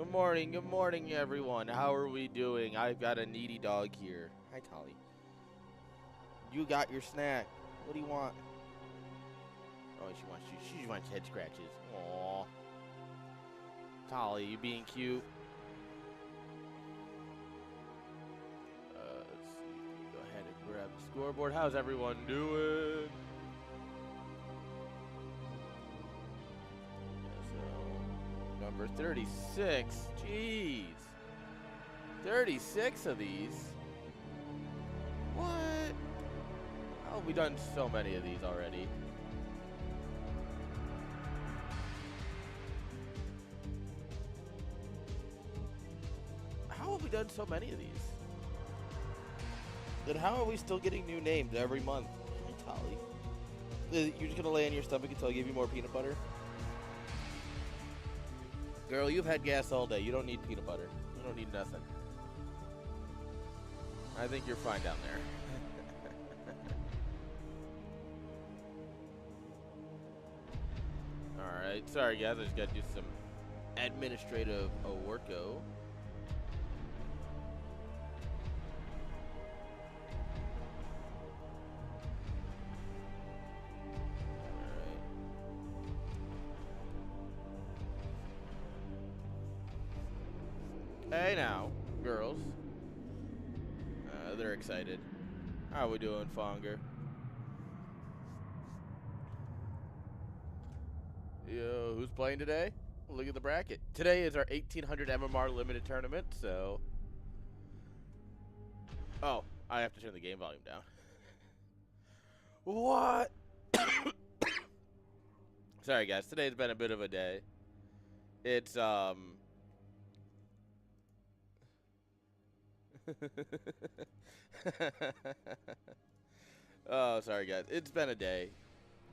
Good morning, everyone. How are we doing? I've got a needy dog here. Hi, Tolly. You got your snack. What do you want? Oh, she wants head scratches. Aww. Tolly, you being cute? Let's see. Go ahead and grab the scoreboard. How's everyone doing? So, number 36. Jeez. 36 of these. What? How have we done so many of these already? How have we done so many of these? And how are we still getting new names every month? Hi, Tolly. You're just gonna lay on your stomach until I give you more peanut butter? Girl, you've had gas all day. You don't need peanut butter. You don't need nothing. I think you're fine down there. Alright, sorry guys, I just gotta do some administrative worko. Hey now, girls. They're excited. How are we doing, Fonger? Yo, who's playing today? Look at the bracket. Today is our 1800 MMR limited tournament, so... Oh, I have to turn the game volume down. What? Sorry, guys. Today's been a bit of a day. It's, Oh, sorry guys. It's been a day.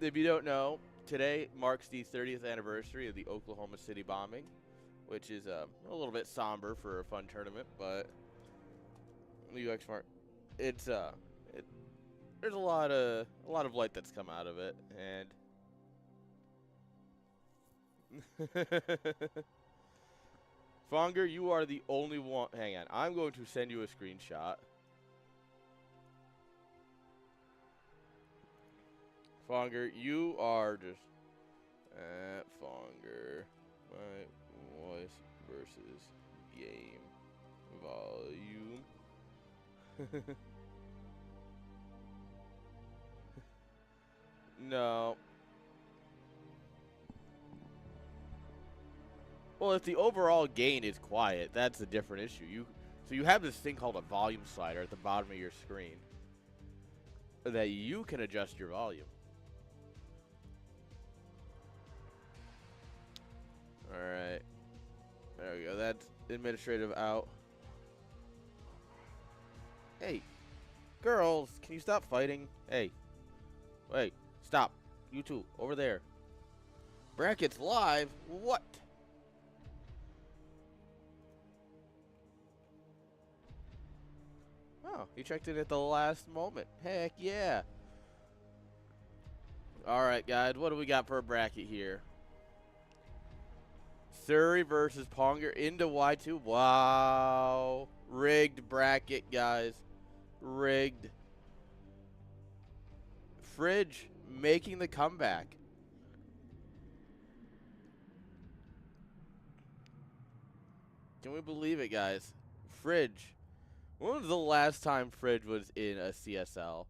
If you don't know, today marks the 30th anniversary of the Oklahoma City bombing, which is a little bit somber for a fun tournament, but UX Smart, it's there's a lot of light that's come out of it, and Fonger, you are the only one. Hang on. I'm going to send you a screenshot. Fonger, you are just Fonger. My voice versus game volume. No. Well, if the overall gain is quiet, that's a different issue. So you have this thing called a volume slider at the bottom of your screen that you can adjust your volume. All right. There we go. That's administrative out. Hey, girls, can you stop fighting? Hey, wait, stop. You two, over there. Brackets live? What? Oh, you checked in at the last moment. Heck yeah. All right, guys, what do we got for a bracket here? Surrey versus Ponger into Y2. Wow. Rigged bracket, guys. Rigged. Fridge making the comeback. Can we believe it, guys? Fridge. When was the last time Fridge was in a CSL?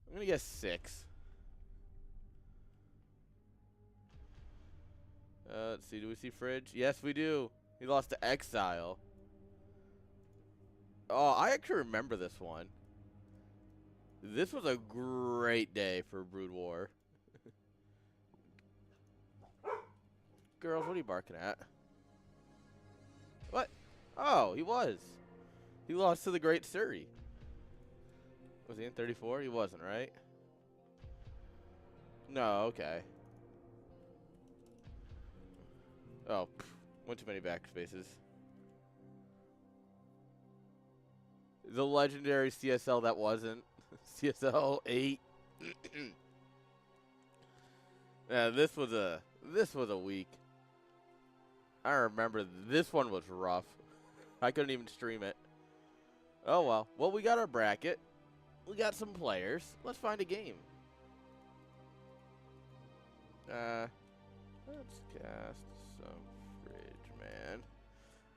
I'm going to guess 6. Let's see. Do we see Fridge? Yes, we do. He lost to Exile. Oh, I actually remember this one. This was a great day for Brood War. Girls, what are you barking at? What? Oh, he was. He lost to the Great Surrey. Was he in 34? He wasn't, right? No, okay. Oh, one too many backspaces. The legendary CSL that wasn't. CSL 8. Yeah, this was a week. I remember this one was rough. I couldn't even stream it. Oh well. Well, we got our bracket. We got some players. Let's find a game. Let's cast some Fridge, man.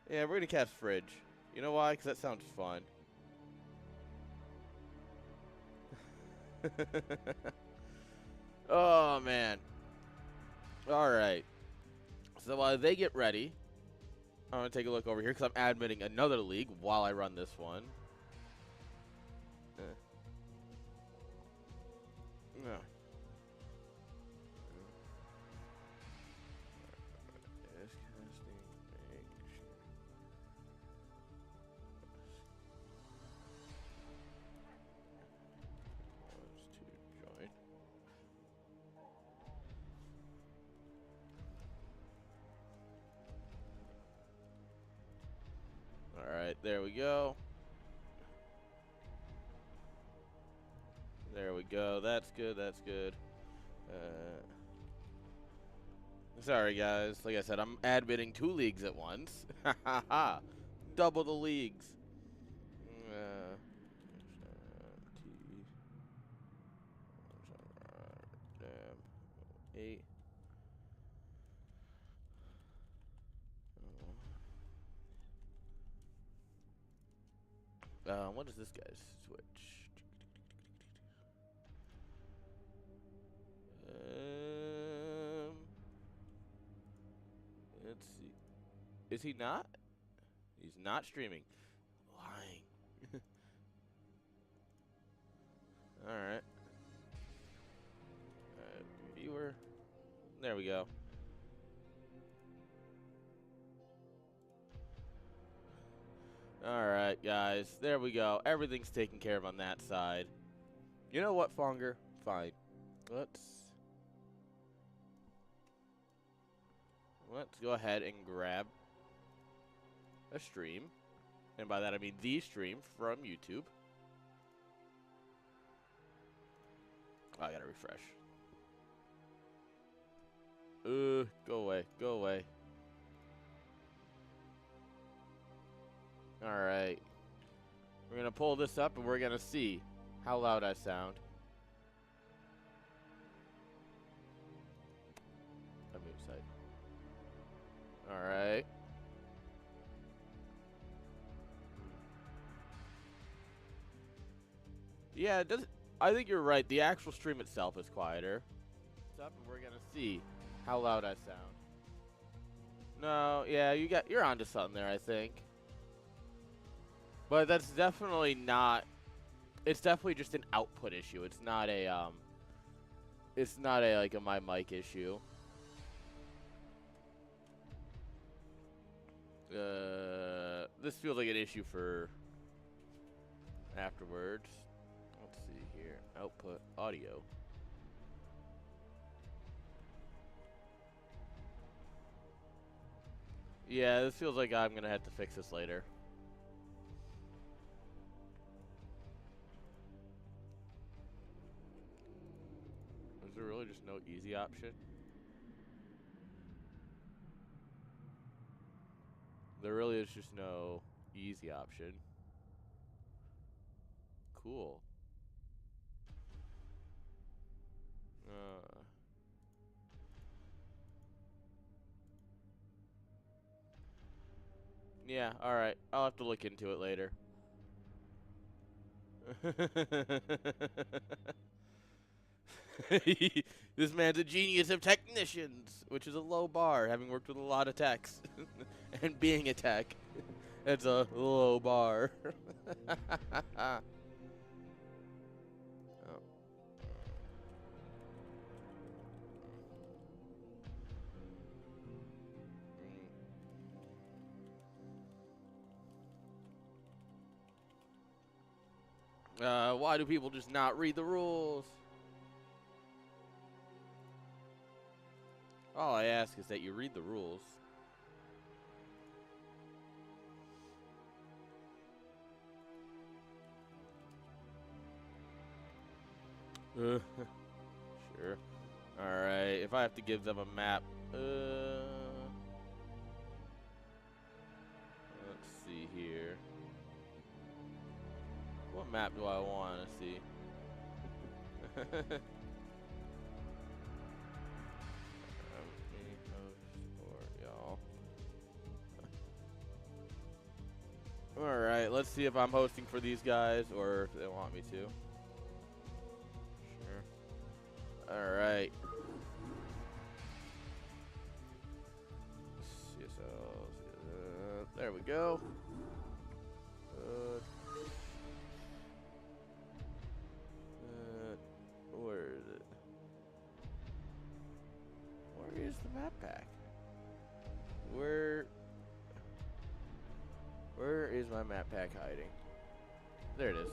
Yeah, we're gonna cast Fridge. You know why? Because that sounds fun. Oh, man. Alright. So while they get ready, I'm going to take a look over here because I'm admitting another league while I run this one. No. Alright, there we go. There we go. That's good, that's good. Sorry, guys. Like I said, I'm admitting 2 leagues at once. Ha ha ha. Double the leagues. Damn. 8. What is this guy's switch? Let's see. Is he not? He's not streaming. Lying. Alright. Viewer. There we go. Alright, guys. There we go. Everything's taken care of on that side. You know what, Fonger? Fine. Let's go ahead and grab a stream. And by that I mean the stream from YouTube. Oh, I gotta refresh. Go away. Go away. Alright. We're gonna pull this up and we're gonna see how loud I sound. I move side. Alright. Yeah, it doesn't. I think you're right. The actual stream itself is quieter. It's up and we're gonna see how loud I sound. No, yeah, you're onto something there, I think. But that's definitely not. It's definitely just an output issue. It's not a like a my mic issue. This feels like an issue for afterwards. Let's see here. Output audio. Yeah, this feels like I'm gonna have to fix this later. Is there really just no easy option? There really is just no easy option. Cool. Yeah, alright. I'll have to look into it later. This man's a genius of technicians, which is a low bar, having worked with a lot of techs. And being a tech, it's a low bar. Why do people just not read the rules? All I ask is that you read the rules. Sure. Alright, if I have to give them a map. map do I want to see? Y'all. All right, let's see if I'm hosting for these guys or if they want me to. Sure. All right. CSL. There we go. Where is it? Where is the map pack? Where is my map pack hiding? There it is.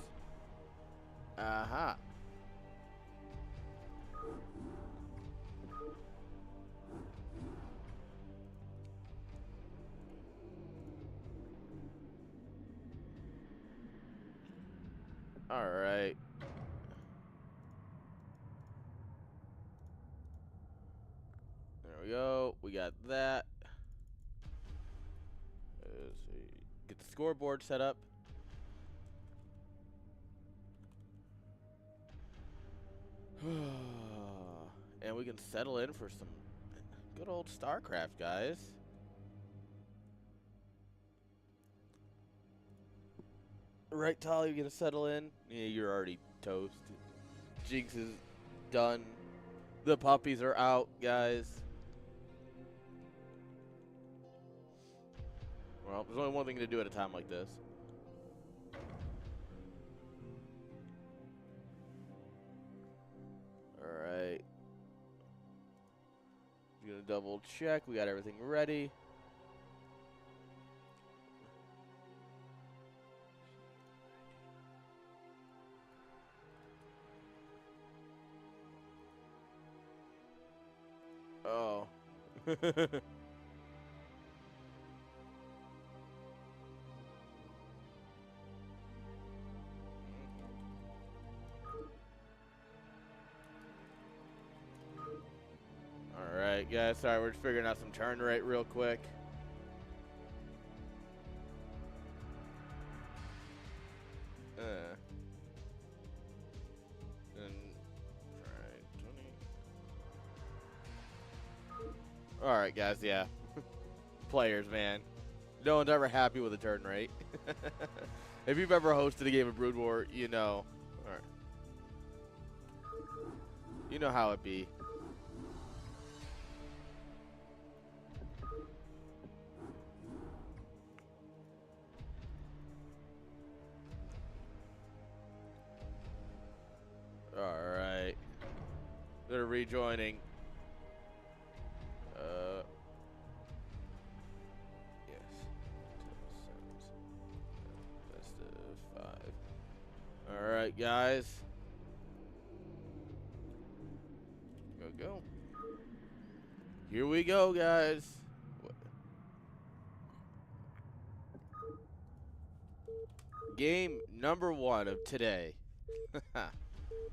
Aha. All right. There we go. We got that. Let's see. Get the scoreboard set up. And we can settle in for some good old StarCraft, guys. Right, Tal, you gonna settle in? Yeah, you're already toast. Jinx is done. The puppies are out, guys. Well, there's only one thing to do at a time like this. Alright. Gonna double check. We got everything ready. Oh. Alright, guys. Sorry, we're just figuring out some turn rate real quick. Alright, guys, yeah. Players, man. No one's ever happy with a turn rate. If you've ever hosted a game of Brood War, you know. Alright. You know how it be. Alright. They're rejoining. Yes. Best of 5. Alright, guys. Go. Here we go, guys. Game number 1 of today.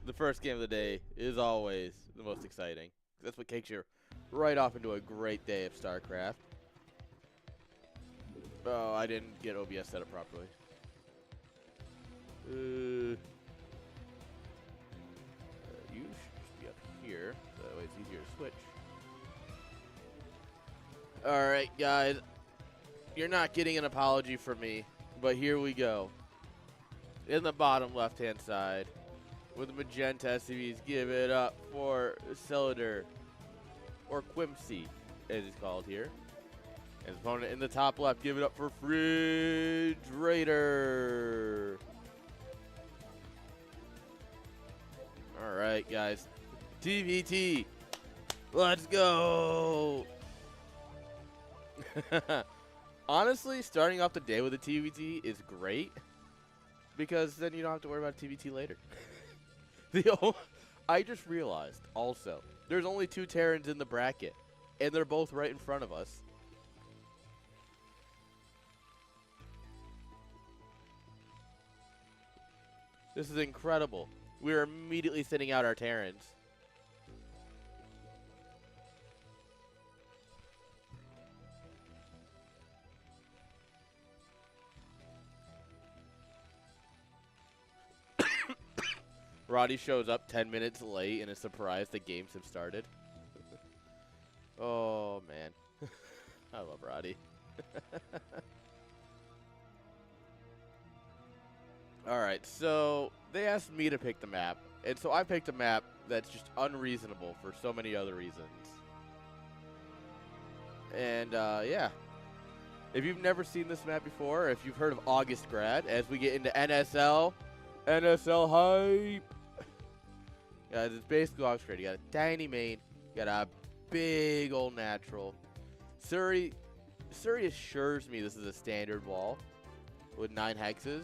The first game of the day is always the most exciting. That's what kicks you right off into a great day of StarCraft. Oh, I didn't get OBS set up properly. You should be up here. That way it's easier to switch. Alright, guys. You're not getting an apology from me, but here we go. In the bottom left-hand side, with the magenta SCVs, give it up for Cylinder, or Quimsy, as he's called here. And his opponent in the top left, give it up for Fridge Raider. All right, guys. TVT. Let's go. Honestly, starting off the day with a TVT is great because then you don't have to worry about TVT later. I just realized also there's only 2 Terrans in the bracket, and they're both right in front of us. This is incredible. We are immediately sending out our Terrans. Roddy shows up 10 minutes late and is surprised the games have started. Oh, man. I love Roddy. Alright, so they asked me to pick the map. And so I picked a map that's just unreasonable for so many other reasons. And, yeah. If you've never seen this map before, or if you've heard of August Grad, as we get into NSL hype. Guys, it's basically August Grad. You got a tiny main, you got a big old natural. Surrey assures me this is a standard wall with 9 hexes.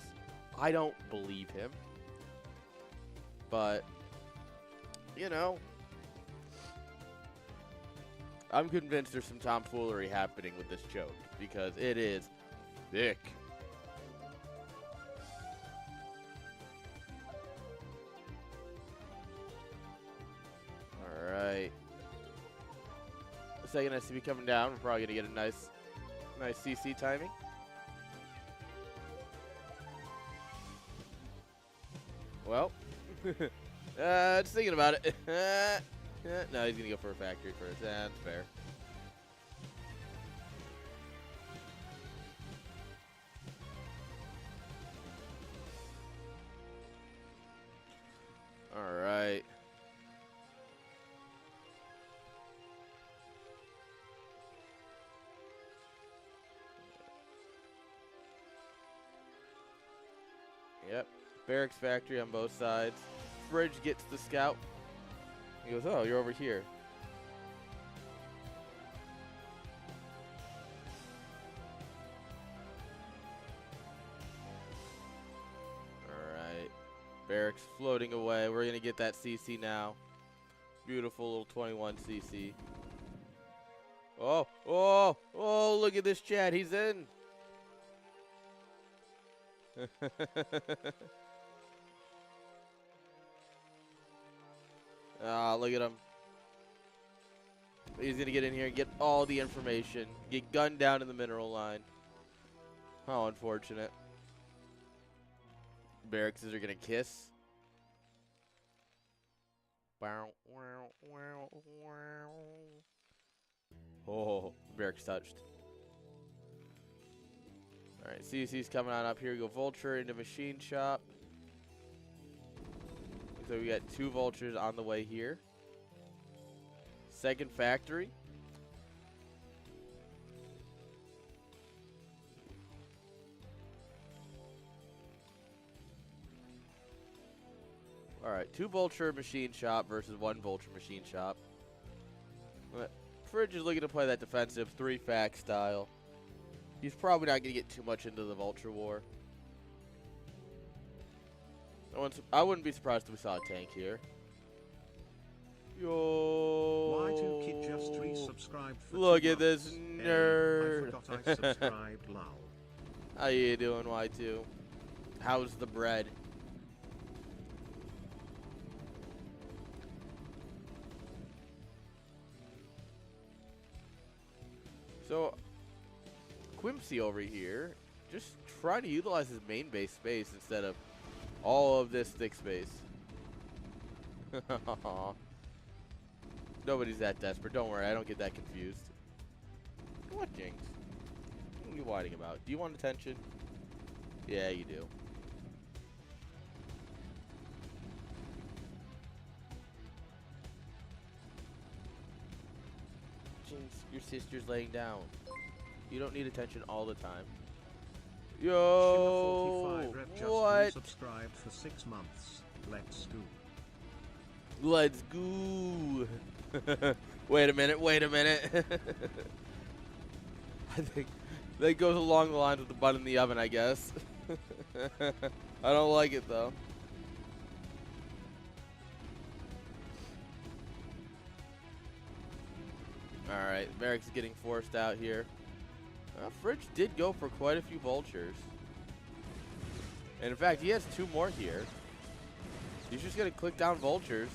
I don't believe him. But, you know, I'm convinced there's some tomfoolery happening with this choke because it is thick. All right. The second SCB coming down, we're probably gonna get a nice CC timing. Well, just thinking about it. No, he's gonna go for a factory first. That's fair. All right. Yep. Barracks factory on both sides. Fridge gets the scout. He goes, oh, you're over here. Alright. Barracks floating away. We're going to get that CC now. Beautiful little 21 CC. Oh, oh, oh, look at this Chad. He's in. Ah, look at him. He's going to get in here and get all the information. Get gunned down in the mineral line. How unfortunate. Barracks are going to kiss. Oh, Barracks touched. All right, CC's coming on up here. We go Vulture into Machine Shop. So we got 2 Vultures on the way here. Second factory. All right, 2 Vulture Machine Shop versus 1 Vulture Machine Shop. Fridge is looking to play that defensive 3-fac style. He's probably not going to get too much into the Vulture war. I wouldn't be surprised if we saw a tank here. Yo. Y2 Kid just resubscribed for Look at this months. nerd. I forgot I subscribed, lol. How you doing, Y2? How's the bread? So, Quimpsy over here, just trying to utilize his main base space instead of all of this thick space. Nobody's that desperate. Don't worry, I don't get that confused. What, Jinx? What are you whining about? Do you want attention? Yeah, you do. Jinx, your sister's laying down. You don't need attention all the time. Yo, what? Subscribed for 6 months. Let's go. Let's go. Wait a minute. Wait a minute. I think that goes along the lines with the bun in the oven, I guess. I don't like it though. All right, Barracks is getting forced out here. Fridge did go for quite a few Vultures. And in fact, he has 2 more here. He's just going to click down Vultures.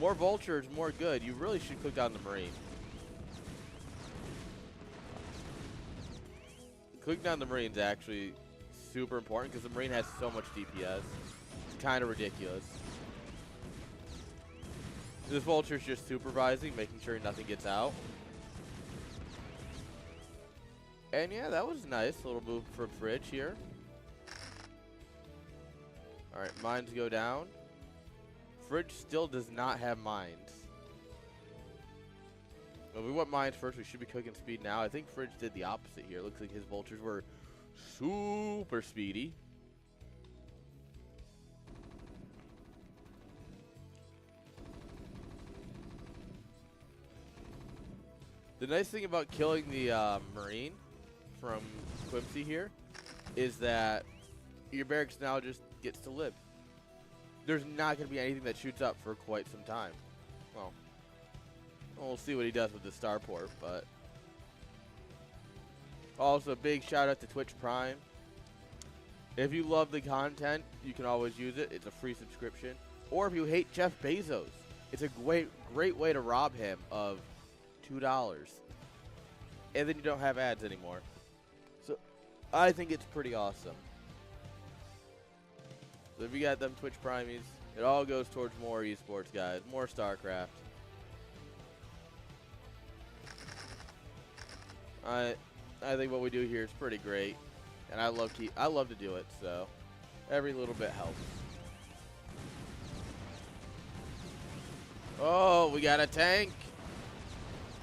More Vultures, more good. You really should click down the Marine. Clicking down the Marine's actually super important because the Marine has so much DPS. kind of ridiculous. This vulture's just supervising, making sure nothing gets out. And yeah, that was nice. A little move from Fridge here. Alright, mines go down. Fridge still does not have mines. Well, we want mines first. We should be cooking speed now. I think Fridge did the opposite here. Looks like his vultures were super speedy. The nice thing about killing the Marine from Quimsy here is that your barracks now just gets to live. There's not going to be anything that shoots up for quite some time. Well, we'll see what he does with the starport, but also big shout out to Twitch Prime. If you love the content, you can always use it. It's a free subscription. Or if you hate Jeff Bezos, it's a great way to rob him of $2. And then you don't have ads anymore. So I think it's pretty awesome. So if you got them Twitch Primies, it all goes towards more esports, guys. More StarCraft. I think what we do here is pretty great. And I love to do it, so every little bit helps. Oh, we got a tank.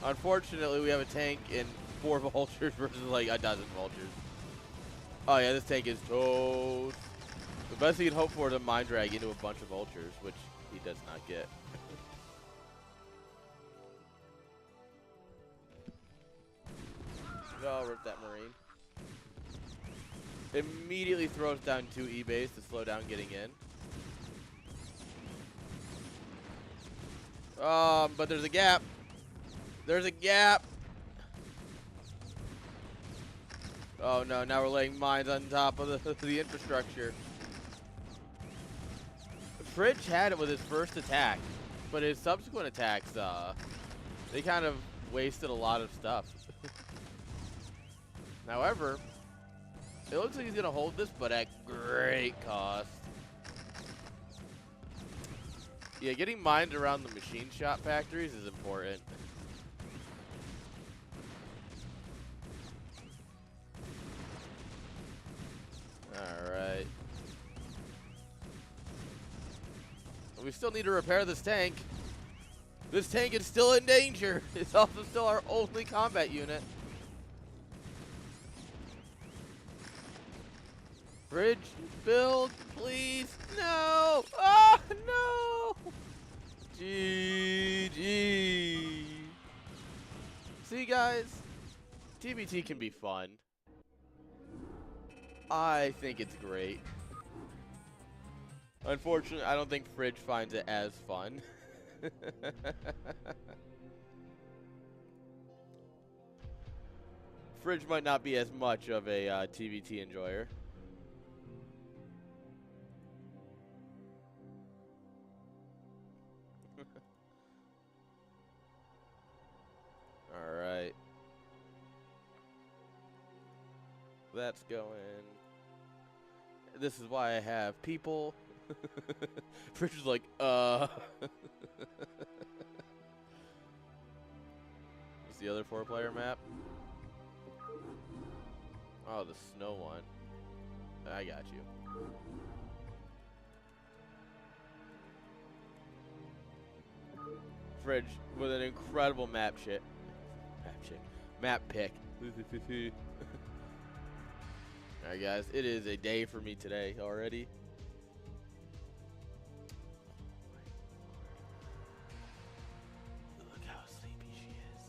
Unfortunately, we have a tank and 4 vultures versus like a dozen vultures. Oh yeah, this tank is toast. The best he can hope for is a mine drag into a bunch of vultures, which he does not get. Oh, rip that Marine. Immediately throws down 2 E-base to slow down getting in. But there's a gap. There's a gap. Oh no, now we're laying mines on top of the infrastructure. Fridge had it with his first attack, but his subsequent attacks, they kind of wasted a lot of stuff. However, it looks like he's going to hold this, but at great cost. Yeah, getting mines around the machine shop factories is important. Alright. We still need to repair this tank. This tank is still in danger. It's also still our only combat unit. Bridge, build, please. No. Oh, no. GG. See, guys, TBT can be fun. I think it's great. Unfortunately, I don't think Fridge finds it as fun. Fridge might not be as much of a TBT enjoyer. Alright. That's going. This is why I have people. Fridge is like, What's the other 4-player map? Oh, the snow one. I got you. Fridge with an incredible map pick. Alright guys, it is a day for me today already. Look how sleepy she is.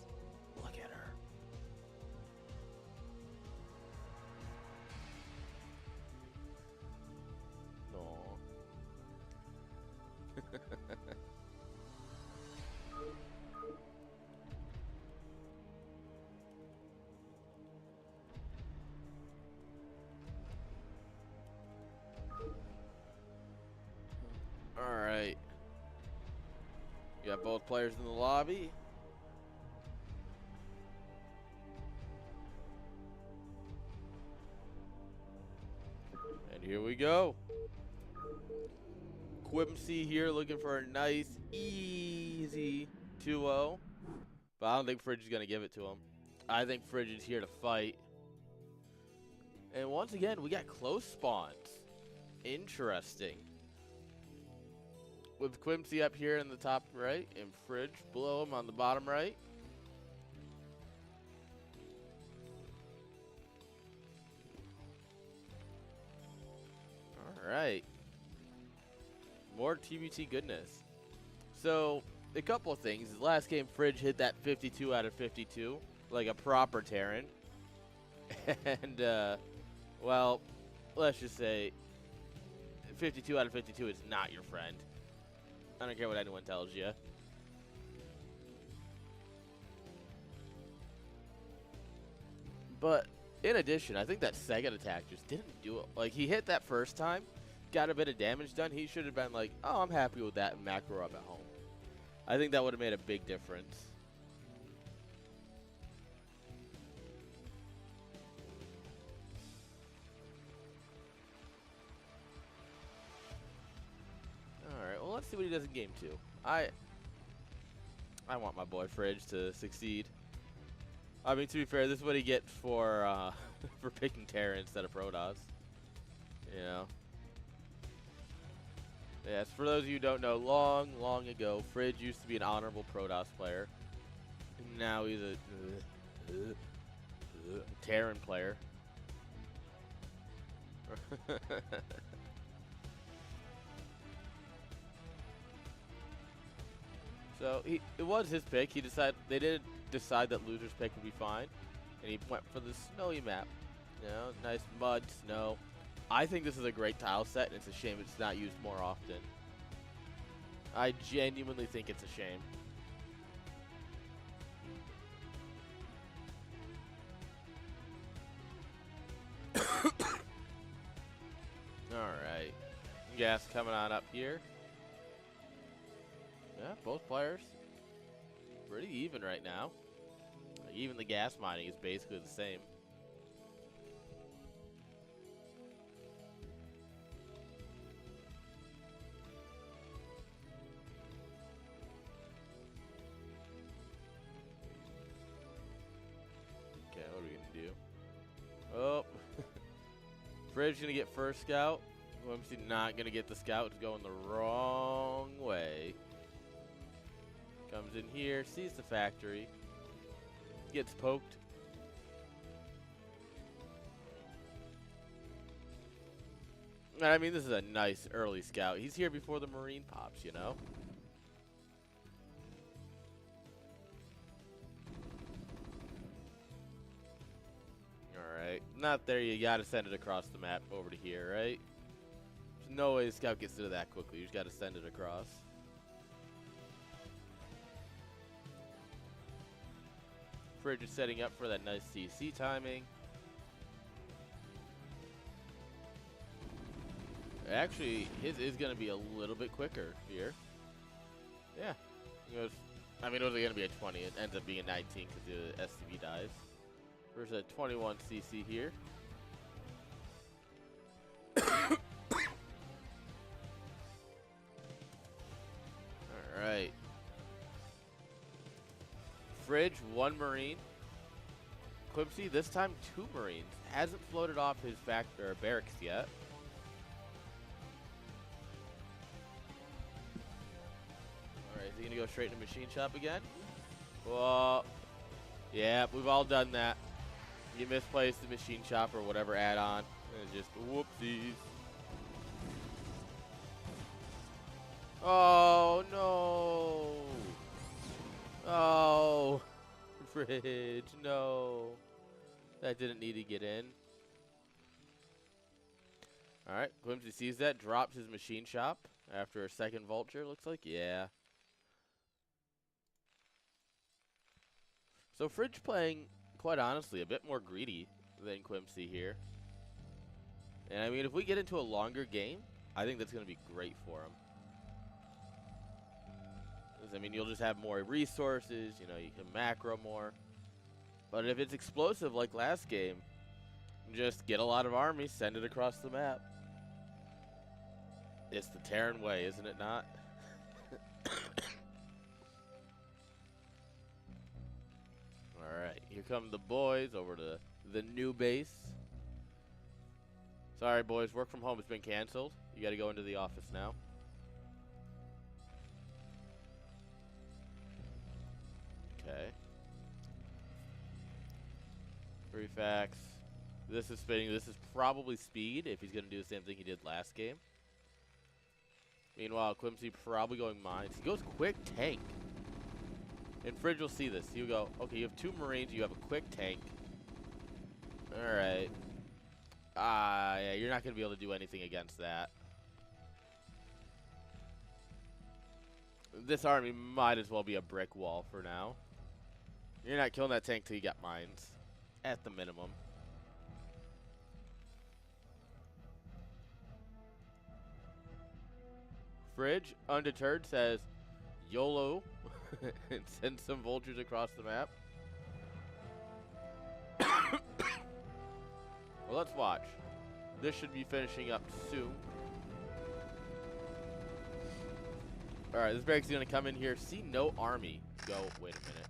Look at her. No. Alright. You got both players in the lobby. And here we go. Quimsy here looking for a nice, easy 2-0. But I don't think Fridge is going to give it to him. I think Fridge is here to fight. And once again, we got close spawns. Interesting. With Quimsy up here in the top right and Fridge below him on the bottom right. All right. More TBT goodness. So, a couple of things. Last game, Fridge hit that 52 out of 52, like a proper Terran. And, well, let's just say 52 out of 52 is not your friend. I don't care what anyone tells you. But, in addition, I think that second attack just didn't do it. Like, he hit that first time, got a bit of damage done. He should have been like, oh, I'm happy with that and macro up at home. I think that would have made a big difference. Alright, well, let's see what he does in game 2. I want my boy Fridge to succeed. I mean, to be fair, this is what he gets for for picking Terra instead of Protoss. You know? Yes, for those of you who don't know, long ago, Fridge used to be an honorable Protoss player. And now he's a Terran player. So it was his pick. They did decide that loser's pick would be fine, and he went for the snowy map. You know, nice mud, snow. I think this is a great tile set, and it's a shame it's not used more often. I genuinely think it's a shame. Alright. Gas coming on up here. Yeah, both players pretty even right now. Like, even the gas mining is basically the same. Okay, what are we gonna do? Oh, Fridge gonna get first scout. OMC not gonna get the scout. It's going the wrong way. Comes in here, sees the factory, gets poked. I mean, this is a nice early scout. He's here before the Marine pops, you know? Alright, not there. You gotta send it across the map over to here, right? There's no way the scout gets to that quickly. You just gotta send it across. Fridge is setting up for that nice CC timing. Actually, his is going to be a little bit quicker here. Yeah. I mean, it was going to be a 20. It ends up being a 19 because the SCV dies. There's a 21 CC here. Alright. Fridge, 1 Marine. Quimsy, this time 2 Marines. Hasn't floated off his barracks yet. Alright, is he going to go straight into machine shop again? Well, yeah, we've all done that. You misplaced the machine shop or whatever add-on, and just whoopsies. Oh, no. Oh, Fridge, no. That didn't need to get in. Alright, Quimsy sees that, drops his machine shop after a second vulture, looks like. Yeah. So Fridge playing, quite honestly, a bit more greedy than Quimsy here. And I mean, if we get into a longer game, I think that's going to be great for him. I mean, you'll just have more resources, you know, you can macro more. But if it's explosive like last game, just get a lot of armies, send it across the map. It's the Terran way, isn't it not? Alright, here come the boys over to the new base. Sorry, boys, work from home has been canceled. You gotta go into the office now. Okay. Free facts. This is spinning. This is probably speed if he's gonna do the same thing he did last game. Meanwhile, Quimsy probably going mines. He goes quick tank. And Fridge will see this. He'll go, okay, you have 2 Marines, you have a quick tank. Alright. Yeah, you're not going to be able to do anything against that. This army might as well be a brick wall for now. You're not killing that tank till you got mines. At the minimum. Fridge, undeterred, says, YOLO. And send some vultures across the map. Well, let's watch. This should be finishing up soon. Alright, this barracks is going to come in here. See no army. Go, wait a minute.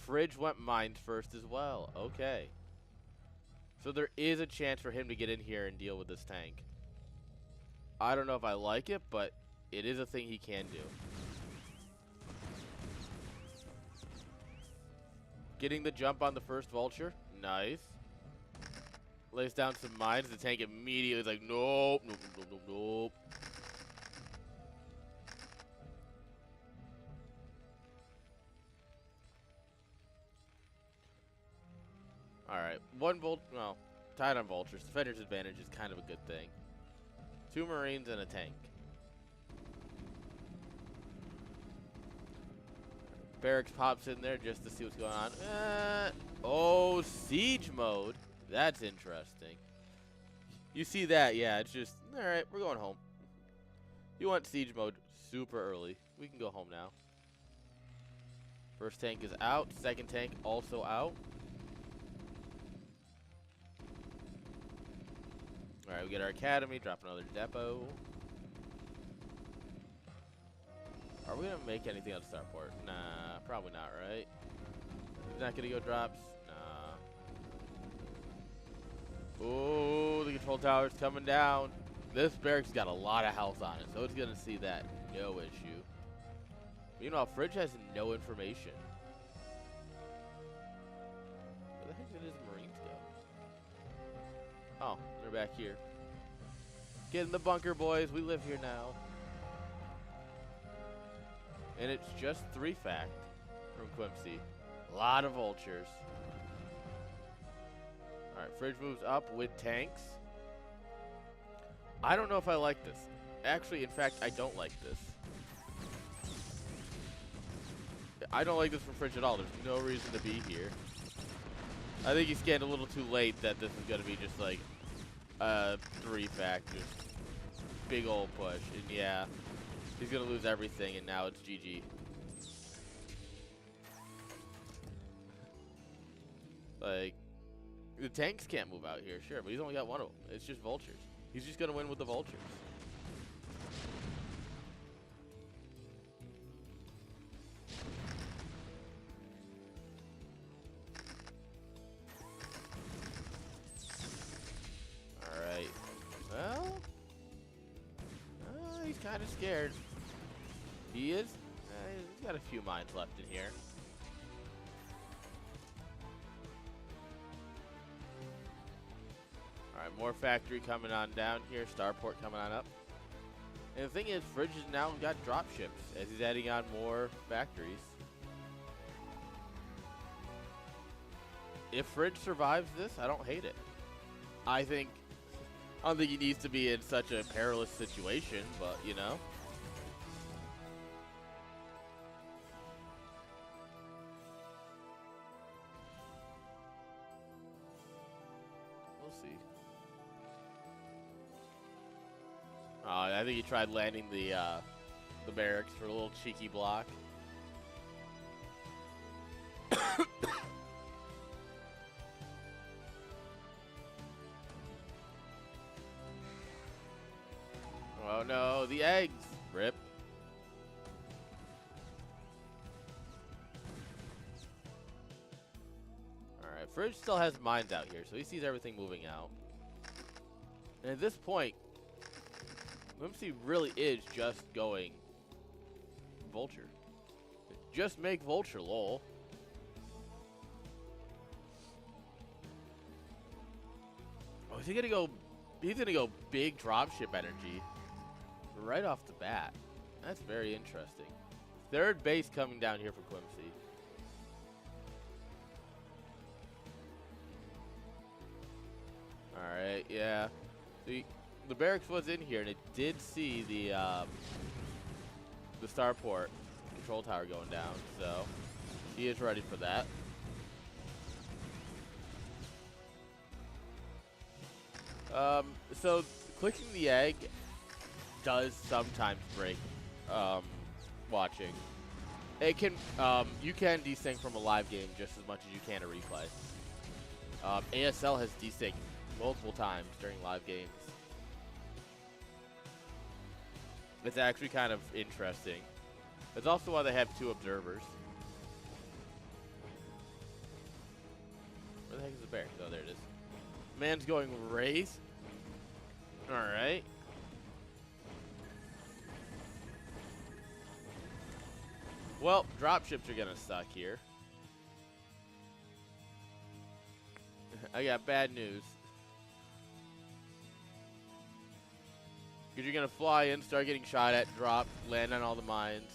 Fridge went mines first as well. Okay. So there is a chance for him to get in here and deal with this tank. I don't know if I like it, but it is a thing he can do. Getting the jump on the first vulture. Nice. Lays down some mines. The tank immediately is like, nope, nope, nope, nope, nope. Alright. Well, tied on vultures. Defender's advantage is kind of a good thing. 2 Marines and a tank. Barracks pops in there just to see what's going on. Oh, siege mode. That's interesting. You see that? Yeah, it's just, alright, we're going home. You want siege mode super early. We can go home now. First tank is out. Second tank also out. Alright, we get our academy. Drop another depot. Are we going to make anything on Starport? Nah, probably not, right? He's not going to go drops? Nah. Oh, the control tower's coming down. This barracks got a lot of health on it, so it's going to see that. No issue. Meanwhile, Fridge has no information. Where the heck did his Marines go? Oh, they're back here. Get in the bunker, boys. We live here now. And it's just 3 fact from Quimsy. A lot of vultures. Alright, Fridge moves up with tanks. I don't know if I like this. Actually, in fact, I don't like this. I don't like this from Fridge at all. There's no reason to be here. I think he scanned a little too late that this is going to be just like a 3 fact. Just big old push. And yeah. He's going to lose everything, and now it's GG. Like, the tanks can't move out here, sure, but he's only got 1 of them. It's just vultures. He's just going to win with the vultures. Alright. Well, he's kind of scared. He is? He's got a few mines left in here. Alright, more factory coming on down here. Starport coming on up. And the thing is, Fridge has now got drop ships as he's adding on more factories. If Fridge survives this, I don't hate it. I don't think he needs to be in such a perilous situation, but, you know. We'll see. I think he tried landing the barracks for a little cheeky block. Oh no, the eggs. Rip. Alright, Fridge still has mines out here, so he sees everything moving out. And at this point, Whimsy really is just going Vulture. Just make Vulture, lol. Oh, is he gonna go? He's gonna go big dropship energy right off the bat. That's very interesting. Third base coming down here for Quimsy. All right, yeah. The barracks was in here, and it did see the starport control tower going down, so he is ready for that. So clicking the egg does sometimes break watching. It can you can desync from a live game just as much as you can a replay. ASL has desynced multiple times during live games. It's actually kind of interesting. It's also why they have 2 observers. Where the heck is the bear? Oh, there it is. Man's going race. Alright. Well, dropships are gonna suck here. I got bad news. Because you're gonna fly in, start getting shot at, drop, land on all the mines.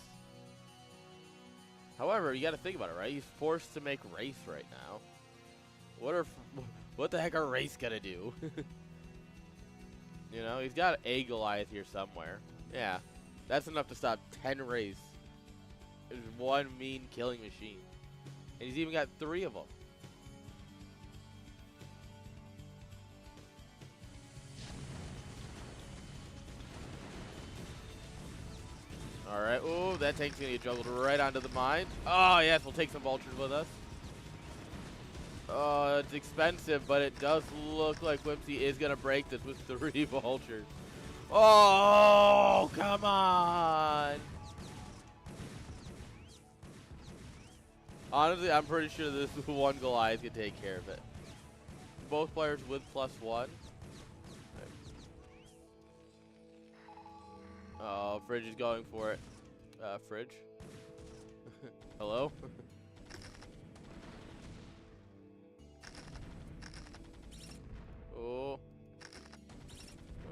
However, you gotta think about it, right? He's forced to make race right now. What the heck are race gonna do? You know, he's got a Goliath here somewhere. Yeah, that's enough to stop 10 race. There's one mean killing machine. And he's even got 3 of them. Alright, ooh, that tank's gonna get juggled right onto the mine. Oh, yes, we'll take some vultures with us. Oh, it's expensive, but it does look like Whimsy is gonna break this with 3 vultures. Oh, come on! Honestly, I'm pretty sure this one Goliath can take care of it. Both players with +1. Oh, Fridge is going for it. Fridge? Hello? Oh.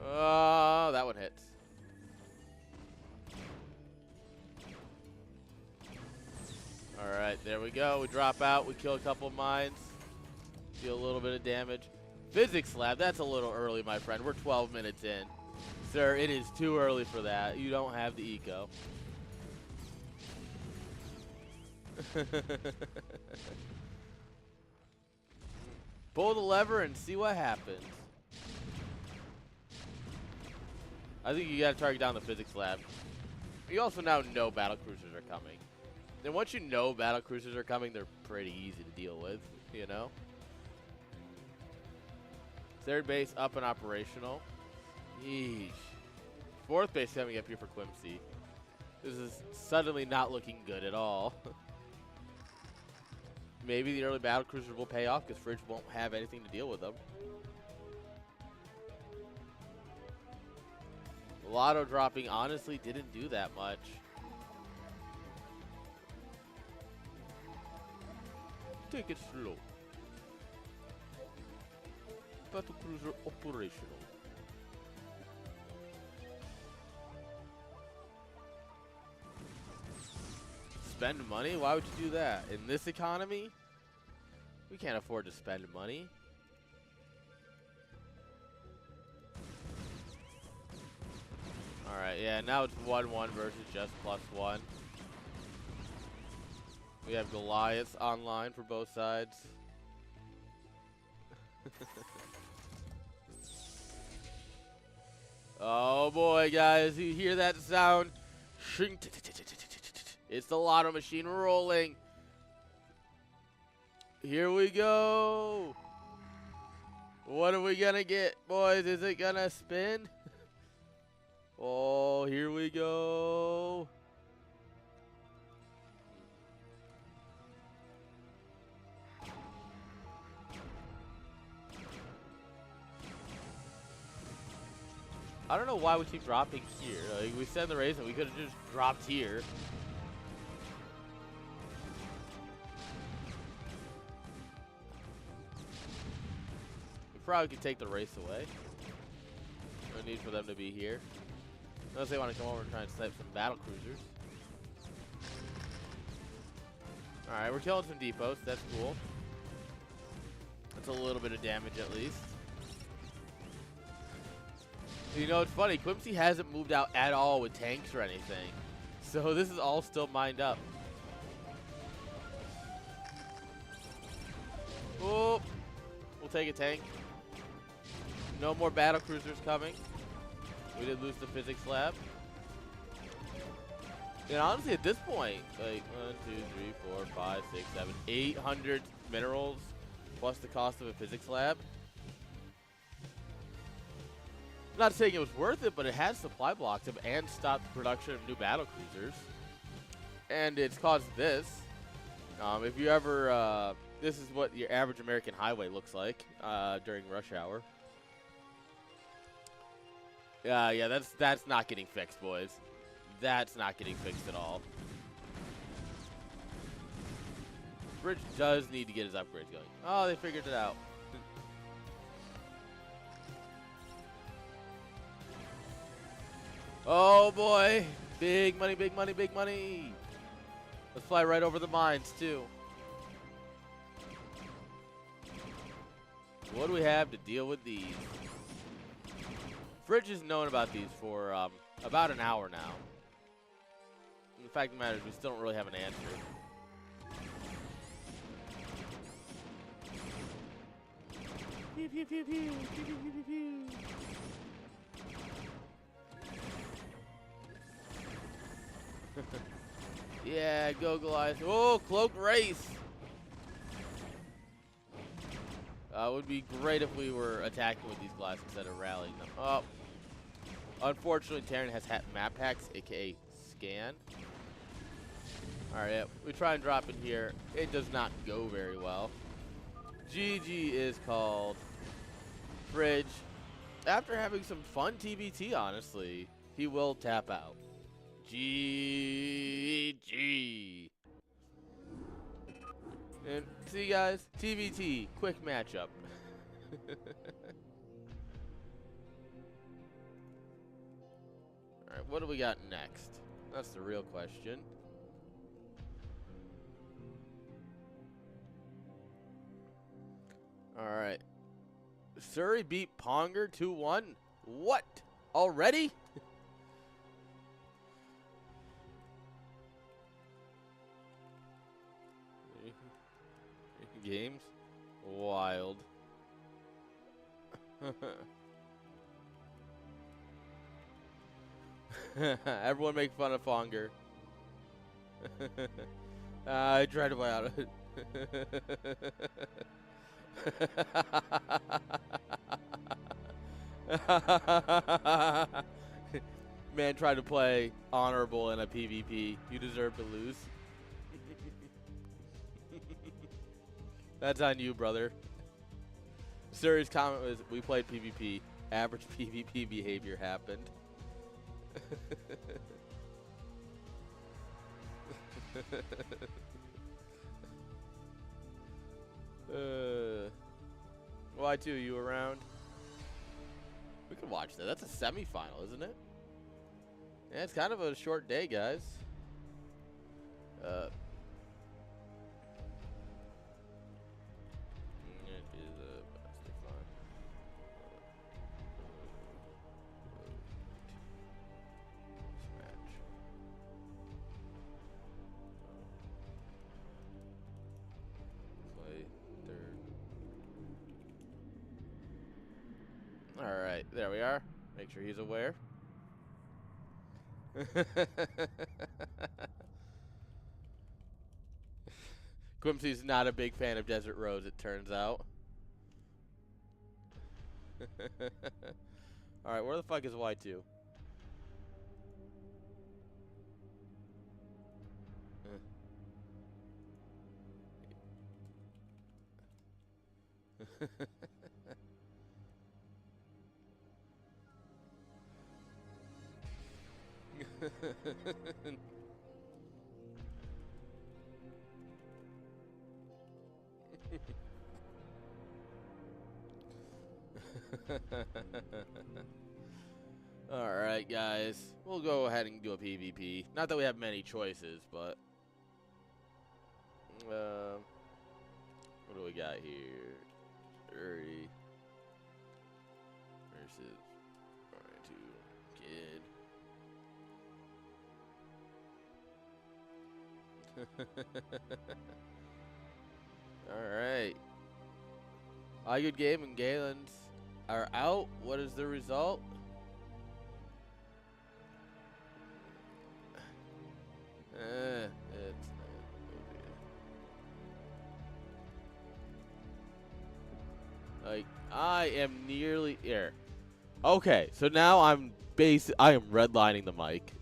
Oh, that one hits. Alright, there we go. We drop out. We kill a couple of mines. Deal a little bit of damage. Physics lab, that's a little early, my friend. We're 12 minutes in. Sir, it is too early for that. You don't have the eco. Pull the lever and see what happens. I think you gotta target down the physics lab. You also now know battle cruisers are coming. And once you know battle cruisers are coming, they're pretty easy to deal with, you know? Third base up and operational. Yeesh. Fourth base coming up here for Quimsy. This is suddenly not looking good at all. Maybe the early battle cruisers will pay off because Fridge won't have anything to deal with them. Lotto dropping honestly didn't do that much. Take it slow. Battle cruiser operational. Spend money? Why would you do that? In this economy? We can't afford to spend money. Alright, yeah, now it's 1-1 versus just +1. We have Goliaths online for both sides. Oh boy, guys, you hear that sound? It's the lotto machine rolling. Here we go. What are we gonna get, boys? Is it gonna spin? Oh, here we go. I don't know why we keep dropping here. Like, we send the race and we could have just dropped here. We probably could take the race away. No need for them to be here. Unless they want to come over and try and snipe some battle cruisers. Alright, we're killing some depots. That's cool. That's a little bit of damage at least. You know, it's funny. Quimsy hasn't moved out at all with tanks or anything. So this is all still mined up. Oh, we'll take a tank. No more battle cruisers coming. We did lose the physics lab. And honestly, at this point, like 1, 2, 3, 4, 5, 6, 7, 800 minerals plus the cost of a physics lab. I'm not saying it was worth it, but it has supply blocks and stopped the production of new battle cruisers. And it's caused this. If you ever, this is what your average American highway looks like during rush hour. Yeah, that's not getting fixed, boys. That's not getting fixed at all. Bridge does need to get his upgrades going. Oh, they figured it out. Oh boy, big money, big money, big money. Let's fly right over the mines too. What do we have to deal with these? Fridge has known about these for about an hour now. And the fact of the matter is we still don't really have an answer. Pew, pew, pew, pew, pew, pew, pew, pew. Yeah, go Goliath. Oh, cloaked race. It would be great if we were attacking with these Goliaths instead of rallying them. Oh. Unfortunately, Terran has map hacks, aka scan. Alright, yeah, we try and drop in here. It does not go very well. GG is called. Fridge, after having some fun TBT, honestly, he will tap out. GG. And see, guys, TBT, quick matchup. Alright, what do we got next? That's the real question. Alright. Surrey beat Ponger 2-1. What? Already? Games? Wild. Everyone make fun of Ponger. I tried to buy out of it. Man tried to play honorable in a PvP. You deserve to lose. That's on you, brother. Suri's comment was, we played PvP. Average PvP behavior happened. Y2, you around? We can watch that. That's a semifinal, isn't it? Yeah, it's kind of a short day, guys. Alright, there we are. Make sure he's aware. Quimsy's not a big fan of desert roads, it turns out. Alright, where the fuck is Y2? Alright, guys. We'll go ahead and do a PvP. Not that we have many choices, but... what do we got here? 30 versus 42 kid. Alright. I Good Game and Galen's are out. What is the result? It's like I am nearly here. Okay, so now I am redlining the mic.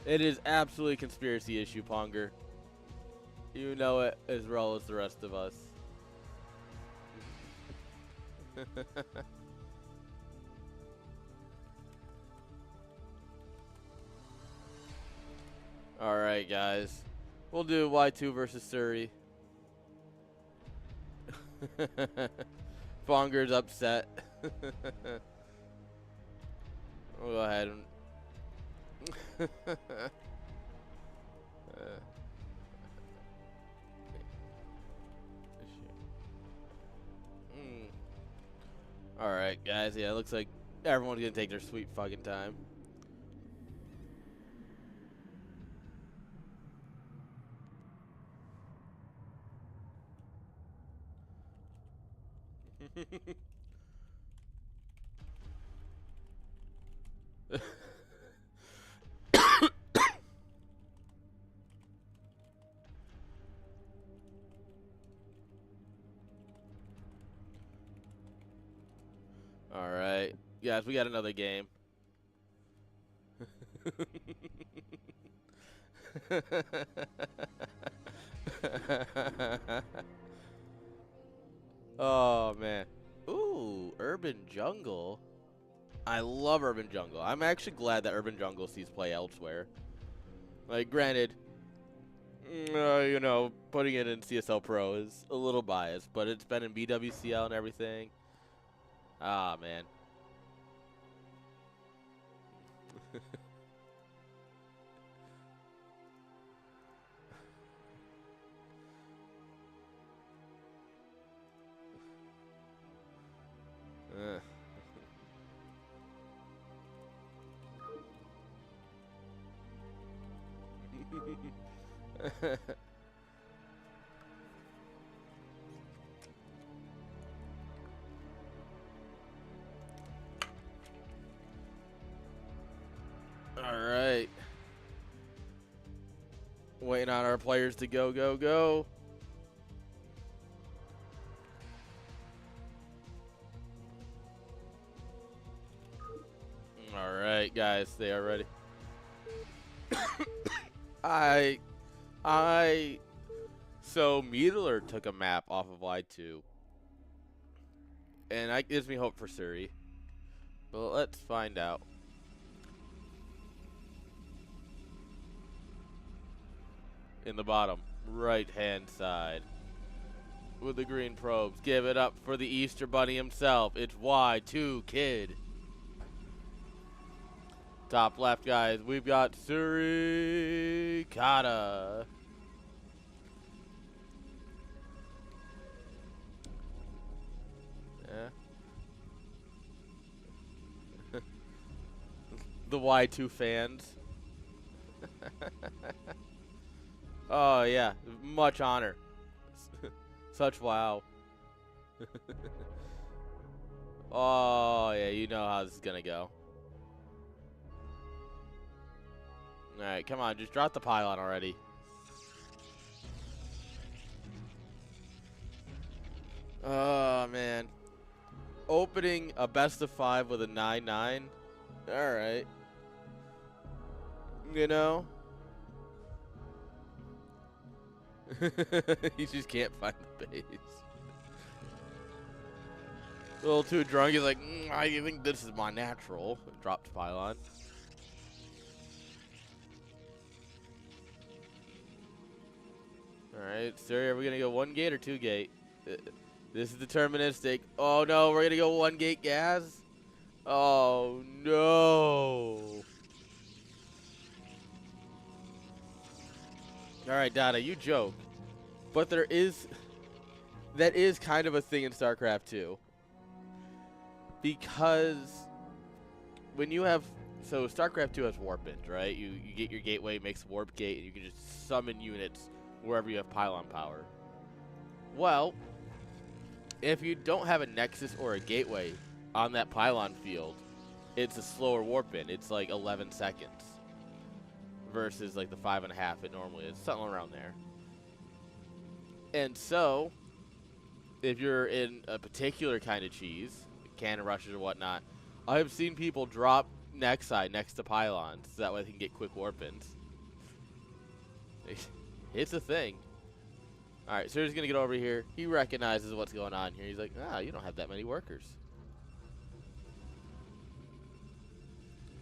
It is absolutely a conspiracy issue, Ponger. You know it as well as the rest of us. Alright, guys. We'll do Y2 versus Surrey. Fonger's upset. We'll go ahead and... Alright, guys. Yeah, it looks like everyone's gonna take their sweet fucking time. Alright. Guys, we got another game. Oh, man. Ooh, Urban Jungle. I love Urban Jungle. I'm actually glad that Urban Jungle sees play elsewhere. Like, granted, you know, putting it in CSL Pro is a little biased, but it's been in BWCL and everything. Ah, man. All right. Waiting on our players to go, go, go. All right, guys, they are ready. So Miedler took a map off of Y2. And that gives me hope for Surrey. But let's find out. In the bottom right-hand side. With the green probes. Give it up for the Easter Bunny himself. It's Y2 Kid. Top left, guys. We've got Surrey Kata. Yeah. The Y2 fans. Oh, yeah. Much honor. Such wow. Oh, yeah. You know how this is going to go. All right. Come on. Just drop the pylon already. Oh, man. Opening a best of 5 with a 9-9. All right. You know? He just can't find the base. A little too drunk. He's like, I think this is my natural. Dropped pylon. Alright, sir, are we going to go 1 gate or 2 gate? This is deterministic. Oh no, we're going to go 1 gate gas? Oh no. Alright, Dada, you joke. But that is kind of a thing in StarCraft 2. Because when you have, so StarCraft 2 has warp-ins, right? You get your gateway, makes a warp gate, and you can just summon units wherever you have pylon power. Well, if you don't have a nexus or a gateway on that pylon field, it's a slower warp-in. It's like 11 seconds versus like the 5.5 it normally is, something around there. And so, if you're in a particular kind of cheese, cannon rushes or whatnot, I've seen people drop Nexi next to pylons so that way they can get quick warp-ins. It's a thing. Alright, so he's going to get over here. He recognizes what's going on here. He's like, you don't have that many workers.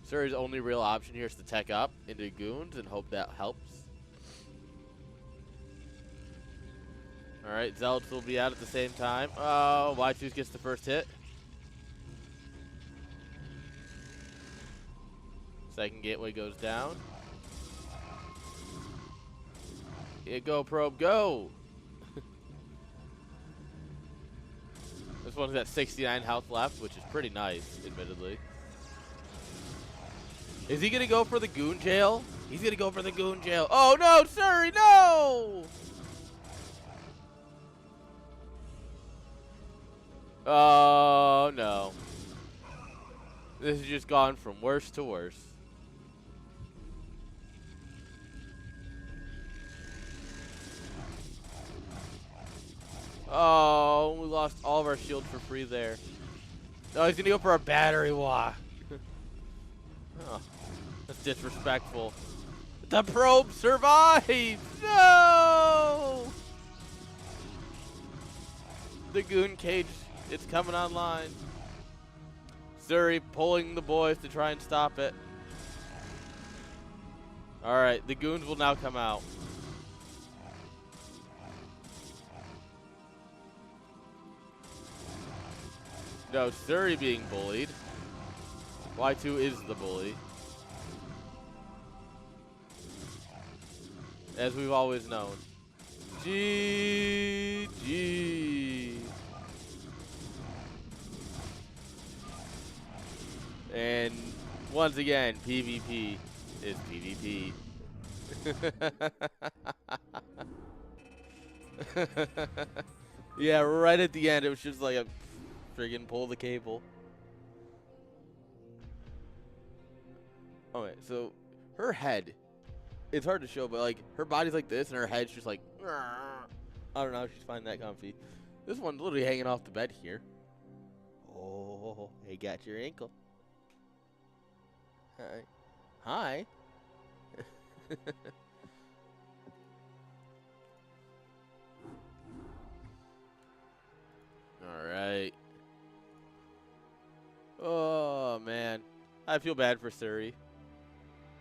Surrey's only real option here is to tech up into goons and hope that helps. Alright, Zealots will be out at the same time. Oh, Y2 gets the first hit. Second gateway goes down. Yeah, go, probe, go! This one's got 69 health left, which is pretty nice, admittedly. Is he going to go for the goon jail? He's going to go for the goon jail. Oh, no, Surrey, no! Oh, no. This has just gone from worse to worse. Oh, we lost all of our shields for free there. Oh, he's going to go for a battery wah. Oh, that's disrespectful. The probe survived! No! The goon cage, it's coming online. Surrey pulling the boys to try and stop it. Alright, the goons will now come out. No, Surrey being bullied. Y2 is the bully. As we've always known. GG. And once again, PvP is PvP. Yeah, right at the end, it was just like a friggin' pull the cable. Okay, so her head, it's hard to show, but like her body's like this and her head's just like, I don't know if she's finding that comfy. This one's literally hanging off the bed here. Oh, hey, got your ankle. Hi. Hi. All right. Oh, man. I feel bad for Surrey.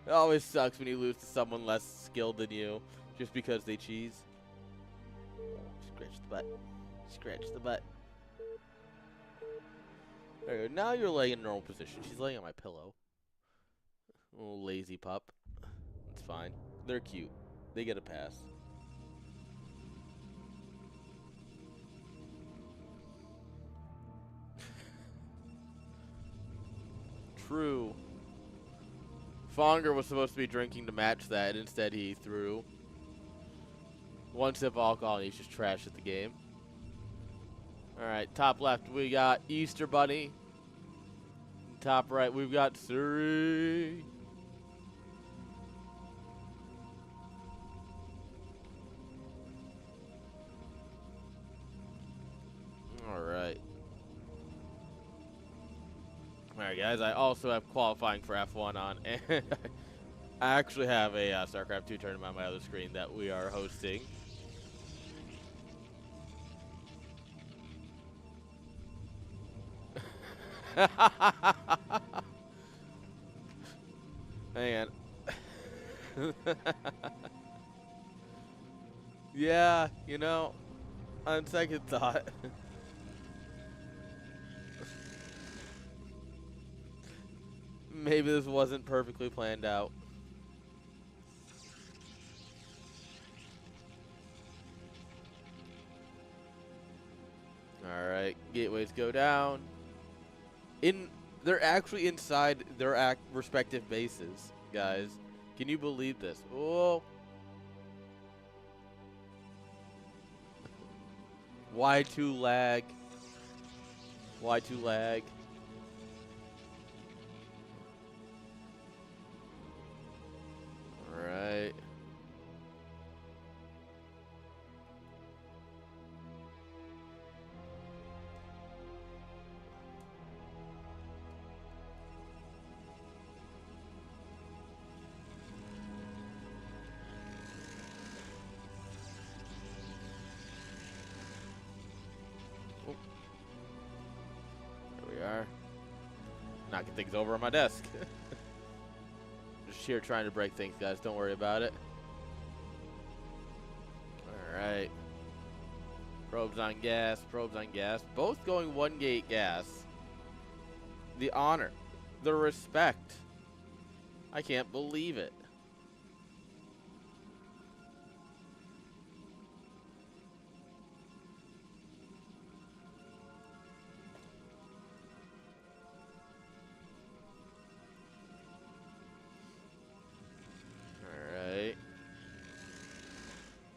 It always sucks when you lose to someone less skilled than you just because they cheese. Scratch the butt. Scratch the butt. There we go. Now you're laying in normal position. She's laying on my pillow. Little lazy pup. It's fine. They're cute. They get a pass. True. Fonger was supposed to be drinking to match that. Instead, he threw 1 sip of alcohol and he's just trash at the game. Alright, top left, we got Easter Bunny. Top right, we've got Surrey. Alright. Alright, guys, I also have qualifying for F1 on, and I actually have a StarCraft 2 tournament on my other screen that we are hosting. Hang on. Yeah, you know, on second thought. Maybe this wasn't perfectly planned out. Alright, gateways go down. They're actually inside their respective bases, guys. Can you believe this? Oh. Y2 lag. Y2 lag. Alright. Knocking things over on my desk. Just here trying to break things, guys. Don't worry about it. Alright. Probes on gas, probes on gas. Both going one gate gas. The honor. The respect. I can't believe it.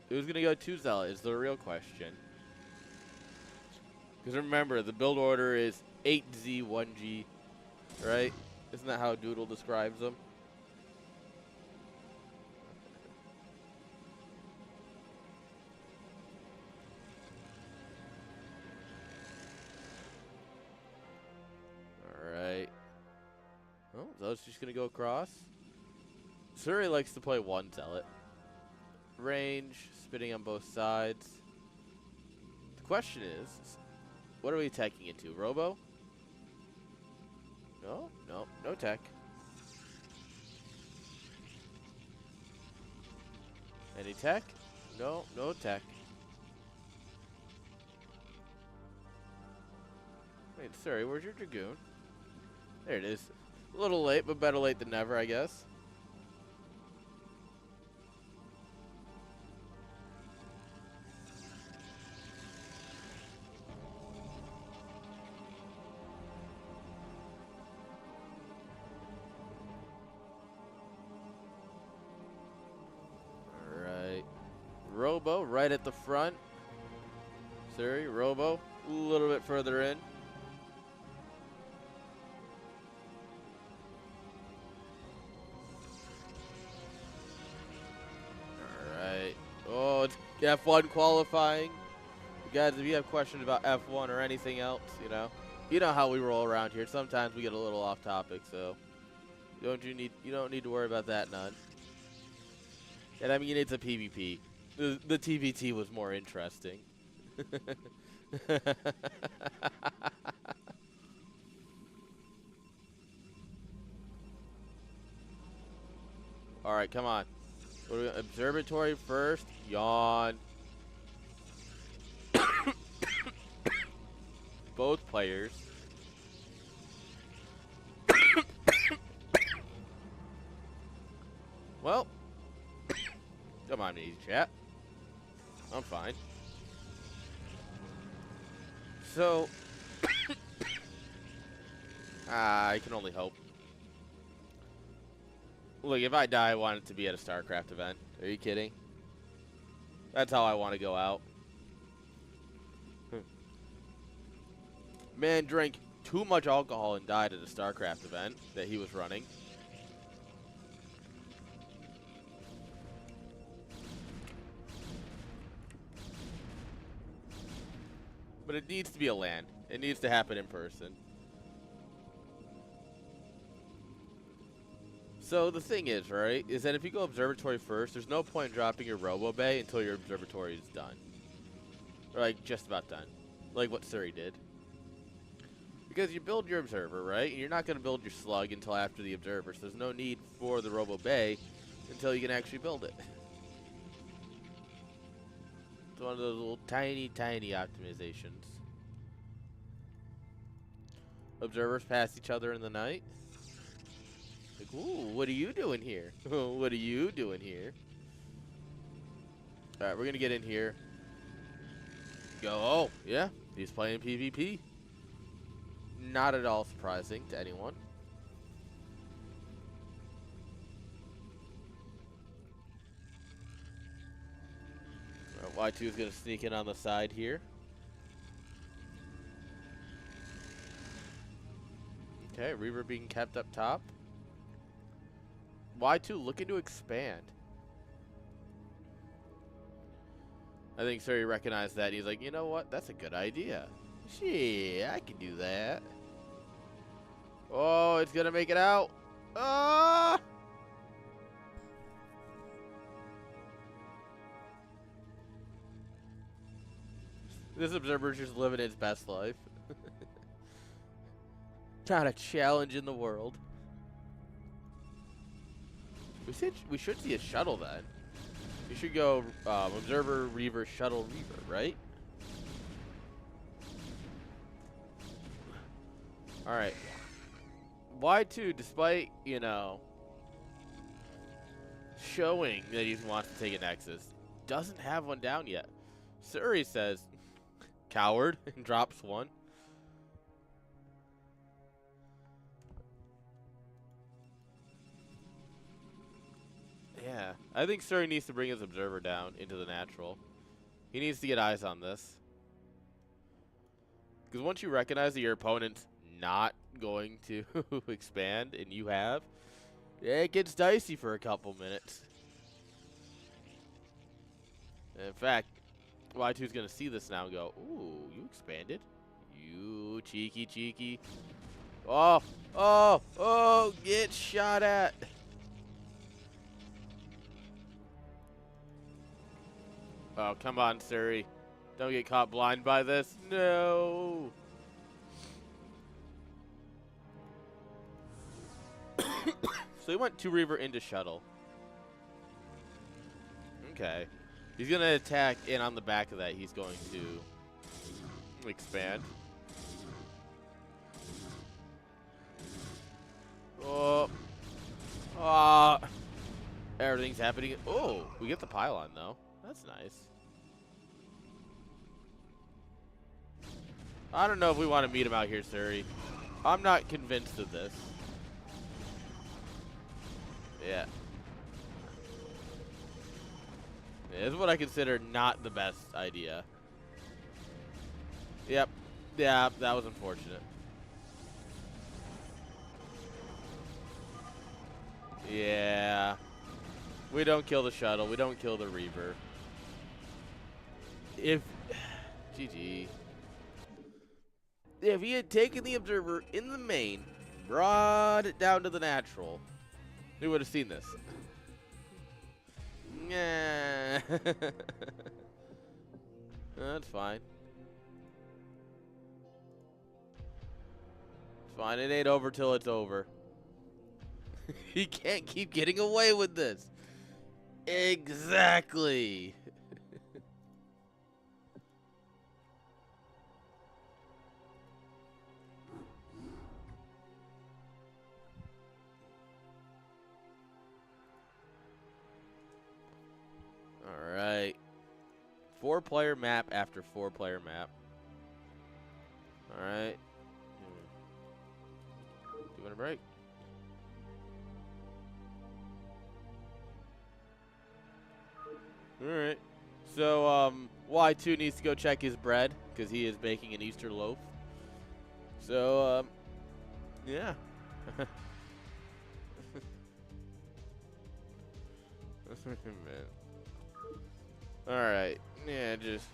Who's going to go to Zealot is the real question. Because remember, the build order is 8Z, 1G, right? Isn't that how Doodle describes them? Alright. Oh, Zealot's just going to go across. Surrey likes to play one Zealot. Range, spitting on both sides. The question is, what are we attacking into? Robo? No, no, no tech. Any tech? No, no tech. Wait, sorry, where's your Dragoon? There it is. A little late, but better late than never, I guess. Robo right at the front. Sorry, Robo a little bit further in. Alright. Oh, it's F1 qualifying. Guys, if you have questions about F1 or anything else, you know how we roll around here. Sometimes we get a little off topic, so you don't need to worry about that none. And I mean, it's a PvP. The TVT was more interesting. All right, come on. Observatory first. Yawn. Both players. Well, come on, easy chat. I'm fine. So, I can only hope. Look, if I die, I want it to be at a StarCraft event. Are you kidding? That's how I want to go out. Man drank too much alcohol and died at a StarCraft event that he was running. But it needs to be a LAN. It needs to happen in person. So the thing is, right, is that if you go observatory first, there's no point in dropping your Robo Bay until your observatory is done. Or like just about done. Like what Surrey did. Because you build your observer, right? And you're not going to build your slug until after the observer, so there's no need for the Robo Bay until you can actually build it. It's one of those little tiny, tiny optimizations. Observers pass each other in the night. Like, ooh, what are you doing here? What are you doing here? Alright, we're going to get in here. Go, oh, yeah, he's playing PvP. Not at all surprising to anyone. Y2 is going to sneak in on the side here. Okay, Reaver being kept up top. Y2 looking to expand. I think Surrey recognized that. He's like, you know what? That's a good idea. Shit, I can do that. Oh, it's going to make it out. Ah! This observer's just living his best life. Trying to challenge in the world. We should see a shuttle then. We should go observer, Reaver, shuttle, Reaver, right? Alright. Y2, despite, you know, showing that he wants to take a Nexus, doesn't have one down yet. Surrey says, coward, and drops one. Yeah, I think Surrey needs to bring his observer down into the natural. He needs to get eyes on this. Because once you recognize that your opponent's not going to expand, and you have, it gets dicey for a couple minutes. In fact, Y2's going to see this now and go, ooh, you expanded? You cheeky, cheeky. Oh, oh, oh, get shot at. Oh, come on, Surrey. Don't get caught blind by this. No. So he went 2 Reaver into shuttle. Okay. He's going to attack, and on the back of that, he's going to expand. Oh. Ah. Everything's happening. Oh, we get the pylon, though. That's nice. I don't know if we want to meet him out here, Surrey. I'm not convinced of this. Yeah. This is what I consider not the best idea. Yep. Yeah, that was unfortunate. Yeah. We don't kill the shuttle. We don't kill the Reaver. If... GG. If he had taken the observer in the main, brought it down to the natural, we would have seen this. Yeah. That's fine. It's fine. It ain't over till it's over. He can't keep getting away with this. Exactly. All right. 4-player map after 4-player map. All right. Doing a break. All right. So, Y2 needs to go check his bread because he is baking an Easter loaf. So, yeah. Man. All right. Yeah, just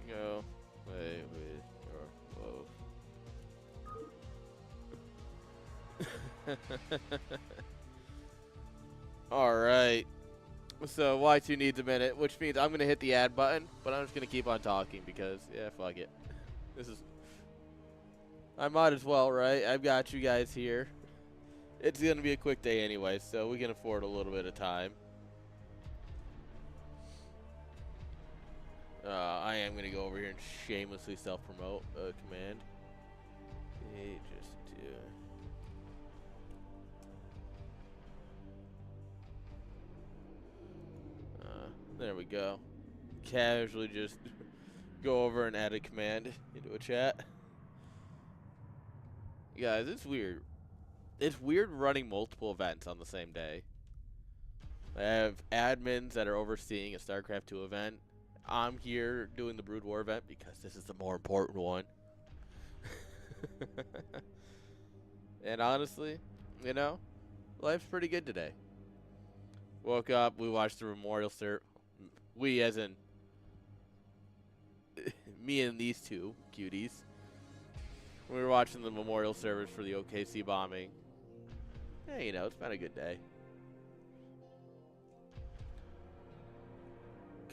go play with your loaf. All right. So Y2 needs a minute, which means I'm gonna hit the add button, but I'm just gonna keep on talking because yeah, fuck it. This is I might as well, right? I've got you guys here. It's going to be a quick day anyway, so we can afford a little bit of time. I am going to go over here and shamelessly self-promote command. Just do... there we go. Casually just go over and add a command into a chat. Guys, it's weird. It's weird running multiple events on the same day. I have admins that are overseeing a StarCraft 2 event. I'm here doing the Brood War event because this is the more important one. And honestly, you know, life's pretty good today. Woke up, we watched the memorial service. We as in me and these two cuties. We were watching the memorial service for the OKC bombing. Yeah, you know, it's been a good day.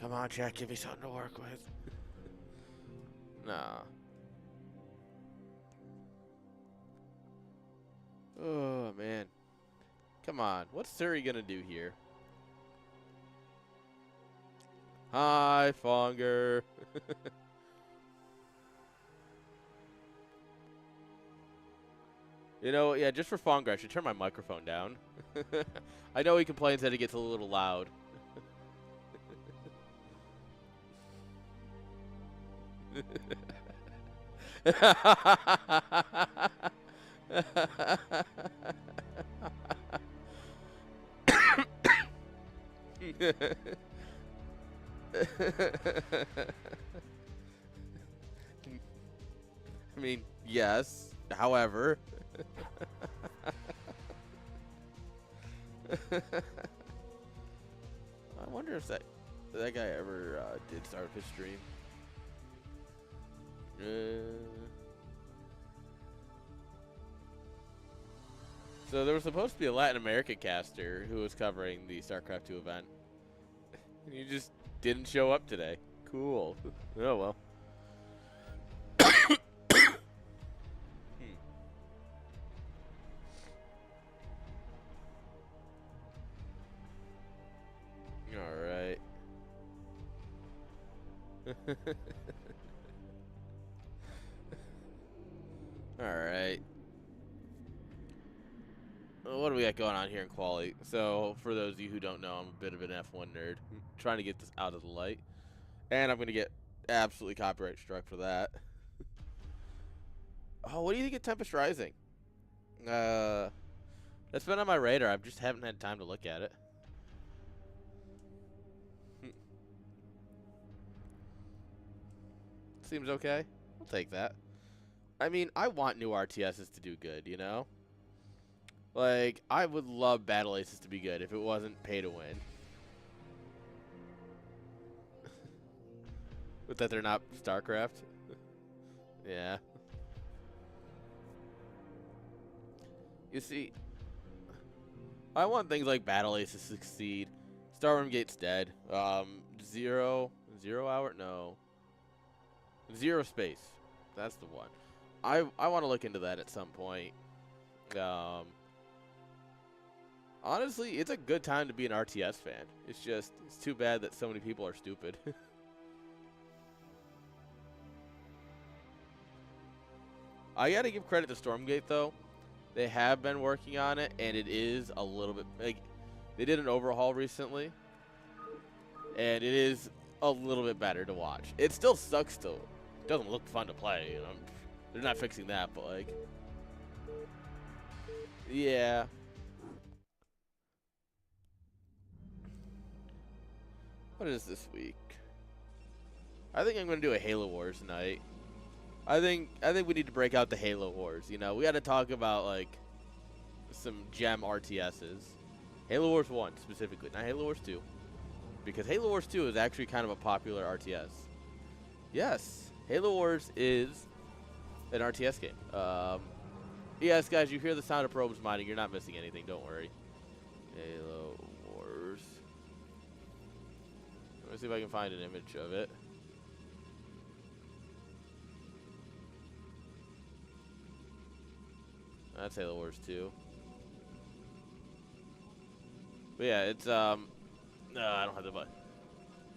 Come on, Jack, give me something to work with. Nah. Oh, man. Come on. What's Suri gonna do here? Hi, Fonger. You know, yeah, just for Fonger, I should turn my microphone down. I know he complains that it gets a little loud. I mean, yes. However, I wonder if that guy ever did start his stream. So there was supposed to be a Latin American caster who was covering the StarCraft 2 event. And he just didn't show up today. Cool. Oh well. Alright. Alright. What do we got going on here in quality? So, for those of you who don't know, I'm a bit of an F1 nerd. I'm trying to get this out of the light. And I'm going to get absolutely copyright struck for that. Oh, what do you think of Tempest Rising? That's been on my radar. I just haven't had time to look at it. Seems okay. I'll take that. I mean, I want new RTSs to do good, you know? Like, I would love Battle Aces to be good if it wasn't pay to win. But that they're not StarCraft. Yeah. You see, I want things like Battle Aces to succeed. Starworm Gate's dead. Zero hour? No. Zero Space. That's the one. I want to look into that at some point. Honestly, it's a good time to be an RTS fan. It's just, it's too bad that so many people are stupid. I gotta give credit to Stormgate, though. They have been working on it, and it is a little bit, like, they did an overhaul recently, and it is a little bit better to watch. It still sucks, though. It doesn't look fun to play, you know. They're not fixing that, but, like, yeah. What is this week? I think I'm gonna do a Halo Wars night. I think we need to break out the Halo Wars. You know, we got to talk about like some gem RTSs. Halo Wars 1 specifically, not Halo Wars 2, because Halo Wars 2 is actually kind of a popular RTS. Yes, Halo Wars is an RTS game. Yes, guys, you hear the sound of probes mining. You're not missing anything. Don't worry. Halo Wars. Let me see if I can find an image of it. That's Halo Wars 2. But yeah, it's no, I don't have the button.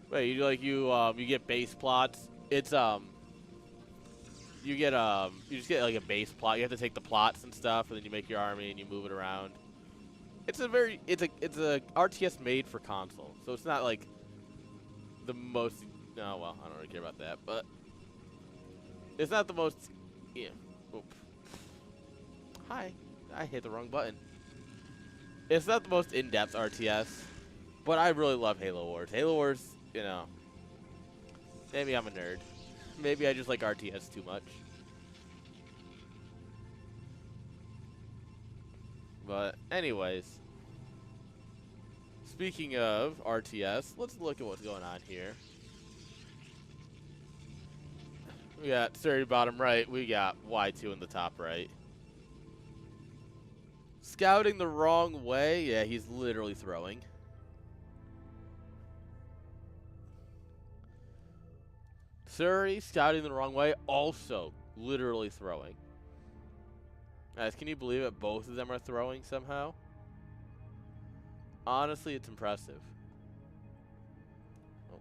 Wait, you get base plots. It's you just get like a base plot. You have to take the plots and stuff, and then you make your army and you move it around. It's a RTS made for console, so it's not like the most. No, well, I don't really care about that, but it's not the most. Yeah. Oop. Hi, I hit the wrong button. It's not the most in-depth RTS, but I really love Halo Wars. Halo Wars, you know. Maybe I'm a nerd. Maybe I just like RTS too much. But anyways, speaking of RTS, let's look at what's going on here. We got Surrey bottom right. We got Y2 in the top right. Scouting the wrong way. Yeah, he's literally throwing. Surrey scouting the wrong way. Also literally throwing. Guys, can you believe it? Both of them are throwing somehow. Honestly, it's impressive. Oh.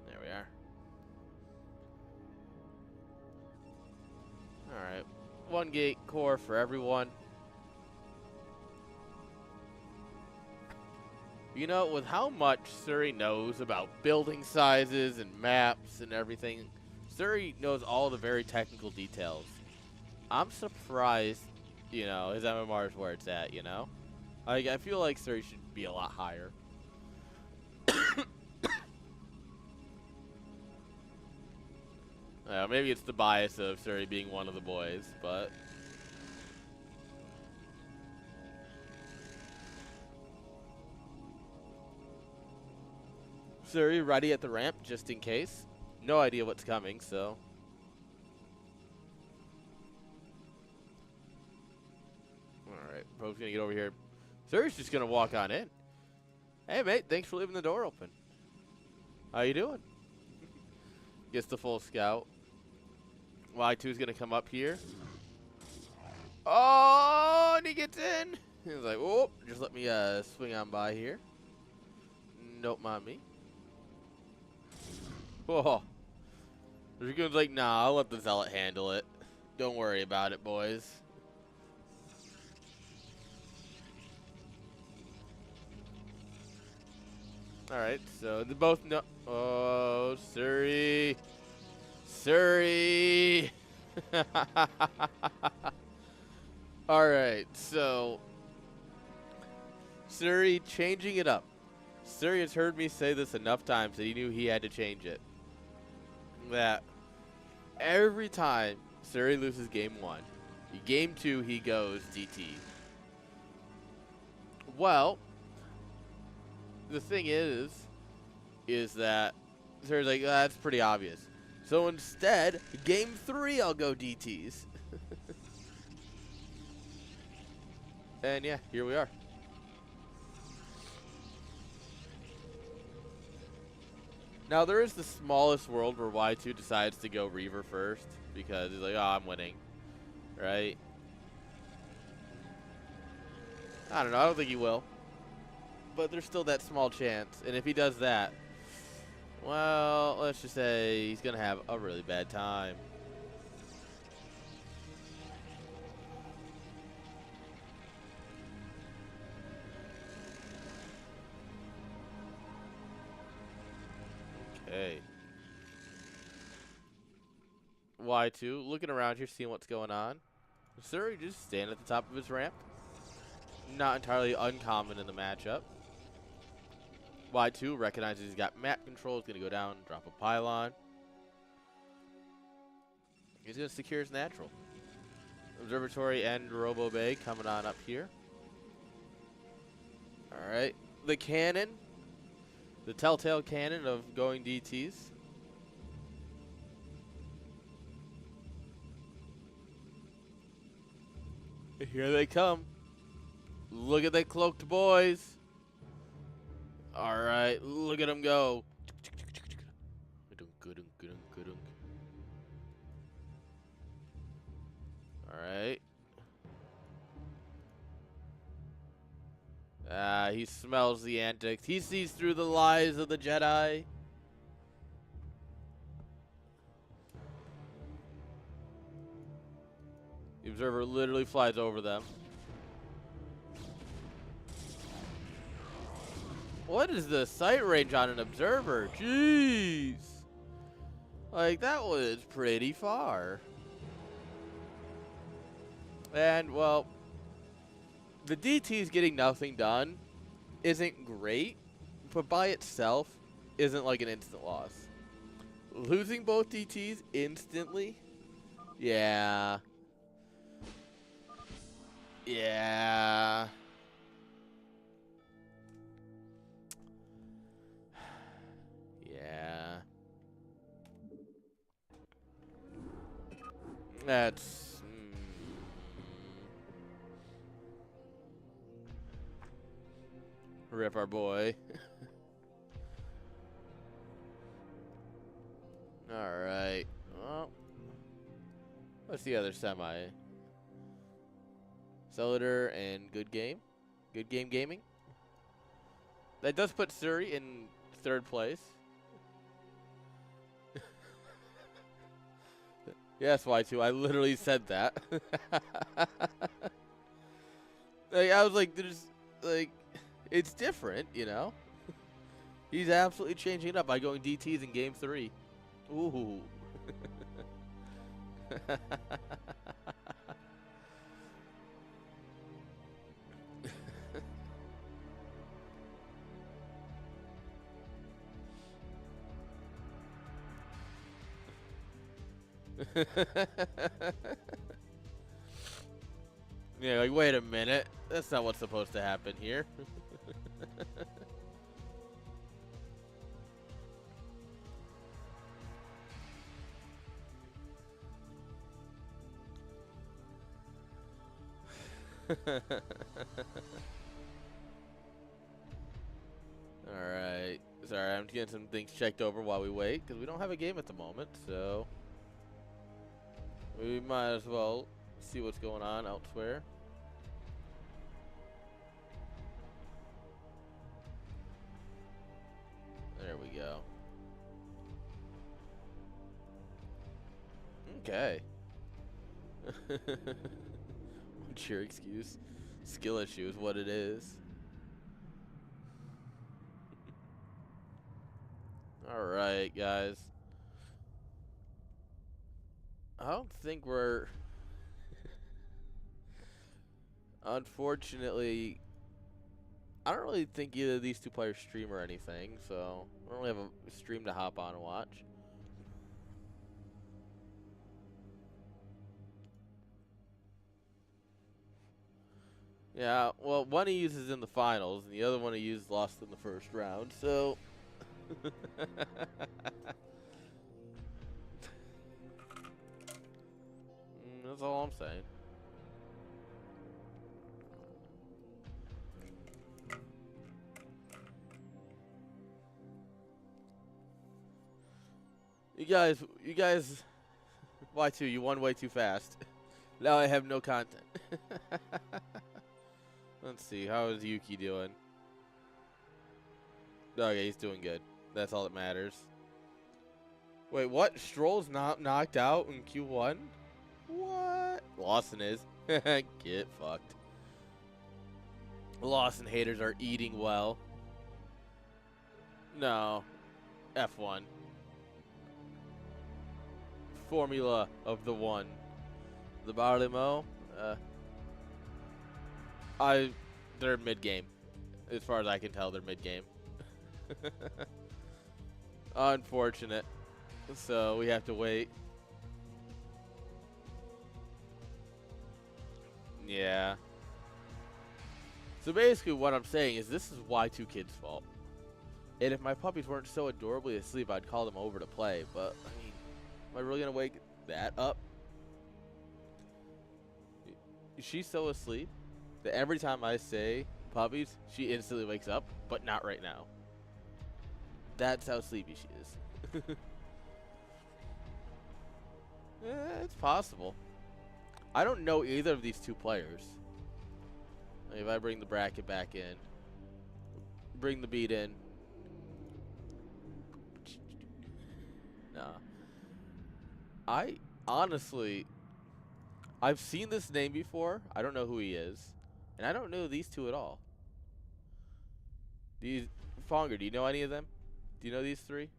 There we are. Alright. 1 gate core for everyone. You know, with how much Surrey knows about building sizes and maps and everything, Surrey knows all the very technical details. I'm surprised, you know, his MMR is where it's at, you know? I feel like Surrey should be a lot higher. Maybe it's the bias of Surrey being one of the boys, but... Surrey ready at the ramp, just in case. No idea what's coming, so... Alright, Pro's gonna get over here. Surrey's just gonna walk on in. Hey, mate, thanks for leaving the door open. How you doing? Gets the full scout. Y2's gonna come up here. Oh, and he gets in. He's like, oh, just let me swing on by here. Nope, mind me. Oh. Dragoon's like, nah, I'll let the Zealot handle it. Don't worry about it, boys. Alright, so they both know. Oh, Surrey. Surrey. Alright, so. Surrey changing it up. Surrey has heard me say this enough times that he knew he had to change it. That every time Surrey loses game 1, game 2 he goes DT. Well, the thing is that Surrey's like, that's pretty obvious. So instead, game 3 I'll go DTs. And yeah, here we are. Now, there is the smallest world where Y2 decides to go Reaver first because he's like, oh, I'm winning, right? I don't know. I don't think he will. But there's still that small chance. And if he does that, well, let's just say he's going to have a really bad time. Okay. Y2 looking around here, seeing what's going on. Surrey just standing at the top of his ramp. Not entirely uncommon in the matchup. Y2 recognizes he's got map control. He's going to go down and drop a pylon. He's going to secure his natural. Observatory and Robo Bay coming on up here. Alright. The cannon. The telltale cannon of going DTs. Here they come. Look at the cloaked boys. All right, look at them go. Alright. He smells the antics. He sees through the lies of the Jedi. The observer literally flies over them. What is the sight range on an observer? Jeez. Like, that was pretty far. And, well, the DT's getting nothing done isn't great, but by itself isn't like an instant loss. Losing both DTs instantly? Yeah. Yeah. Yeah. That's... Rip our boy. Alright. Well, what's the other semi? Solitaire and Good Game. Good Game Gaming. That does put Surrey in 3rd place. Yes, Y2. I literally said that. Like, I was like, there's, like, it's different, you know? He's absolutely changing it up by going DTs in Game 3. Ooh. Yeah, like, wait a minute. That's not what's supposed to happen here. Alright. Sorry, I'm getting some things checked over while we wait, because we don't have a game at the moment, so we might as well see what's going on elsewhere. There we go. Okay. What's your excuse? Skill issue is what it is. Alright, guys. I don't think we're... Unfortunately, I don't really think either of these two players stream or anything, so I don't really have a stream to hop on and watch. Yeah, well, one he uses in the finals, and the other one he used lost in the first round, so... That's all I'm saying. You guys, Y2, you won way too fast. Now I have no content. Let's see, how is Yuki doing? Okay, he's doing good. That's all that matters. Wait, what? Stroll's not knocked out in Q1? What? Lawson is. Get fucked. Lawson haters are eating well. No. F1. Formula of the one. The Barlimo, they're mid-game. As far as I can tell, they're mid-game. Unfortunate. So we have to wait. Yeah. So basically what I'm saying is this is Y2 Kid's fault. And if my puppies weren't so adorably asleep, I'd call them over to play. But, I mean, am I really going to wake that up? She's so asleep that every time I say puppies, she instantly wakes up, but not right now. That's how sleepy she is. It's possible. I don't know either of these two players. Like if I bring the bracket back in, bring the beat in. Nah. I honestly, I've seen this name before. I don't know who he is, and I don't know these two at all. These Fonger, do you know any of them? Do you know these three?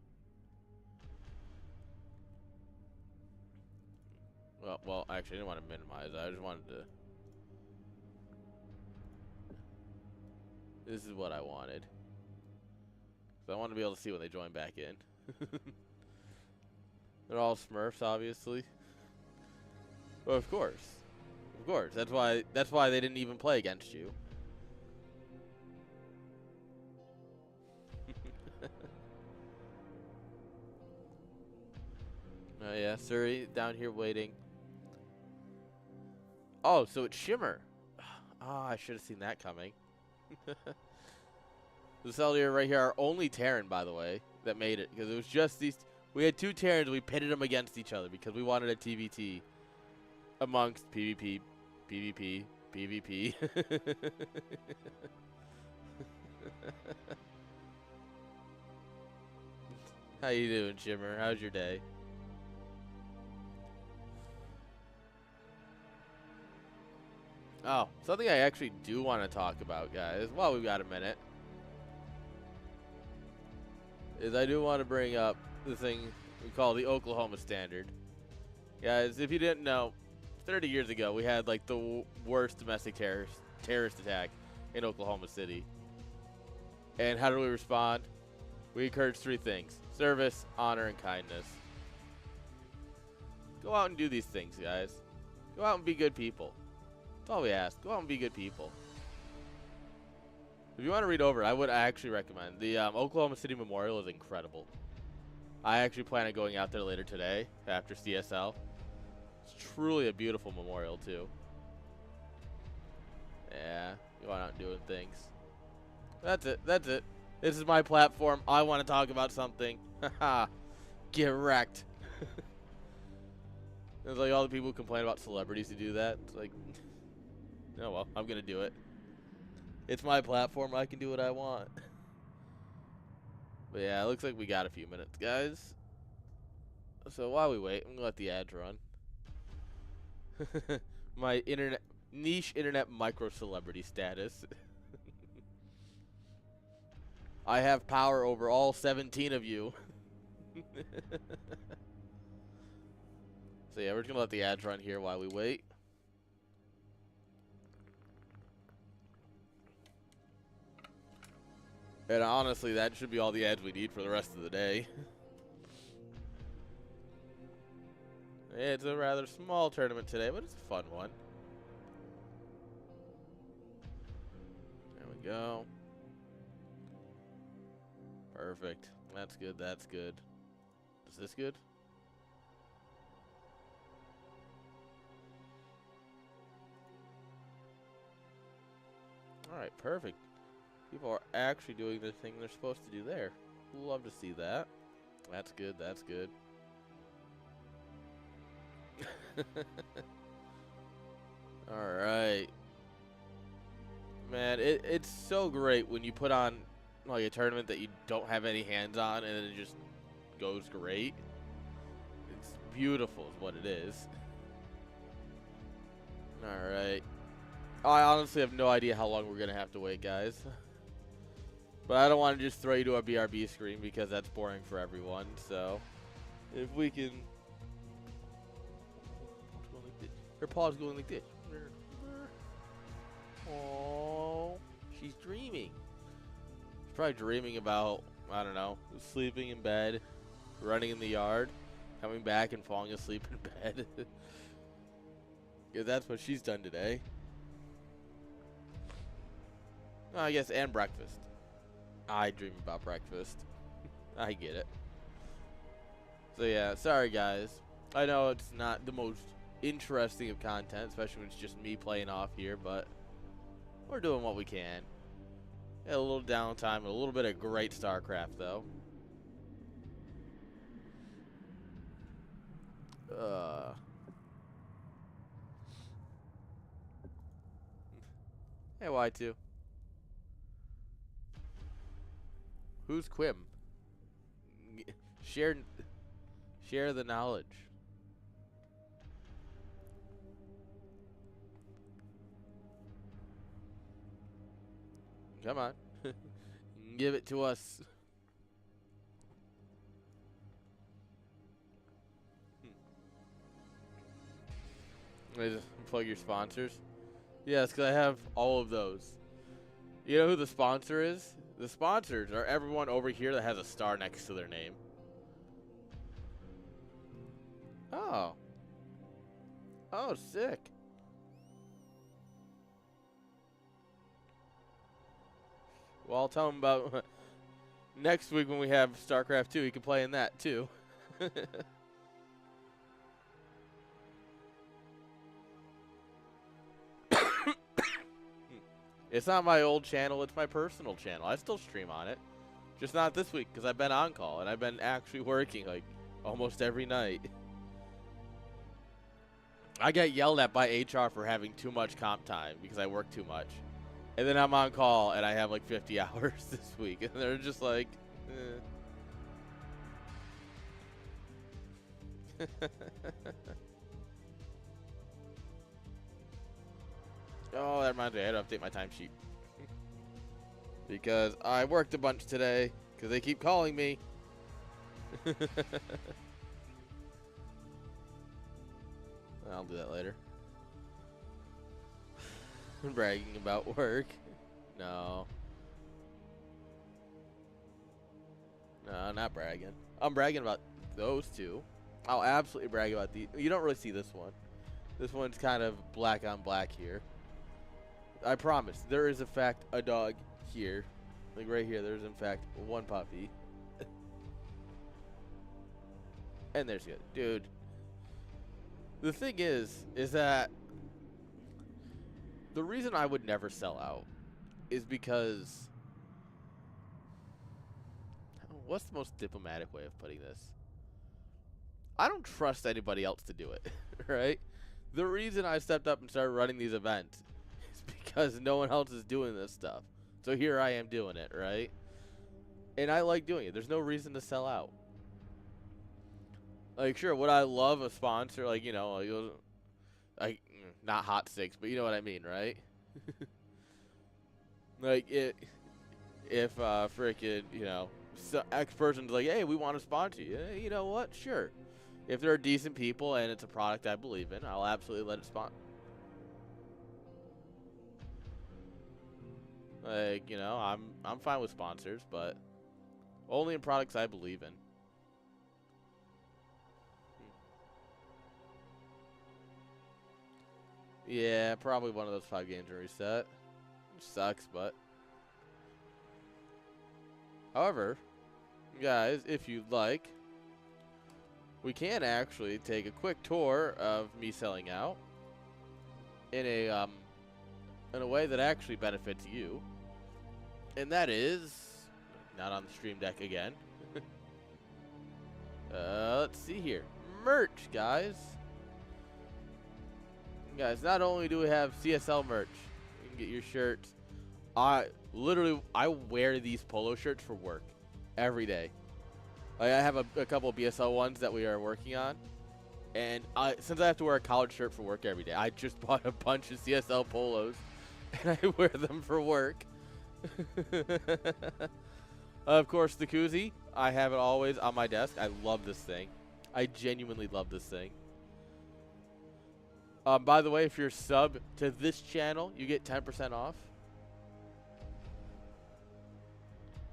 Well, actually, I didn't want to minimize. I just wanted to. This is what I wanted. So I want to be able to see when they join back in. They're all Smurfs, obviously. Well, of course. Of course. That's why they didn't even play against you. Oh yeah, Surrey down here waiting. Oh, so it's Shimmer. Ah, I should have seen that coming. This Eldier right here, our only Terran, by the way, that made it. Because it was just these. We had two Terrans, we pitted them against each other because we wanted a TVT amongst PvP, PvP, PvP. How you doing, Shimmer? How's your day? Oh, something I actually do want to talk about, guys, while we've got a minute, is I do want to bring up the thing we call the Oklahoma Standard. Guys, if you didn't know, 30 years ago, we had, like, the worst domestic terrorist attack in Oklahoma City. And how do we respond? We encourage three things: service, honor, and kindness. Go out and do these things, guys. Go out and be good people. That's all we ask. Go out and be good people. If you want to read over, I would actually recommend. The Oklahoma City Memorial is incredible. I actually plan on going out there later today after CSL. It's truly a beautiful memorial, too. Yeah, going out and doing things. That's it. That's it. This is my platform. I want to talk about something. Haha. Get wrecked. It's like all the people who complain about celebrities who do that. It's like, oh well, I'm going to do it. It's my platform. I can do what I want. But yeah, it looks like we got a few minutes, guys. So while we wait, I'm going to let the ads run. My niche internet micro celebrity status. I have power over all 17 of you. So yeah, we're just going to let the ads run here while we wait. And honestly, that should be all the ads we need for the rest of the day. It's a rather small tournament today, but it's a fun one. There we go. Perfect. That's good. That's good. Is this good? All right, perfect. People are actually doing the thing they're supposed to do there. Love to see that. That's good. That's good. All right. Man, it's so great when you put on like a tournament that you don't have any hands on and it just goes great. It's beautiful is what it is. All right. I honestly have no idea how long we're going to have to wait, guys. But I don't want to just throw you to a BRB screen because that's boring for everyone. So, if we can... Her paw's going like this. Oh, she's dreaming. She's probably dreaming about, I don't know, sleeping in bed, running in the yard, coming back and falling asleep in bed. Yeah, that's what she's done today. I guess, and breakfast. I dream about breakfast. I get it. So yeah, sorry guys. I know it's not the most interesting of content, especially when it's just me playing off here, but we're doing what we can. Yeah, a little downtime, a little bit of great StarCraft though. Hey, Y2. Who's Quim? Share, share the knowledge. Come on. Give it to us. Just plug your sponsors. Yes, because I have all of those. You know who the sponsor is? The sponsors are everyone over here that has a star next to their name. Oh. Oh, sick. Well, I'll tell him about next week when we have StarCraft 2. He can play in that, too. It's not my old channel. It's my personal channel. I still stream on it. Just not this week because I've been on call and I've been actually working like almost every night. I get yelled at by HR for having too much comp time because I work too much. And then I'm on call and I have like 50 hours this week. And they're just like, Oh, that reminds me. I had to update my timesheet. Because I worked a bunch today because they keep calling me. I'll do that later. Bragging about work. No. No, not bragging. I'm bragging about those two. I'll absolutely brag about these. You don't really see this one. This one's kind of black on black here. I promise. There is, in fact, a dog here. Like right here, there's, in fact, one puppy. And there's good. Dude. The thing is that the reason I would never sell out is because... What's the most diplomatic way of putting this? I don't trust anybody else to do it, right? The reason I stepped up and started running these events is because no one else is doing this stuff. So here I am doing it, right? And I like doing it. There's no reason to sell out. Like, sure, would I love a sponsor? Like, you know, like not hot sticks, but you know what I mean, right? Like, if freaking, you know, X person's like, hey, we want to sponsor you. You know what? Sure. If they're decent people and it's a product I believe in, I'll absolutely let it sponsor. Like, you know, I'm fine with sponsors, but only in products I believe in. Yeah, probably one of those 5 games to reset. Sucks, but. However, guys, if you'd like, we can actually take a quick tour of me selling out in a way that actually benefits you. And that is not on the stream deck again. Let's see here. Merch, guys. Guys, not only do we have CSL merch, you can get your shirts. I wear these polo shirts for work every day. Like, I have a couple of BSL ones that we are working on, and since I have to wear a collared shirt for work every day, I just bought a bunch of CSL polos, and I wear them for work. Of course, the koozie, I have it always on my desk. I love this thing. I genuinely love this thing. By the way, if you're sub to this channel, you get 10% off.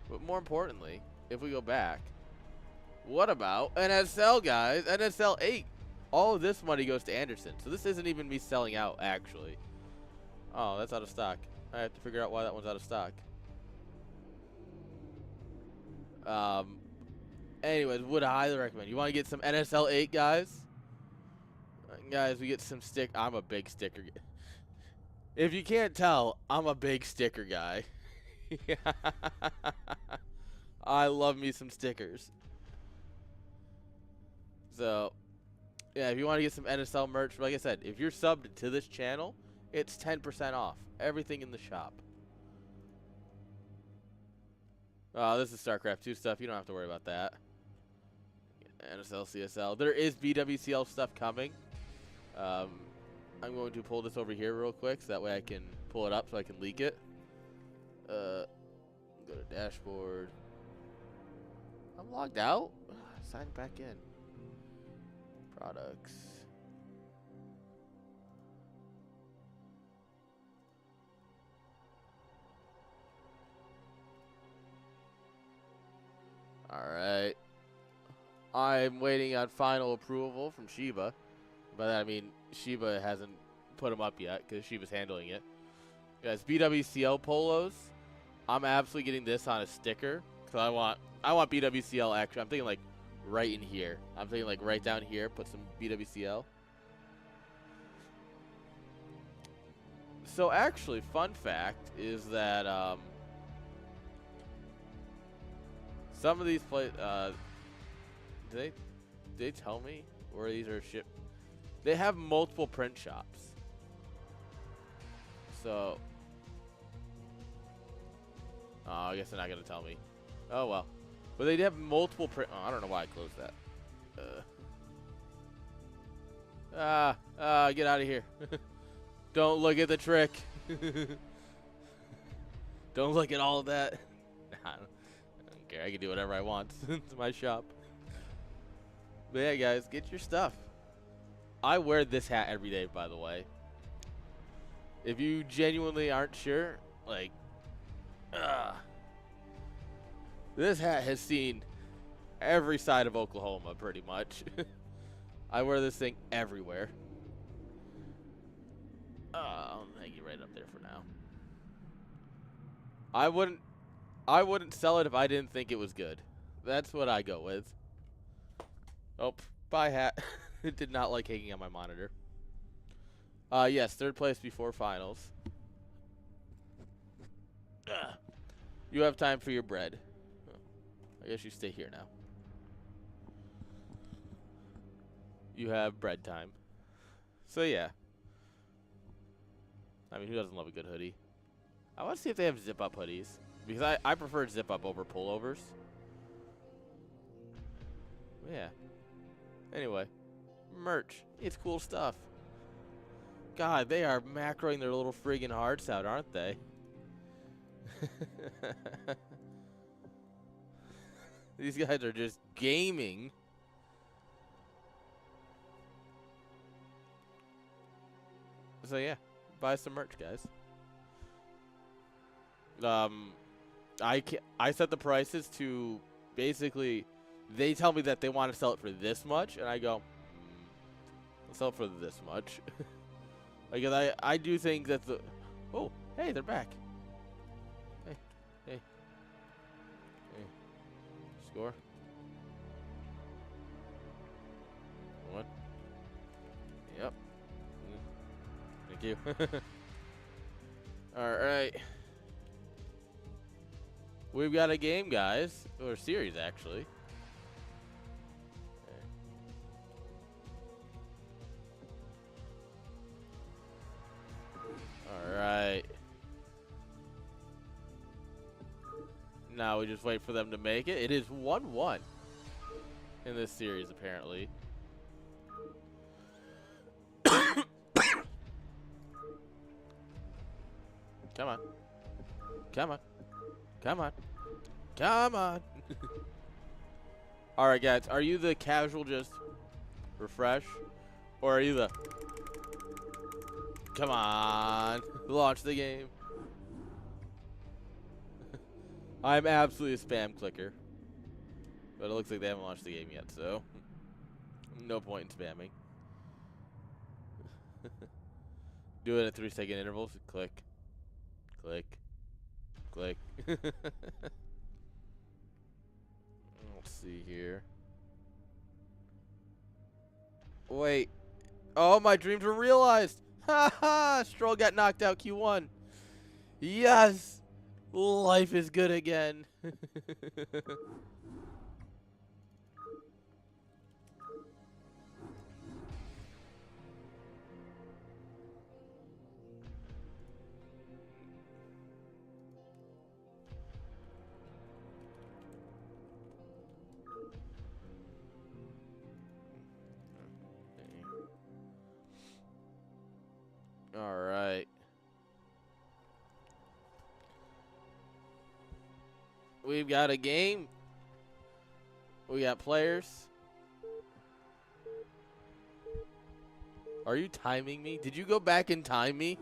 But more importantly, if we go back, what about NSL, guys? NSL 8. All of this money goes to Anderson. So this isn't even me selling out, actually. Oh, that's out of stock. I have to figure out why that one's out of stock. Anyways, would highly recommend. You want to get some NSL 8, guys? Guys, we get some stick. I'm a big sticker. If you can't tell, I'm a big sticker guy. I love me some stickers. So, yeah, if you want to get some NSL merch, like I said, if you're subbed to this channel, it's 10% off. Everything in the shop. This is StarCraft 2 stuff. You don't have to worry about that. NSL, CSL. There is BWCL stuff coming. I'm going to pull this over here real quick so that way I can pull it up so I can leak it. Go to dashboard. I'm logged out. Sign back in. Products. Alright. I'm waiting on final approval from Shiba. By that I mean Shiba hasn't put them up yet because Shiba's handling it. Guys, BWCL polos. I'm absolutely getting this on a sticker because I want BWCL actually. I'm thinking like right in here. I'm thinking like right down here. Put some BWCL. So actually, fun fact is that some of these did they tell me where these are shipped? They have multiple print shops. So, I guess they're not gonna tell me. Oh well, but they have multiple print. Oh, I don't know why I closed that. Get out of here! Don't look at the trick. Don't look at all of that. I don't care. I can do whatever I want. It's my shop. But yeah, guys, get your stuff. I wear this hat every day, by the way. If you genuinely aren't sure, like, this hat has seen every side of Oklahoma, pretty much. I wear this thing everywhere. I'll hang you right up there for now. I wouldn't sell it if I didn't think it was good. That's what I go with. Oh, bye hat. It did not like hanging on my monitor. Yes, third place before finals. You have time for your bread. Oh, I guess you stay here now. You have bread time. So yeah. I mean, who doesn't love a good hoodie? I want to see if they have zip-up hoodies. Because I prefer zip-up over pullovers. Yeah. Anyway. Merch. It's cool stuff. God, they are macroing their little friggin' hearts out, aren't they? These guys are just gaming. So yeah, buy some merch, guys. I set the prices to basically, they tell me that they want to sell it for this much, and I go, I'll sell it for this much. Because I do think that the, oh, hey, they're back. Hey, hey, hey, score. One. Yep. Thank you. All right. We've got a game, guys, or a series, actually. All right. Now we just wait for them to make it. It is 1-1 in this series, apparently. Come on. Come on. Come on. Come on. All right, guys. Are you the casual just refresh? Or are you the... Come on. Launch the game. I'm absolutely a spam clicker. But it looks like they haven't launched the game yet, so... No point in spamming. Do it at 3-second intervals. Click. Click. Click. Let's see here. Wait. Oh, my dreams were realized. Ha ha! Stroll got knocked out Q1. Yes! Life is good again. We've got a game. We got players. Are you timing me? Did you go back and time me?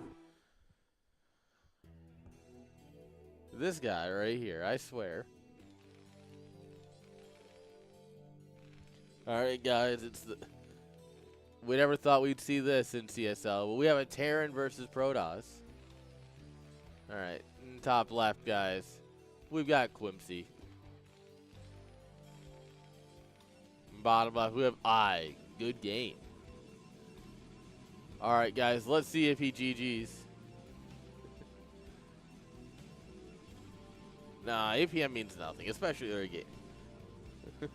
This guy right here, I swear. Alright, guys, we never thought we'd see this in CSL, but we have a Terran versus Protoss. Alright, top left, guys. We've got Quimsy. Bottom left, we have I. Good game. Alright, guys, let's see if he GG's. Nah, APM means nothing, especially early game.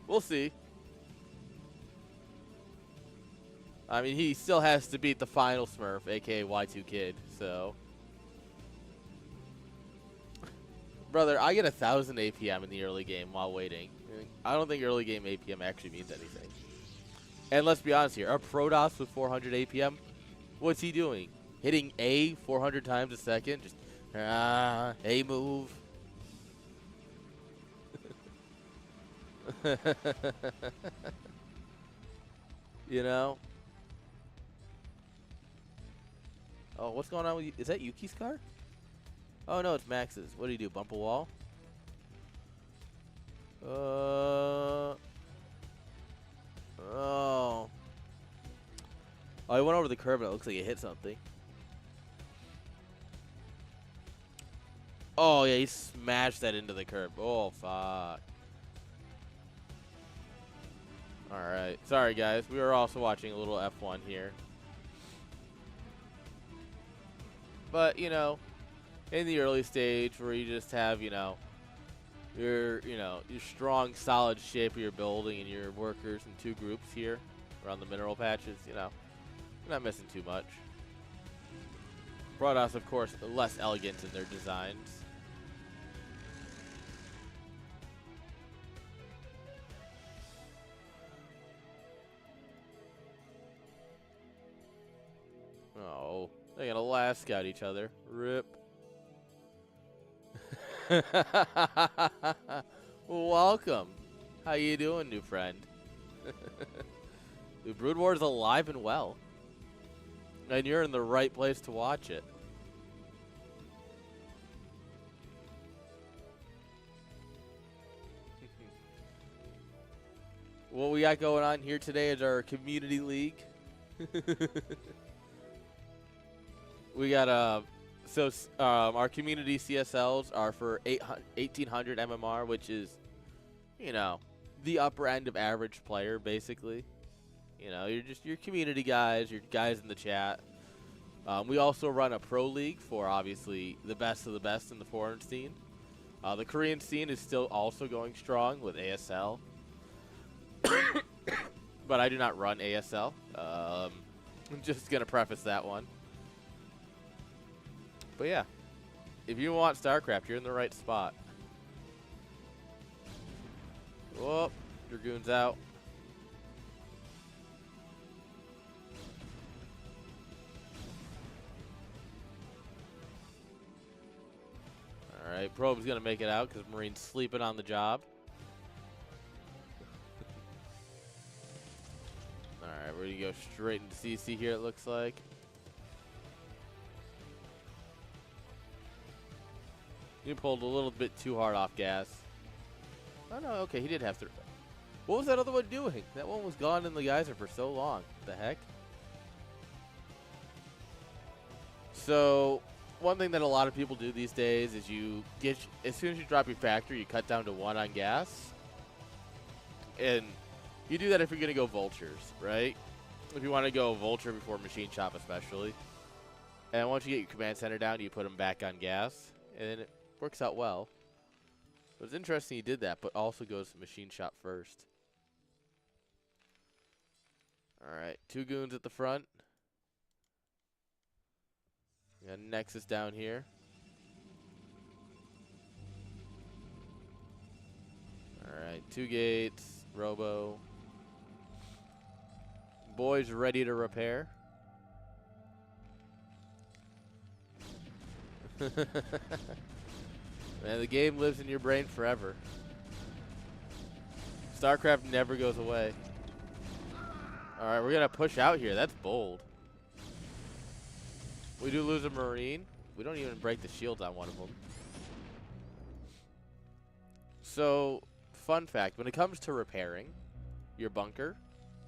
We'll see. I mean, he still has to beat the final Smurf, aka Y2 Kid, so. Brother, I get 1,000 APM in the early game while waiting. I don't think early game APM actually means anything. And let's be honest here, our Protoss with 400 APM, what's he doing? Hitting A 400 times a second? Just, A move. You know? Oh, what's going on with you? Is that Yuki's car? Oh, no, it's Max's. What do you do, bump a wall? Oh. Oh, he went over the curb and it looks like he hit something. Oh, yeah, he smashed that into the curb. Oh, fuck. Alright. Sorry, guys. We were also watching a little F1 here. But, you know, in the early stage where you just have, your strong, solid shape of your building and your workers in two groups here around the mineral patches, you're not missing too much. Protoss, of course, less elegant in their designs. Oh, they're gonna last scout each other. Rip. Welcome. How you doing, new friend? The Brood War is alive and well. And you're in the right place to watch it. What we got going on here today is our community league. We got our community CSLs are for 1800 MMR, which is, the upper end of average player, basically. You're just your community guys, your guys in the chat. We also run a pro league for, obviously, the best of the best in the foreign scene. The Korean scene is still also going strong with ASL. But I do not run ASL. I'm just going to preface that one. But yeah, if you want StarCraft, you're in the right spot. Whoop, Dragoon's out. Alright, Probe's going to make it out because Marine's sleeping on the job. Alright, we're going to go straight into CC here, it looks like. He pulled a little bit too hard off gas. Oh, no, okay, he did have to. What was that other one doing? That one was gone in the geyser for so long. What the heck? So, one thing that a lot of people do these days is as soon as you drop your factory, you cut down to 1 on gas. And you do that if you're going to go vultures, right? If you want to go vulture before machine shop especially. And once you get your command center down, you put them back on gas. And then it works out well. It was interesting he did that, but also goes to machine shop first. Alright, 2 goons at the front. We got Nexus down here. Alright, 2 gates, Robo. Boys ready to repair. Man, the game lives in your brain forever. StarCraft never goes away. Alright, we're going to push out here. That's bold. We do lose a Marine. We don't even break the shields on one of them. So, fun fact. When it comes to repairing your bunker,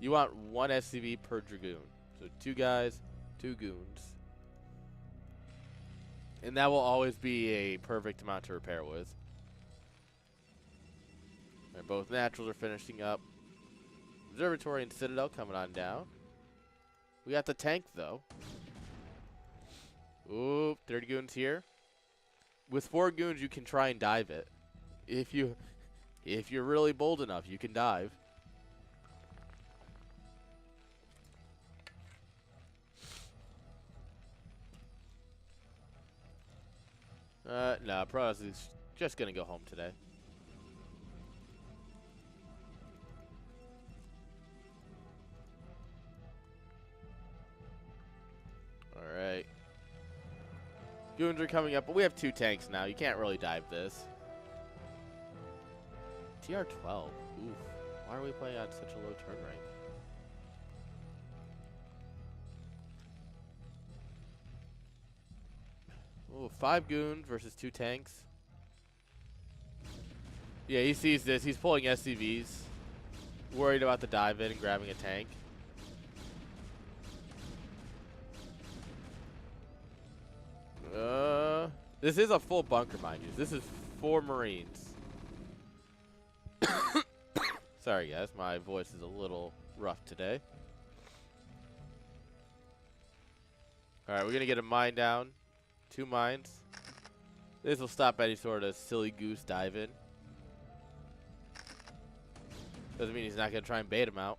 you want 1 SCV per Dragoon. So 2 guys, 2 goons. And that will always be a perfect amount to repair with. And both naturals are finishing up. Observatory and Citadel coming on down. We got the tank, though. Ooh, 30 goons here. With 4 goons, you can try and dive it. If you're really bold enough, you can dive. No, Protoss is just gonna go home today. Alright. Goons are coming up, but we have 2 tanks now. You can't really dive this. TR-12. Oof. Why are we playing on such a low turn rank? Ooh, 5 goons versus 2 tanks. Yeah, he sees this. He's pulling SCVs. Worried about the dive in and grabbing a tank. This is a full bunker, mind you. This is 4 Marines. Sorry, guys. My voice is a little rough today. Alright, we're going to get a mine down. 2 mines. This will stop any sort of silly goose dive in. Doesn't mean he's not going to try and bait him out.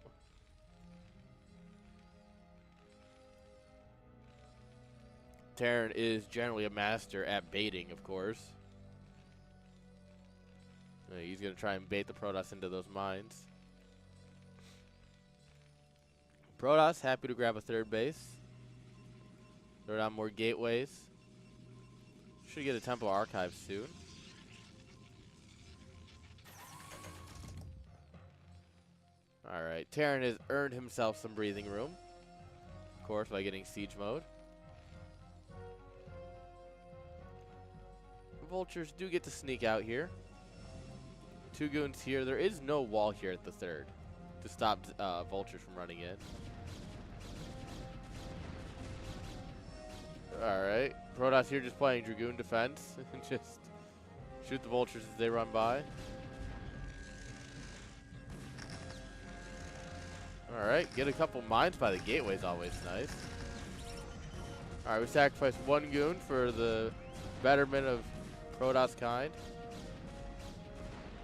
Terran is generally a master at baiting, of course. He's going to try and bait the Protoss into those mines. Protoss happy to grab a 3rd base. Throw down more gateways. Should get a Temple Archive soon. Alright, Terran has earned himself some breathing room. Of course, by getting siege mode. Vultures do get to sneak out here. 2 goons here. There is no wall here at the 3rd to stop vultures from running in. Alright. Protoss here just playing Dragoon defense. Just shoot the vultures as they run by. Alright, get a couple mines by the gateway is always nice. Alright, we sacrificed 1 goon for the betterment of Protoss kind.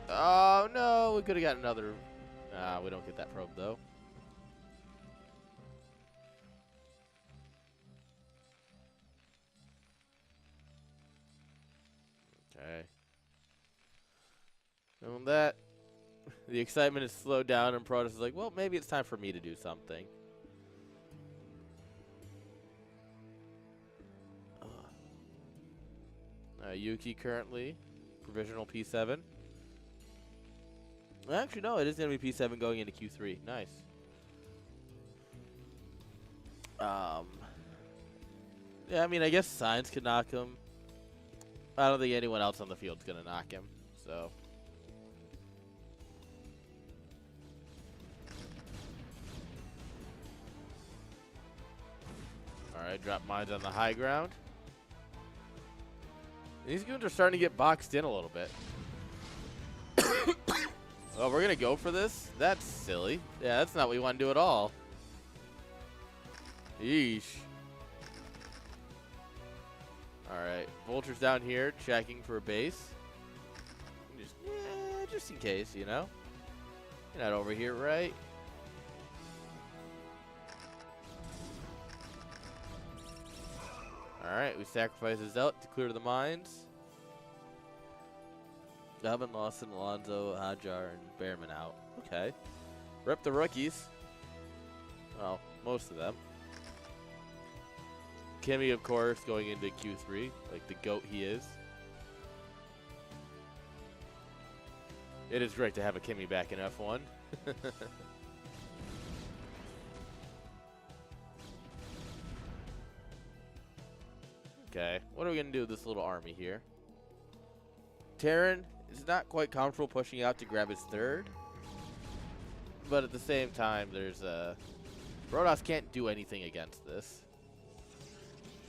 Oh no, we could have got another. Nah, we don't get that probe though. Okay. And with that, the excitement is slowed down, and Protoss is like, well, maybe it's time for me to do something. Yuki currently provisional P7. Actually, no, it is going to be P7 going into Q3. Nice. Yeah, I mean, I guess Science could knock him. I don't think anyone else on the field is going to knock him. So. Alright, drop mines on the high ground. These goons are starting to get boxed in a little bit. Oh, we're going to go for this? That's silly. Yeah, that's not what we want to do at all. Yeesh. Alright, vultures down here checking for a base. Just in case, you know. You're not over here, right? Alright, we sacrifice a Zealot to clear the mines. Dobbin, Lawson, Alonzo, Hajar, and Behrman out. Okay. Rep the rookies. Well, most of them. Kimmy, of course, going into Q3, like the GOAT he is. It is great to have a Kimmy back in F1. Okay, what are we going to do with this little army here? Terran is not quite comfortable pushing out to grab his third. But at the same time, there's Protoss can't do anything against this.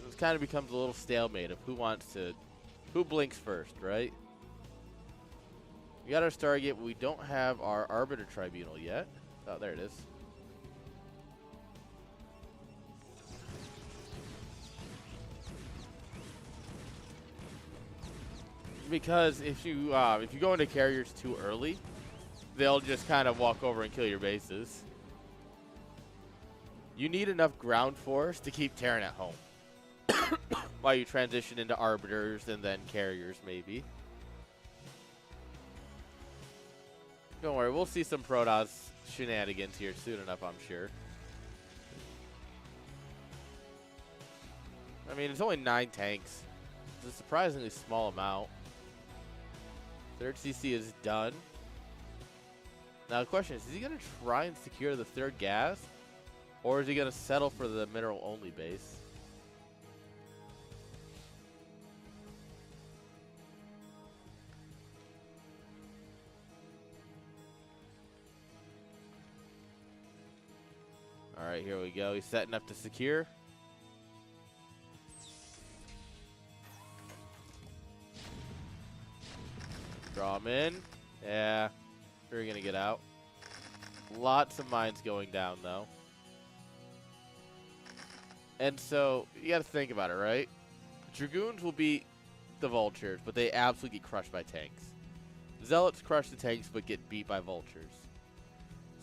It kind of becomes a little stalemate of who blinks first, right? We got our Stargate, but we don't have our Arbiter Tribunal yet. Oh, there it is. Because if you go into carriers too early, they'll just kind of walk over and kill your bases. You need enough ground force to keep Terran at home while you transition into Arbiters and then carriers, maybe. Don't worry, we'll see some Protoss shenanigans here soon enough, I'm sure. I mean, it's only 9 tanks. It's a surprisingly small amount. Third CC is done. Now the question is he going to try and secure the third gas? Or is he going to settle for the mineral-only base? Alright, here we go. He's setting up to secure. Draw him in. Yeah. We're going to get out. Lots of mines going down, though. And so, you got to think about it, right? Dragoons will beat the Vultures, but they absolutely get crushed by tanks. Zealots crush the tanks, but get beat by Vultures.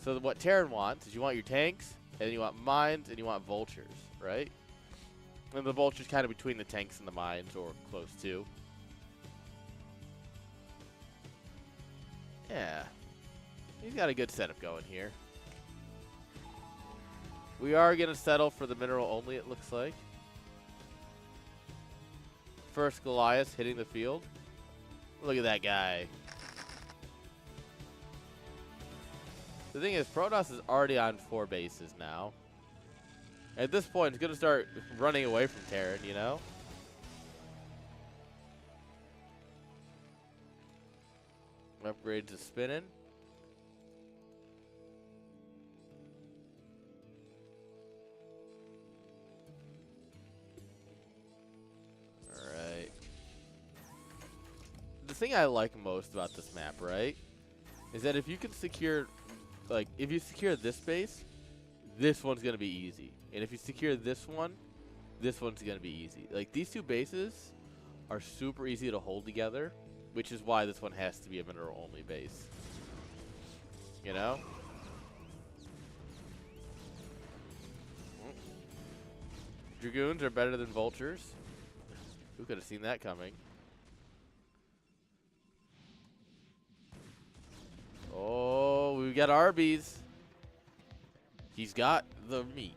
So what Terran wants is you want your tanks, and you want mines, and you want Vultures, right? And the Vultures kind of between the tanks and the mines, or close to. Yeah. He's got a good setup going here. We are going to settle for the mineral only, it looks like. First Goliath hitting the field. Look at that guy. The thing is, Protoss is already on 4 bases now. At this point, it's going to start running away from Terran, you know? Upgrades to spinning. Alright. The thing I like most about this map, right, is that if you can secure, like, if you secure this base, this one's going to be easy. And if you secure this one's going to be easy. Like, these 2 bases are super easy to hold together, which is why this one has to be a mineral-only base. You know? Dragoons are better than Vultures. Who could have seen that coming? Oh, we got Arby's. He's got the meat.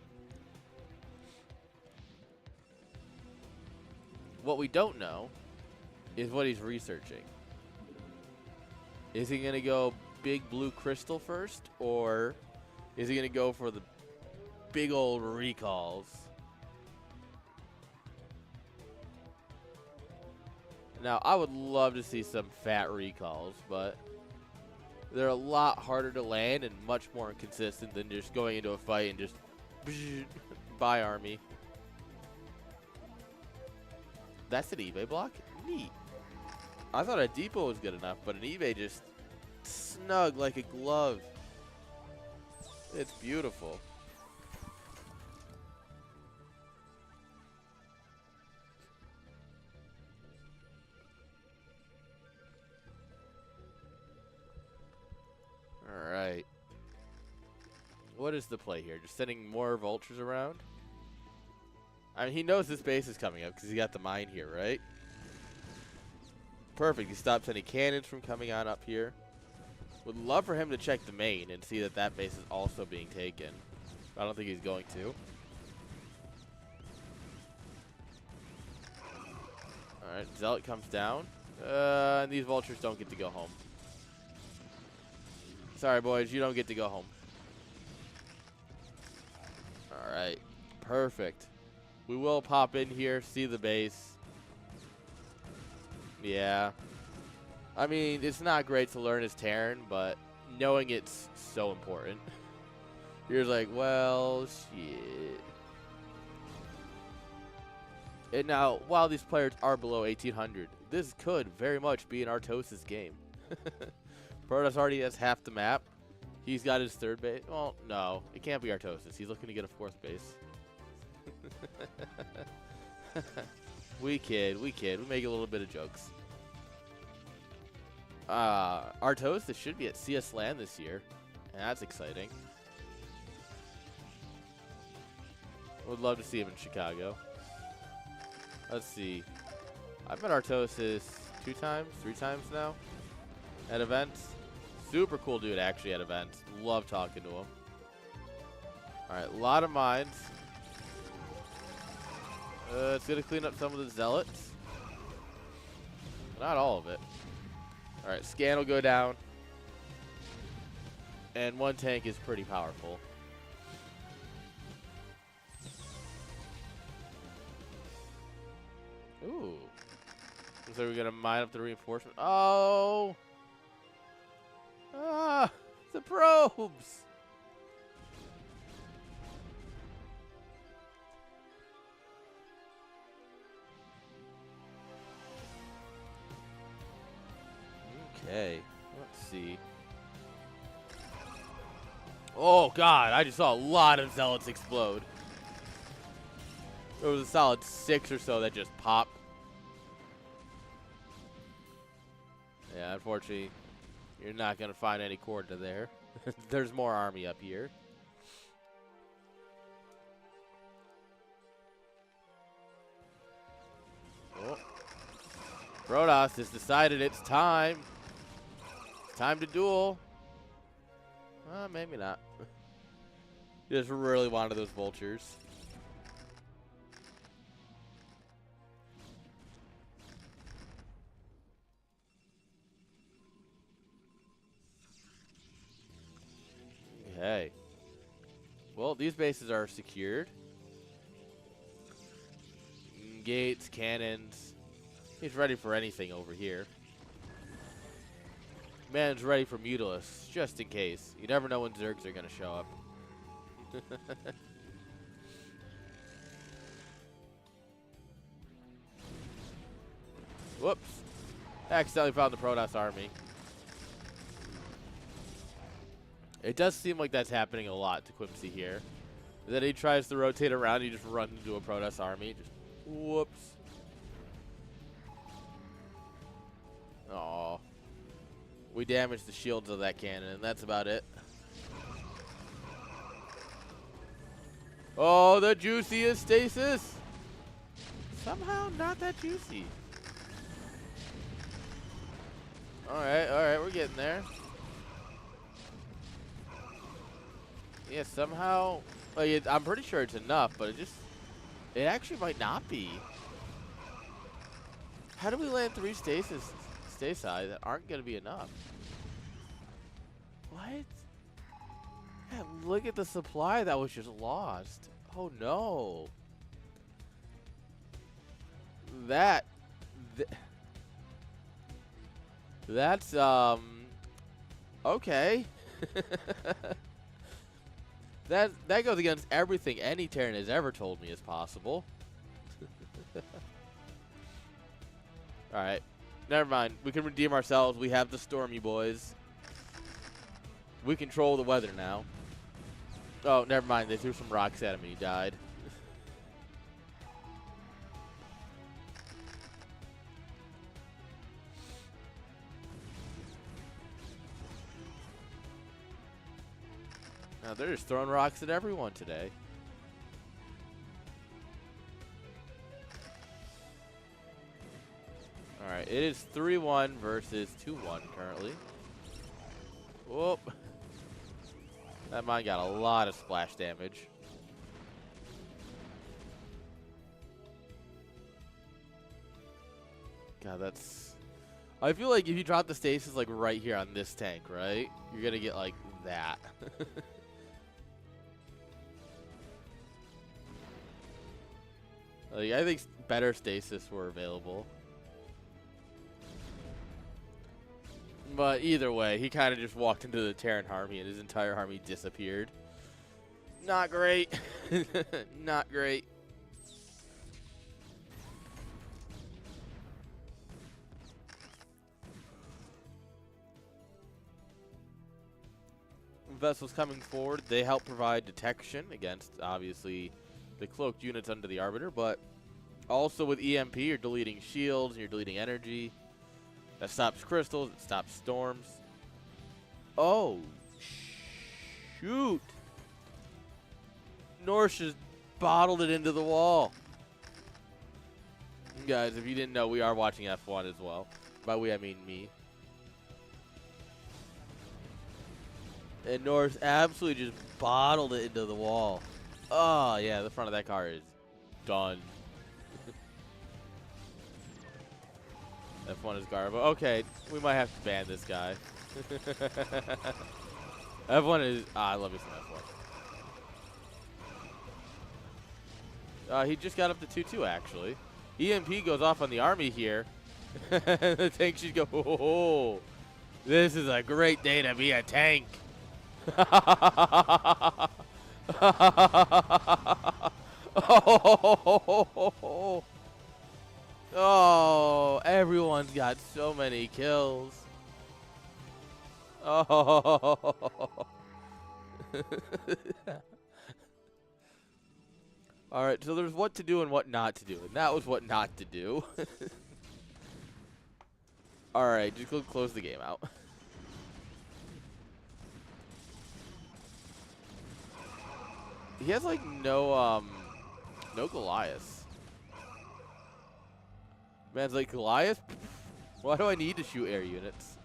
What we don't know is what he's researching. Is he going to go big blue crystal first, or is he going to go for the big old recalls? Now, I would love to see some fat recalls, but they're a lot harder to land and much more inconsistent than just going into a fight and just buy army. That's an eBay block? Neat. I thought a depot was good enough, but an eBay just snug like a glove. It's beautiful. Alright. What is the play here? Just sending more Vultures around? I mean, he knows this base is coming up because he got the mine here, right? Perfect. He stops any cannons from coming on up here. Would love for him to check the main and see that that base is also being taken. I don't think he's going to. Alright, Zealot comes down. And these Vultures don't get to go home. Sorry, boys, you don't get to go home. All right, perfect. We will pop in here, see the base. Yeah. I mean, it's not great to learn as Terran, but knowing it's so important. You're like, well, shit. And now, while these players are below 1800, this could very much be an Artosis game. Protoss already has half the map. He's got his third base. Well, no, it can't be Artosis. He's looking to get a fourth base. We kid. We make a little bit of jokes. Artosis should be at CS LAN this year, and that's exciting. Would love to see him in Chicago. Let's see. I've met Artosis 2 times, 3 times now at events. Super cool dude, actually, at events. Love talking to him. All right, a lot of mines. It's going to clean up some of the zealots. Not all of it. All right, scan will go down. And 1 tank is pretty powerful. Ooh. So we're going to mine up the reinforcement. Oh! Ah! The probes! Okay, let's see. Oh god, I just saw a lot of zealots explode. There was a solid 6 or so that just popped. Yeah, unfortunately, you're not going to find any cord to there. There's more army up here. Oh. Protoss has decided it's time. It's time to duel. Maybe not. Just really wanted those vultures. Okay. Well, these bases are secured. Gates, cannons. He's ready for anything over here. Man's ready for Mutalisk, just in case. You never know when Zergs are going to show up. Whoops. Accidentally found the Protoss army. It does seem like that's happening a lot to Quimsy here. Then he tries to rotate around, he just runs into a Protoss army. Just whoops. Aw. We damaged the shields of that cannon, and that's about it. Oh, the juiciest stasis! Somehow not that juicy. Alright, we're getting there. Yeah, somehow, like I'm pretty sure it's enough, but it actually might not be. How do we land 3 stasi that aren't going to be enough? What? Yeah, look at the supply that was just lost. Oh no. That's okay. That goes against everything any Terran has ever told me is possible. Alright. Never mind. We can redeem ourselves. We have the Stormy boys. We control the weather now. Oh, never mind. They threw some rocks at him and he died. Now they're just throwing rocks at everyone today. Alright, it is 3-1 versus 2-1 currently. Whoop. That mine got a lot of splash damage. God, that's... I feel like if you drop the stasis like right here on this tank, right, you're gonna get like that. Like, I think better stasis were available. But either way, he kind of just walked into the Terran army and his entire army disappeared. Not great. Not great. Vessels coming forward, they help provide detection against, obviously, the cloaked units under the Arbiter, but also with EMP, you're deleting shields, and you're deleting energy. That stops crystals, it stops storms. Oh, shoot. Norse just bottled it into the wall. Guys, if you didn't know, we are watching F1 as well. By we, I mean me. And Norse absolutely just bottled it into the wall. Oh, yeah, the front of that car is done. F1 is Garbo. Okay, we might have to ban this guy. F1 is... I love me some F1. He just got up to 2-2, actually. EMP goes off on the army here. The tank should go, oh, this is a great day to be a tank. Oh, everyone's got so many kills. Oh. All right, so there's what to do and what not to do, and that was what not to do. All right, just go close the game out. He has like no Goliath. Man's like, Goliath? Why do I need to shoot air units?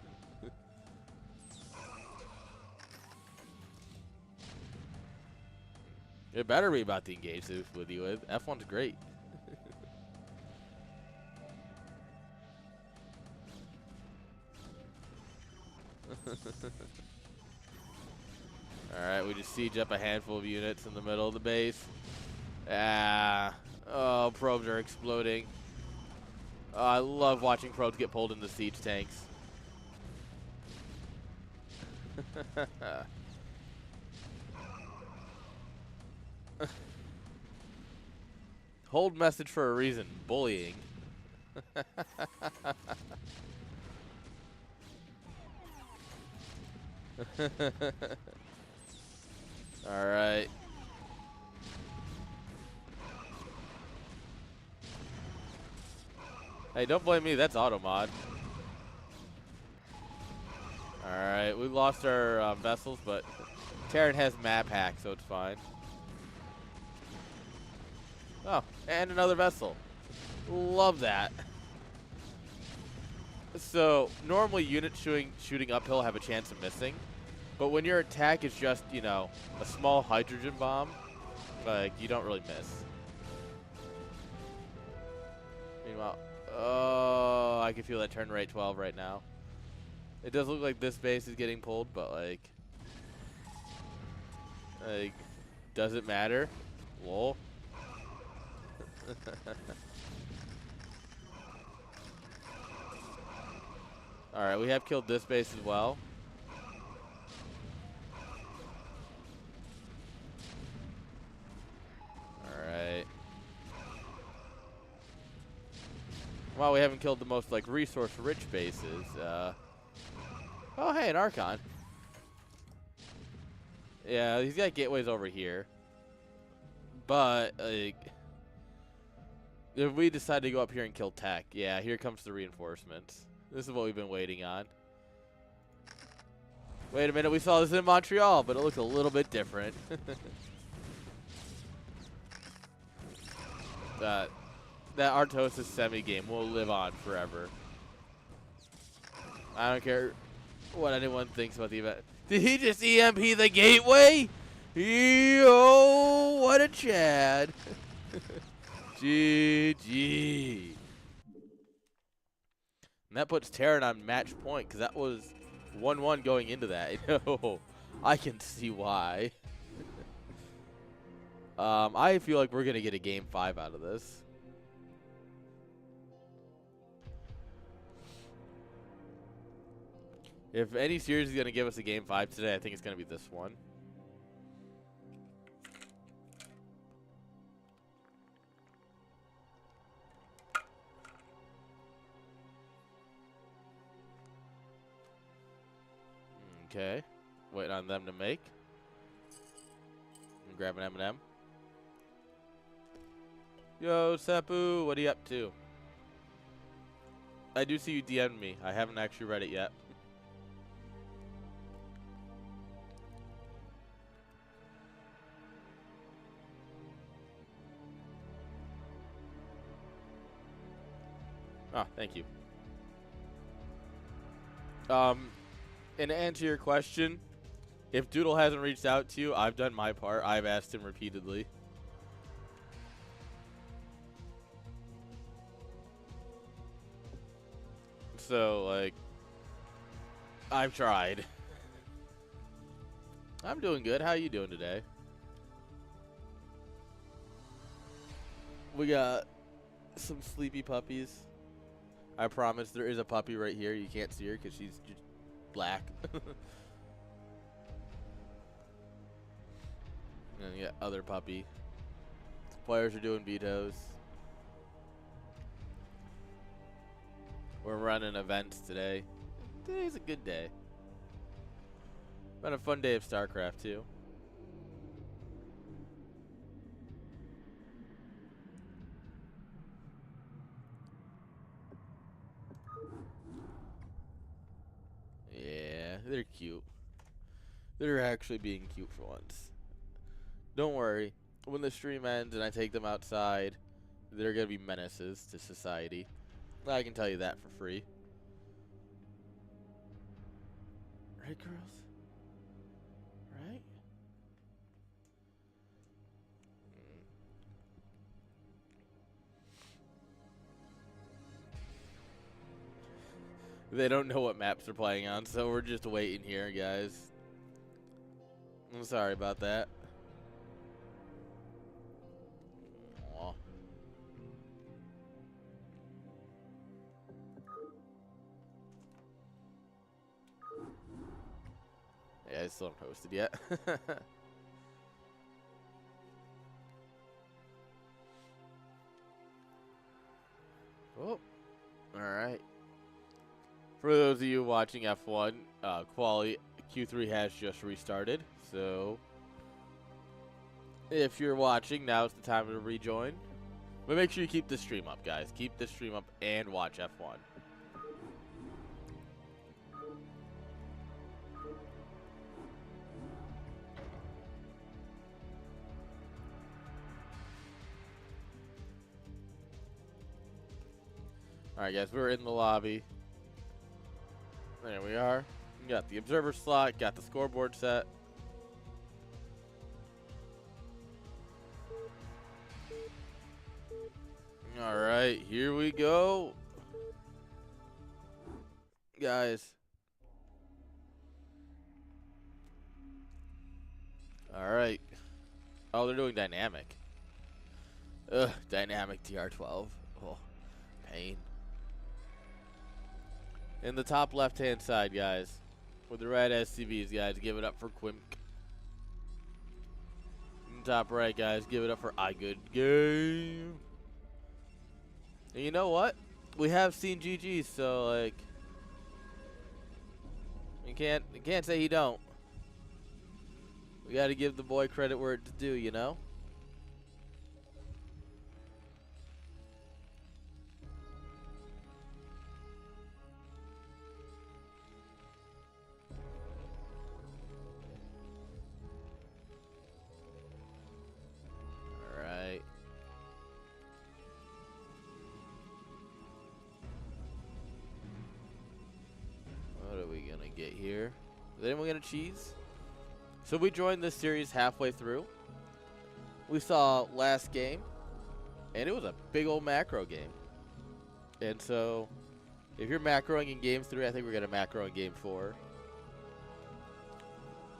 It better be about to engage with you with. F1's great. Alright, we just siege up a handful of units in the middle of the base. Ah. Oh, probes are exploding. Oh, I love watching probes get pulled into siege tanks. Hold message for a reason. Bullying. All right. Hey, don't blame me. That's auto mod. All right, we lost our vessels, but Terran has map hack, so it's fine. Oh, and another vessel. Love that. So normally units shooting uphill have a chance of missing, but when your attack is just, you know, a small hydrogen bomb, like, you don't really miss. Meanwhile, oh, I can feel that turn rate 12 right now. It does look like this base is getting pulled, but like does it matter? Lol. Alright, we have killed this base as well. Alright. Well, we haven't killed the most like resource-rich bases. Oh, hey, an Archon. Yeah, he's got gateways over here. But, like, if we decide to go up here and kill tech, yeah, here comes the reinforcements. This is what we've been waiting on. Wait a minute, we saw this in Montreal, but it looks a little bit different. That Artosis semi-game will live on forever. I don't care what anyone thinks about the event. Did he just EMP the gateway? Yo, what a Chad. GG. And that puts Terran on match point because that was 1-1 going into that. You know, I can see why. I feel like we're going to get a game 5 out of this. If any series is going to give us a game 5 today, I think it's going to be this one. Okay. Waiting on them to make. I'm grabbing M&M. Yo, Seppu, what are you up to? I do see you DM'd me. I haven't actually read it yet. Oh, thank you. And to answer your question, if Doodle hasn't reached out to you, I've done my part. I've asked him repeatedly. So, like, I've tried. I'm doing good. How you doing today? We got some sleepy puppies. I promise there is a puppy right here. You can't see her because she's just black. And you got other puppy. Players are doing vetoes. We're running events today. Today's a good day. Been a fun day of StarCraft too. Yeah, they're cute. They're actually being cute for once. Don't worry. When the stream ends and I take them outside, they're going to be menaces to society. I can tell you that for free. Right, girls? Right? They don't know what maps they're playing on, so we're just waiting here, guys. I'm sorry about that. Aw. Yeah, I still haven't posted yet. Oh, alright. For those of you watching F1, quality Q3 has just restarted, so if you're watching, now's the time to rejoin. But make sure you keep the stream up, guys. Keep the stream up and watch F1. Alright, guys, we're in the lobby. There we are. We got the observer slot, got the scoreboard set. Alright, here we go. Guys. Alright. Oh, they're doing dynamic. Ugh, dynamic TR12. Oh, pain. In the top left-hand side, guys, with the red SCVs, guys, give it up for Quimp. In the top right, guys, give it up for iGood Game. And you know what? We have seen GGs, so like, you can't say he don't. We got to give the boy credit where it's due, you know. Get here. Is anyone gonna cheese? So we joined this series halfway through. We saw last game, and it was a big old macro game. And so If you're macroing in game 3, I think we're going to macro in game 4.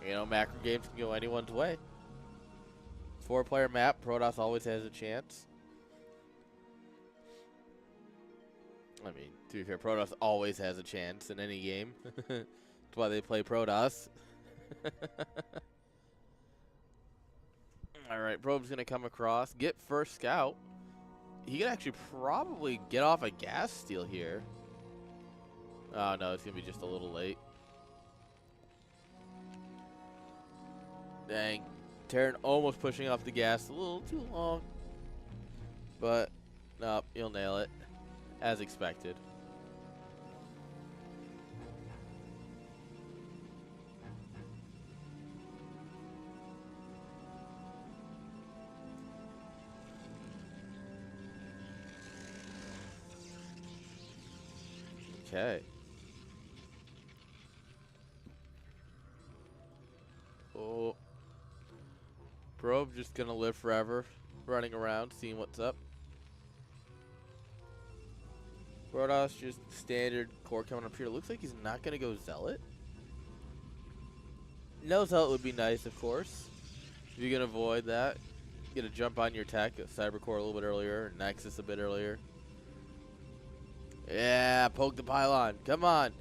You know, macro games can go anyone's way. 4-player map, Protoss always has a chance. I mean, to be fair, Protoss always has a chance in any game. That's why they play Protoss. Alright, Probe's going to come across, get first scout. He could actually probably get off a gas steal here. Oh, no, it's going to be just a little late. Dang. Terran almost pushing off the gas a little too long. But, nope, he'll nail it. As expected. Okay. Oh. Probe just gonna live forever, running around, seeing what's up. Protoss just standard core coming up here. Looks like he's not gonna go Zealot. No Zealot would be nice, of course. If you can avoid that, get a jump on your tech, Cyber Core a little bit earlier, Nexus a bit earlier. Yeah, poke the pylon. Come on.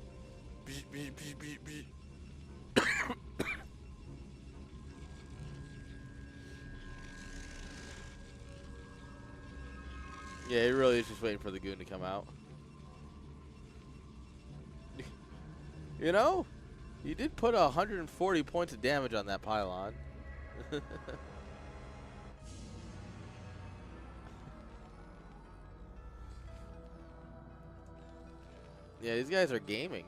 Yeah, he really is just waiting for the goon to come out. You know, he did put 140 points of damage on that pylon. Yeah, these guys are gaming.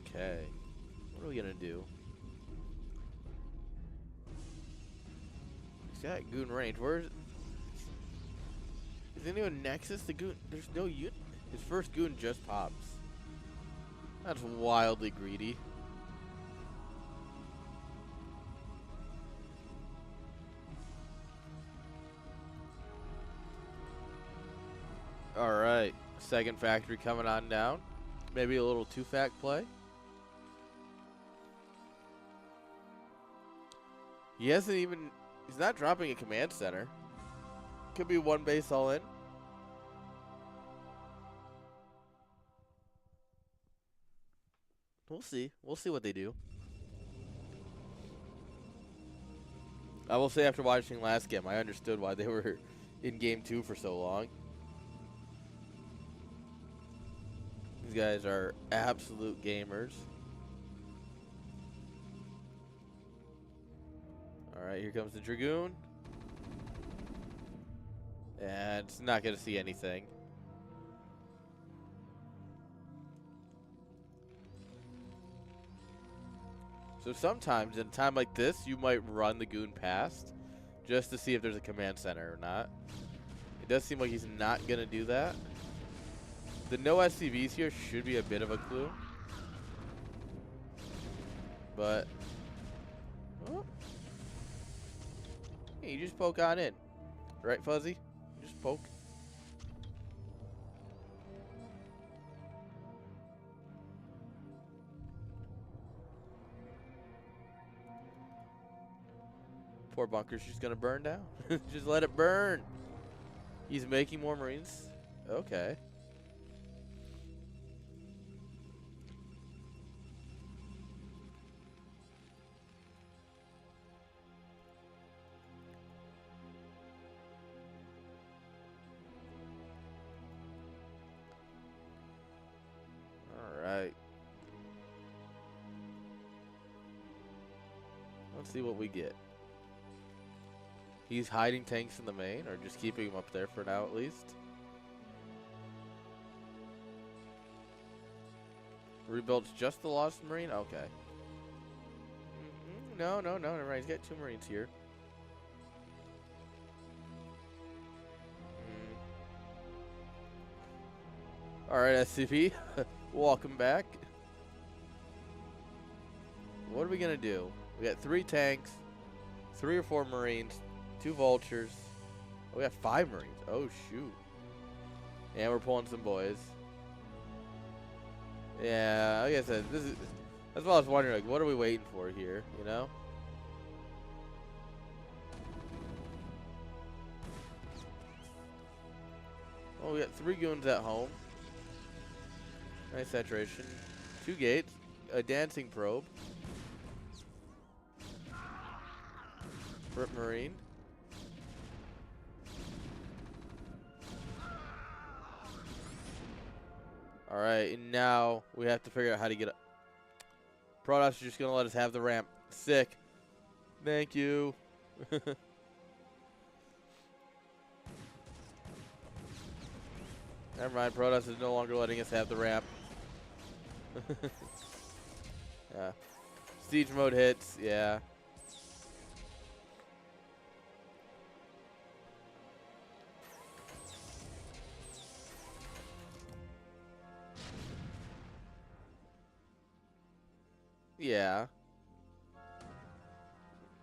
Okay. What are we gonna do? He's got goon range. Where's... Is anyone Nexus? The goon... There's no unit. His first goon just pops. That's wildly greedy. Alright. Second factory coming on down. Maybe a little 2-fact play. He hasn't even... He's not dropping a command center. Could be one base all in. We'll see. We'll see what they do. I will say after watching last game, I understood why they were in game 2 for so long. These guys are absolute gamers. Alright, here comes the Dragoon. And it's not going to see anything. So sometimes, in a time like this, you might run the goon past just to see if there's a command center or not. It does seem like he's not going to do that. The no SCVs here should be a bit of a clue. But... Oh. Hey, you just poke on in. Right, Fuzzy? Just poke. Poor bunker's just gonna burn down. Just let it burn. He's making more Marines. Okay. Alright. Let's see what we get. He's hiding tanks in the main, or just keeping them up there for now at least. Rebuilds just the Lost Marine? Okay. No, never mind. He's got 2 Marines here. Alright, SCP. Welcome back. what are we gonna do? We got 3 tanks, 3 or 4 Marines, 2 Vultures. Oh, we got 5 Marines. Oh shoot. And we're pulling some boys. Yeah, like I said, that's what I was wondering, like, what are we waiting for here, you know? Oh, we got 3 goons at home. Nice saturation. 2 gates. A dancing probe. Rip Marine. Alright, and now we have to figure out how to get up. Protoss is just going to let us have the ramp. Sick. Thank you. Never mind, Protoss is no longer letting us have the ramp. Yeah. Siege mode hits, yeah. Yeah.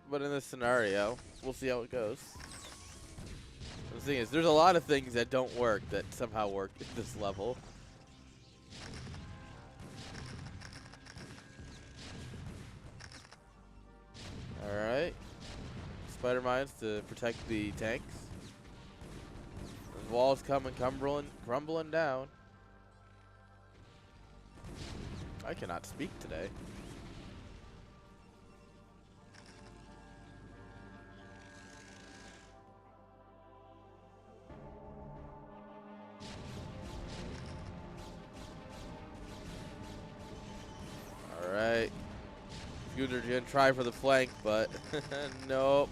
But in this scenario, we'll see how it goes. The thing is, there's a lot of things that don't work that somehow work at this level. Alright. Spider mines to protect the tanks. The walls coming, crumbling down. I cannot speak today. Alright. Goons are gonna try for the flank, but nope.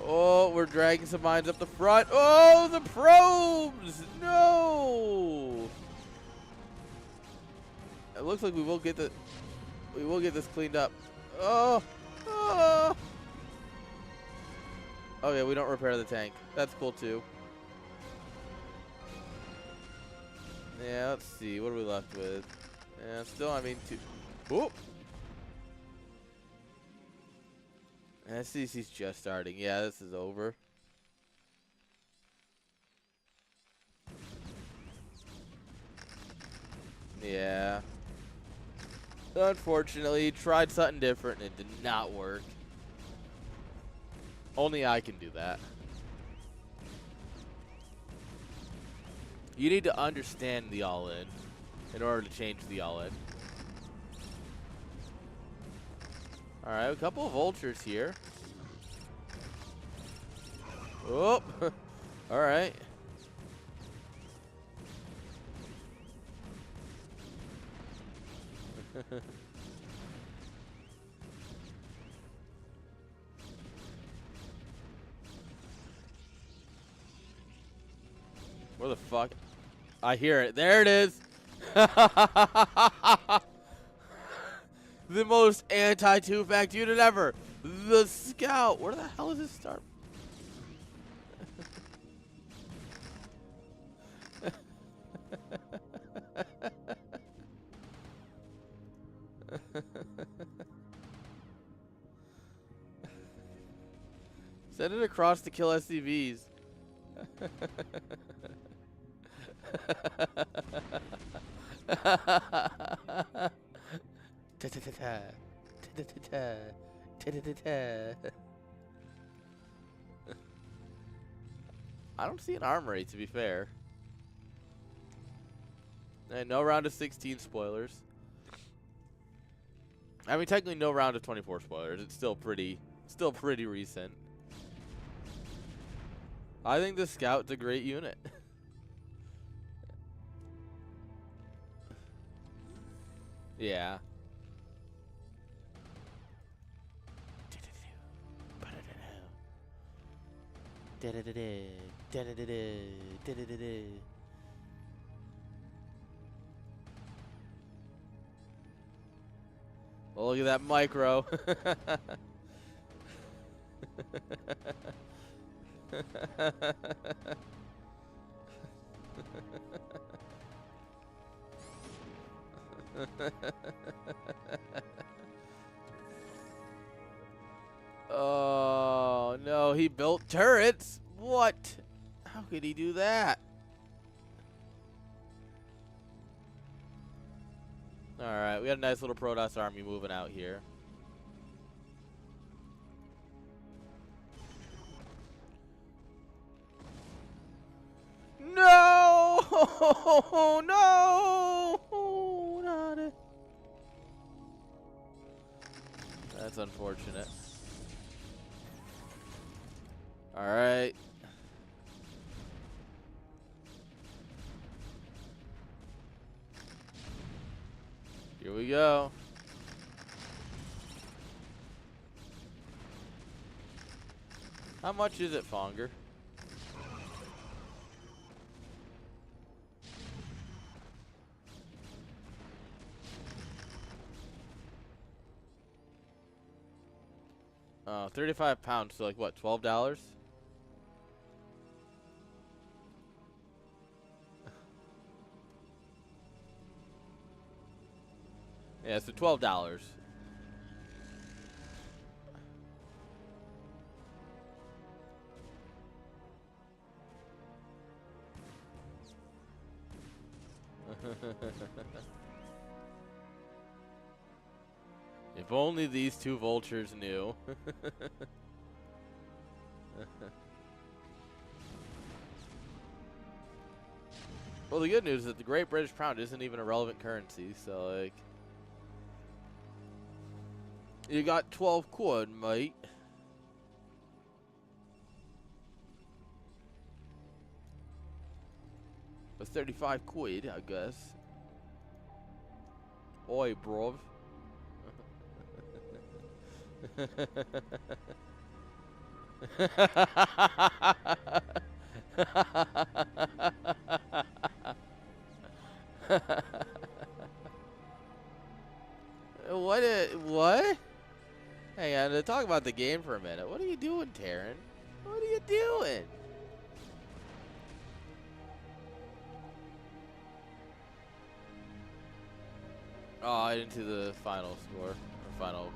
Oh, we're dragging some mines up the front. Oh, the probes! No! It looks like we will get this cleaned up. Oh! Oh! Okay, we don't repair the tank. That's cool too. Yeah, let's see. What are we left with? Yeah, still, I mean, 2. Whoop! SCC's just starting. Yeah, this is over. Yeah. Unfortunately, tried something different and it did not work. Only I can do that. You need to understand the all-in in order to change the all-in. Alright, a couple of vultures here. Oh! Alright. Where the fuck? I hear it. There it is. The most anti-2-fact unit ever. The Scout. Where the hell is this start? Send it across to kill SCVs. I don't see an armory, to be fair. And no round of 16 spoilers. I mean, technically no round of 24 spoilers. It's still pretty recent. I think the Scout's a great unit. Yeah. Well, look at that micro. Oh, he built turrets? What? How could he do that? Alright, we got a nice little Protoss army moving out here. No! No! Not it. That's unfortunate. Alright. Here we go. How much is it, Fonger? Oh, 35 pounds, so like what, $12? Yeah, so $12. If only these two vultures knew. Well, the good news is that the Great British Pound isn't even a relevant currency, so like, you got 12 quid, mate. But 35 quid, I guess. Oi, bruv. What? Hang on, to talk about the game for a minute. What are you doing, Taryn? What are you doing? Oh, I didn't see the final score. Or final.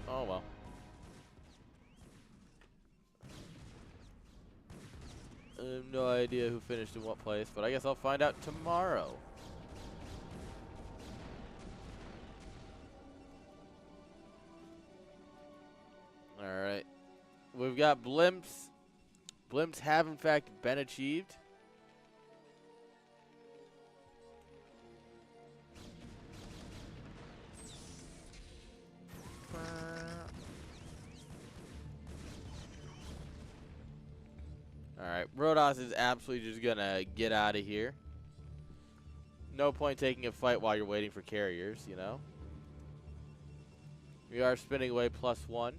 Oh, well. I have no idea who finished in what place, but I guess I'll find out tomorrow. Alright. We've got blimps. Blimps have, in fact, been achieved. Alright, Protoss is absolutely just gonna get out of here. No point taking a fight while you're waiting for carriers, you know? We are spinning away +1.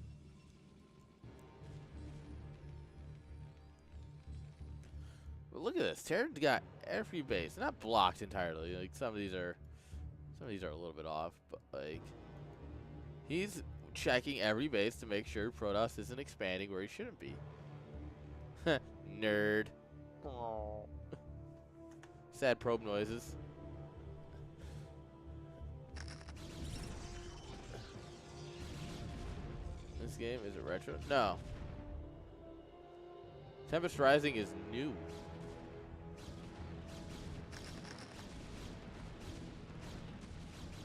But look at this. Terran's got every base. Not blocked entirely. Like some of these are a little bit off, but like he's checking every base to make sure Protoss isn't expanding where he shouldn't be. Nerd. Sad probe noises. This game is a retro? No. Tempest Rising is new.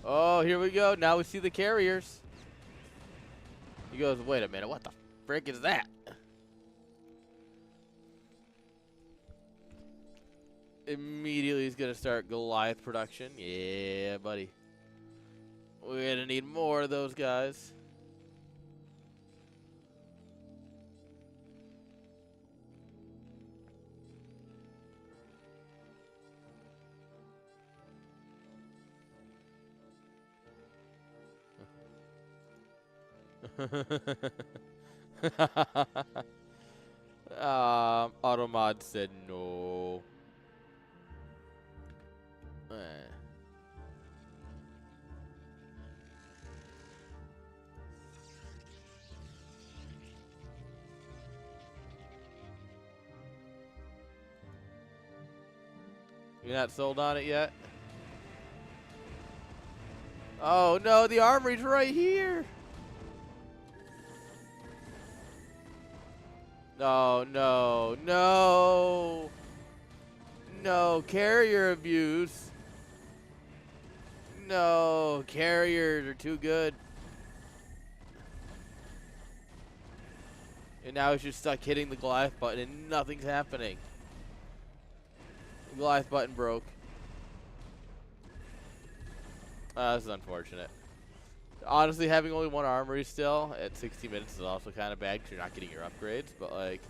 Oh, here we go. Now we see the carriers. He goes, wait a minute. What the frick is that? Immediately he's going to start Goliath production. Yeah, buddy. We're going to need more of those guys. Automod said no. You're not sold on it yet? Oh no, the armory's right here. No, no, no. No, carrier abuse. No, carriers are too good. And now he's just stuck hitting the Goliath button and nothing's happening. The Goliath button broke. This is unfortunate. Honestly, having only one armory still at 60 minutes is also kind of bad because you're not getting your upgrades. But, like,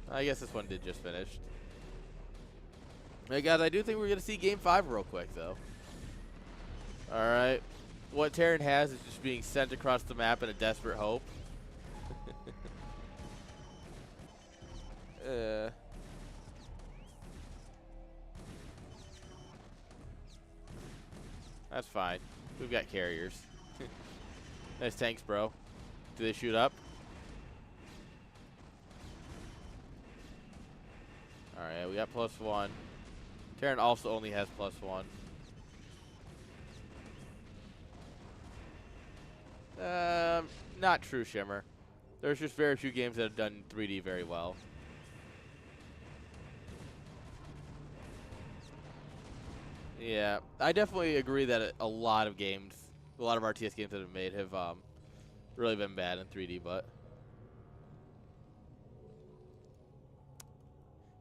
I guess this one did just finish. Hey, guys, I do think we're going to see Game 5 real quick, though. All right. What Terran has is just being sent across the map in a desperate hope. That's fine. We've got carriers. Nice tanks, bro. Do they shoot up? Alright, we got +1. Terran also only has +1. Not true, Shimmer. There's just very few games that have done 3D very well. Yeah, I definitely agree that a lot of games, a lot of RTS games that have made have really been bad in 3D, but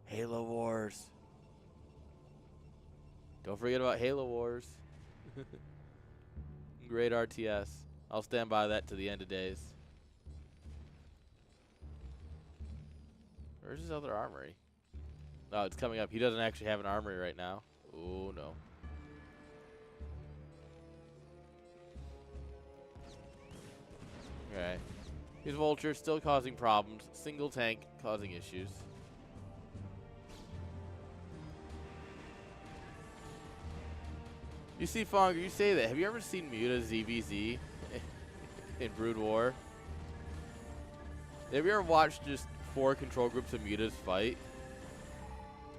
Halo Wars. Don't forget about Halo Wars. Great RTS. I'll stand by that to the end of days. Where's his other armory? Oh, it's coming up. He doesn't actually have an armory right now. Oh, no. Okay. These vultures still causing problems. Single tank causing issues. You see, Fonger, you say that. Have you ever seen Muta ZVZ in Brood War? Have you ever watched just 4 control groups of Mutas fight?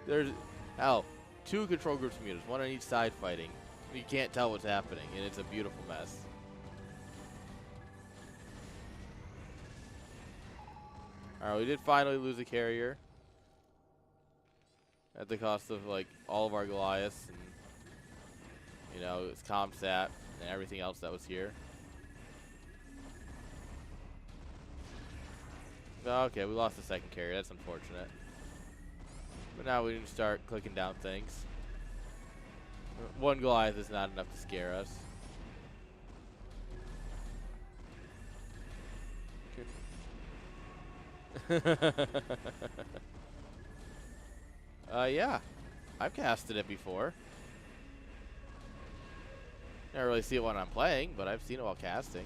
There's, hell, 2 control groups of Mutas, one on each side fighting. You can't tell what's happening, and it's a beautiful mess. Alright, we did finally lose a carrier. At the cost of, like, all of our Goliaths and, you know, it's Comsat and everything else that was here. Okay, we lost the second carrier. That's unfortunate. But now we can start clicking down things. One Goliath is not enough to scare us. Yeah. I've casted it before. Never really see it when I'm playing, but I've seen it while casting.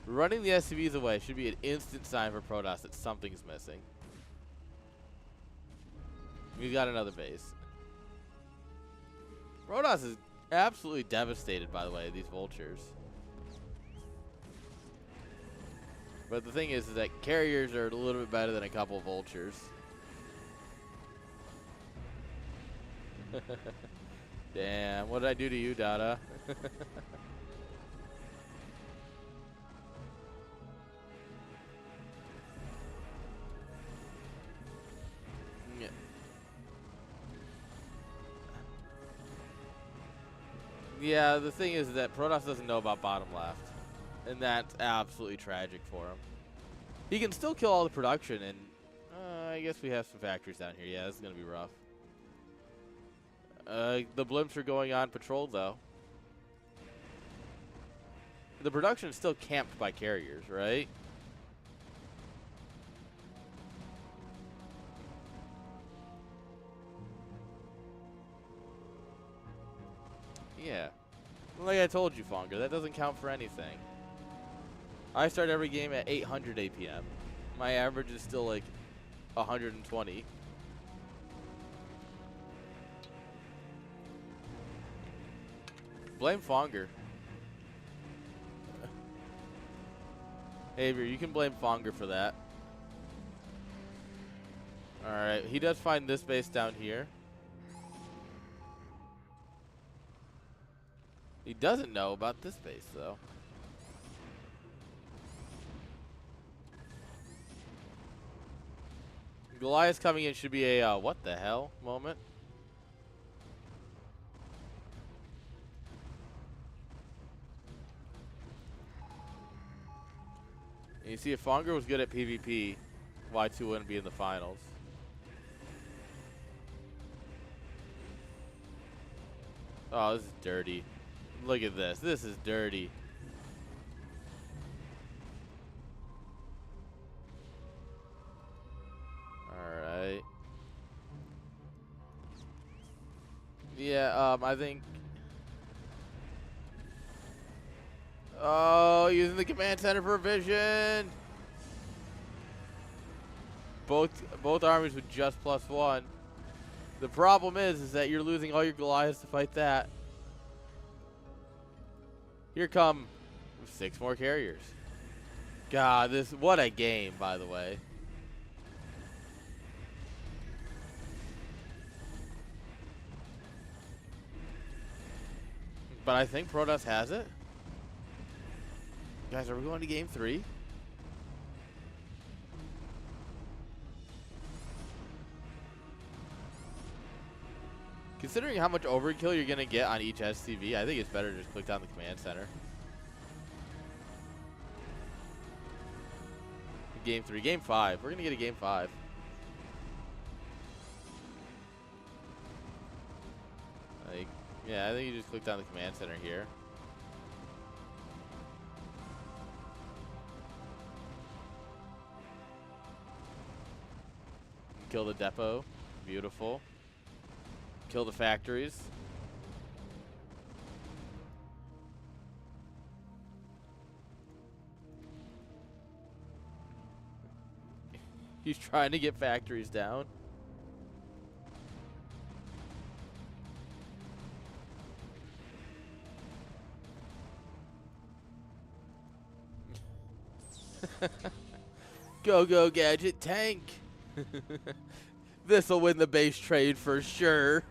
Running the SCVs away should be an instant sign for Protoss that something's missing. We've got another base. Protoss is absolutely devastated, by the way, these vultures. But the thing is that carriers are a little bit better than a couple vultures. Damn, what did I do to you, Dada? Yeah, the thing is that Protoss doesn't know about bottom left. And that's absolutely tragic for him. He can still kill all the production, and I guess we have some factories down here. Yeah, this is going to be rough. The blimps are going on patrol, though. The production is still camped by carriers, right? Yeah. Like I told you, Fonger, that doesn't count for anything. I start every game at 800 APM. My average is still like 120. Blame Fonger. Xavier, you can blame Fonger for that. Alright, he does find this base down here. He doesn't know about this base, though. Goliath coming in should be a what the hell moment. And you see, if Fonger was good at PvP, Y2 wouldn't be in the finals. Oh, this is dirty. Look at this. This is dirty. Alright. Yeah, I think... Oh, using the command center for vision. Both armies with just +1. The problem is that you're losing all your Goliaths to fight that. Here come 6 more carriers. God, what a game, by the way. But I think Protoss has it. Guys, are we going to game 3? Considering how much overkill you're going to get on each SCV, I think it's better to just click down the command center. Game 3. Game 5. We're going to get a game 5. Yeah, I think you just click down the command center here. Kill the depot. Beautiful. Kill the factories. He's trying to get factories down. Go, go, gadget tank. This'll win the base trade for sure.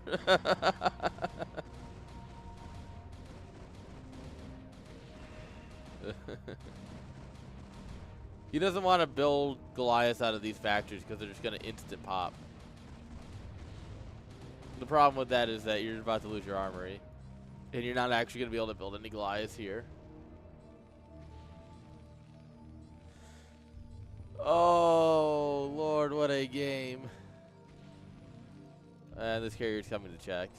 He doesn't want to build Goliaths out of these factories because they're just going to instant pop. The problem with that is that you're about to lose your armory. And you're not actually going to be able to build any Goliaths here. Oh, Lord, what a game. And this carrier's coming to check.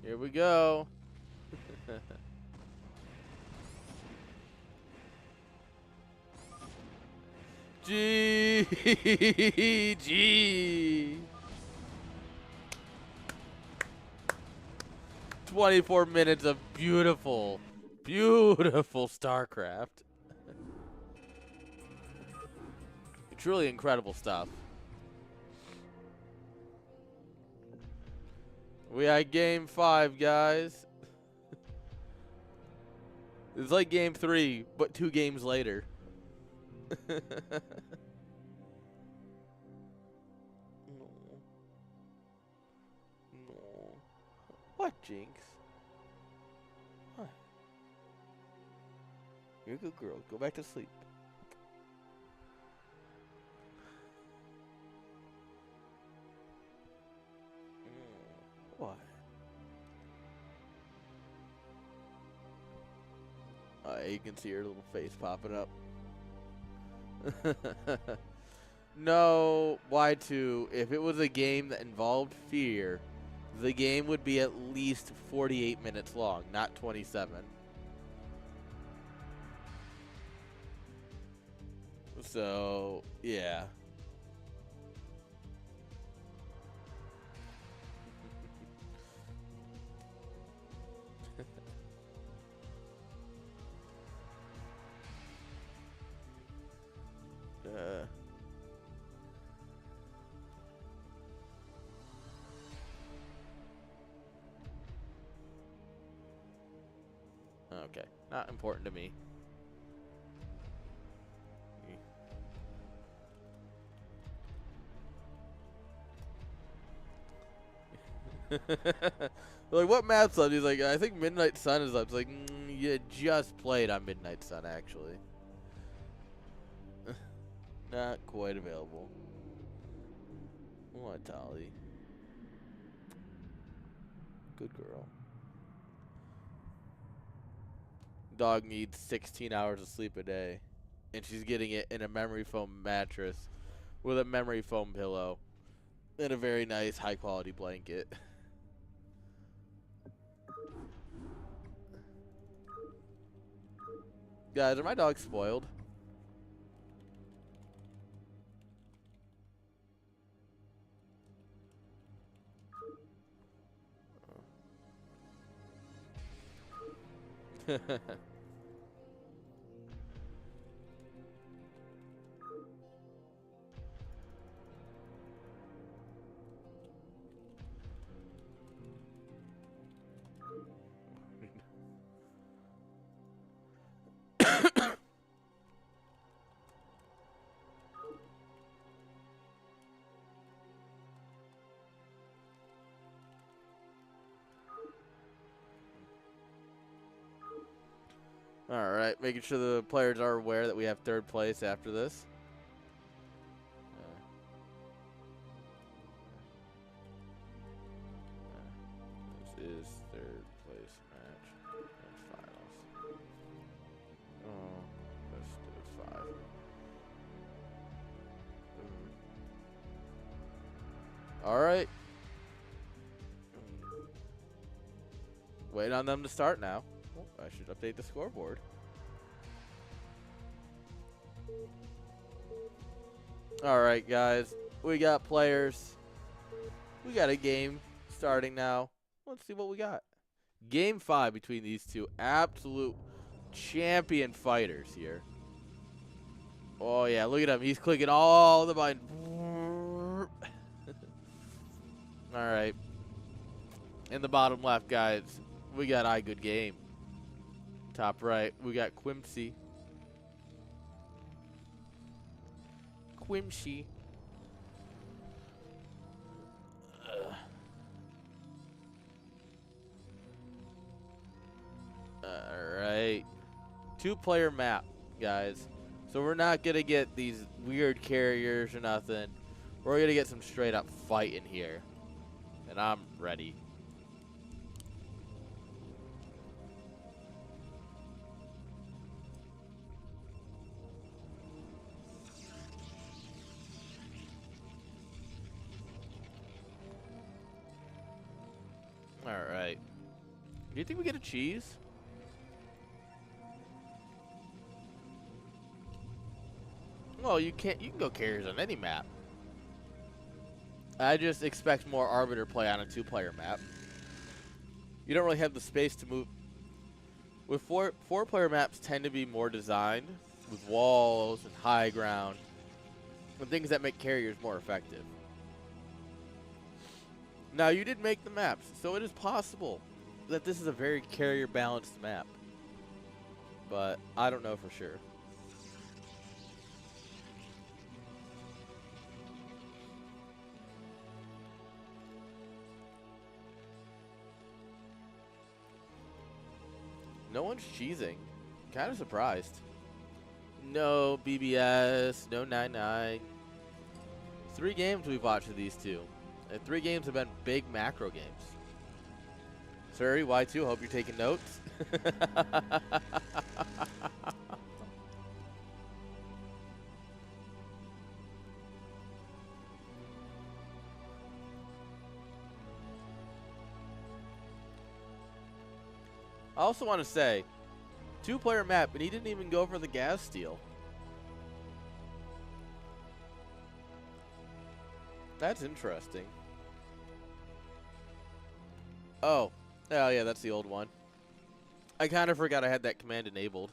Here we go. GG. 24 minutes of beautiful, beautiful StarCraft. Truly incredible stuff. We had game 5, guys. It's like game 3, but 2 games later. No. No. What, Jinx? What? You're a good girl. Go back to sleep. What? You can see her little face popping up. No, Y2, if it was a game that involved fear, the game would be at least 48 minutes long, not 27. So, yeah. Okay, not important to me. Like, what map's up? He's like, I think Midnight Sun is up. It's like, you just played on Midnight Sun, actually. Not quite available. What, Tolly? Good girl. Dog needs 16 hours of sleep a day. And she's getting it in a memory foam mattress with a memory foam pillow and a very nice high quality blanket. Guys, are my dogs spoiled? Alright, making sure the players are aware that we have third place after this. This is third place match and finals. Oh, that's 5. Alright. Wait on them to start now. Oh, I should update the scoreboard. Alright, guys. We got players. We got a game starting now. Let's see what we got. Game 5 between these two absolute champion fighters here. Oh, yeah. Look at him. He's clicking all the buttons. Alright. In the bottom left, guys, we got I Good Game. Top right, we got Quimsy. Alright. 2-player map, guys. So we're not going to get these weird carriers or nothing. We're going to get some straight up fight in here. And I'm ready. Alright. Do you think we get a cheese? Well, you can go carriers on any map. I just expect more arbiter play on a 2-player map. You don't really have the space to move. With 4-player maps tend to be more designed with walls and high ground and things that make carriers more effective. Now, you did make the maps, so it is possible that this is a very carrier balanced map. But I don't know for sure. No one's cheesing. Kind of surprised. No BBS, no 9-9. 3 games we've watched of these two. And 3 games have been big macro games. Surrey, Y2, hope you're taking notes. I also want to say, 2-player map, and he didn't even go for the gas steal. That's interesting. Oh. Oh, yeah, that's the old one. I kind of forgot I had that command enabled.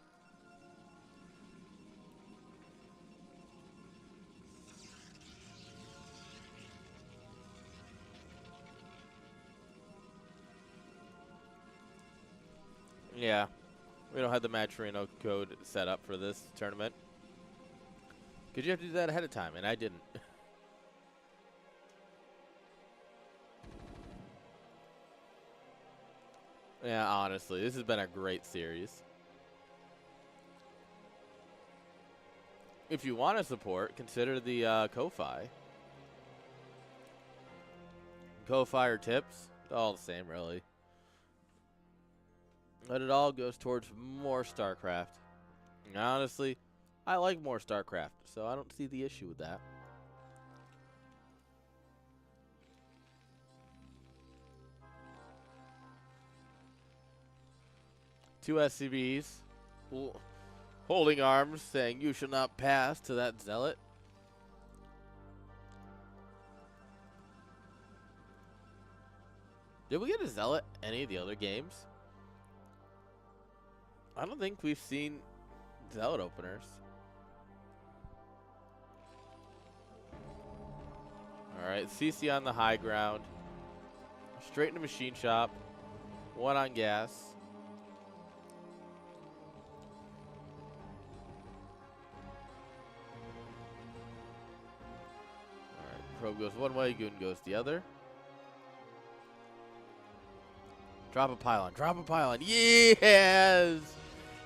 Yeah. We don't have the Matcherino code set up for this tournament. Because you have to do that ahead of time, and I didn't. Yeah, honestly, this has been a great series. If you want to support, consider the Ko-Fi. Ko-Fi or tips, all the same, really. But it all goes towards more StarCraft. And honestly, I like more StarCraft, so I don't see the issue with that. Two SCBs holding arms, saying you shall not pass to that zealot. Did we get a zealot any of the other games? I don't think we've seen zealot openers. Alright, CC on the high ground. Straight into machine shop. One on gas. Alright, probe goes one way, goon goes the other. Drop a pylon, drop a pylon. Yes!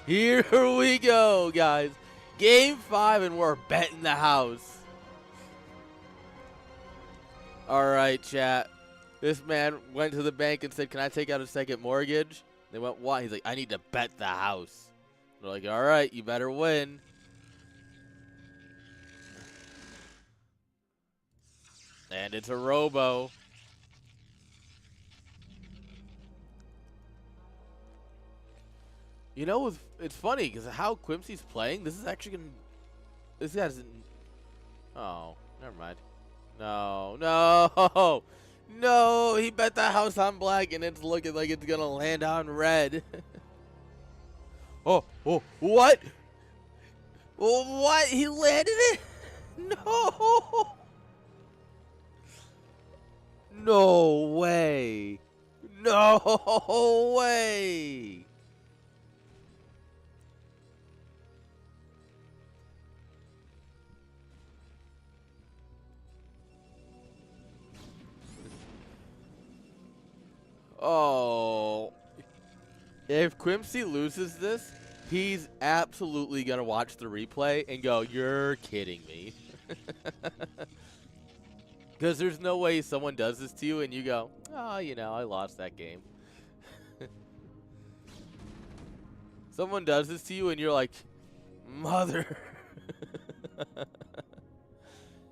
Here we go, guys. Game 5 and we're betting the house. Alright, chat. This man went to the bank and said, can I take out a second mortgage? They went, why? He's like, I need to bet the house. They're like, all right, you better win. And it's a robo. You know, it's funny because how Quimsy's playing, this is actually going to... This guy's... Oh, never mind. No, no. No, he bet the house on black, and it's looking like it's going to land on red. Oh, what? What? He landed it? No. No way. No way. Oh. If Quimsy loses this, he's absolutely going to watch the replay and go, you're kidding me. Because there's no way someone does this to you and you go, oh, you know, I lost that game. Someone does this to you and you're like, mother.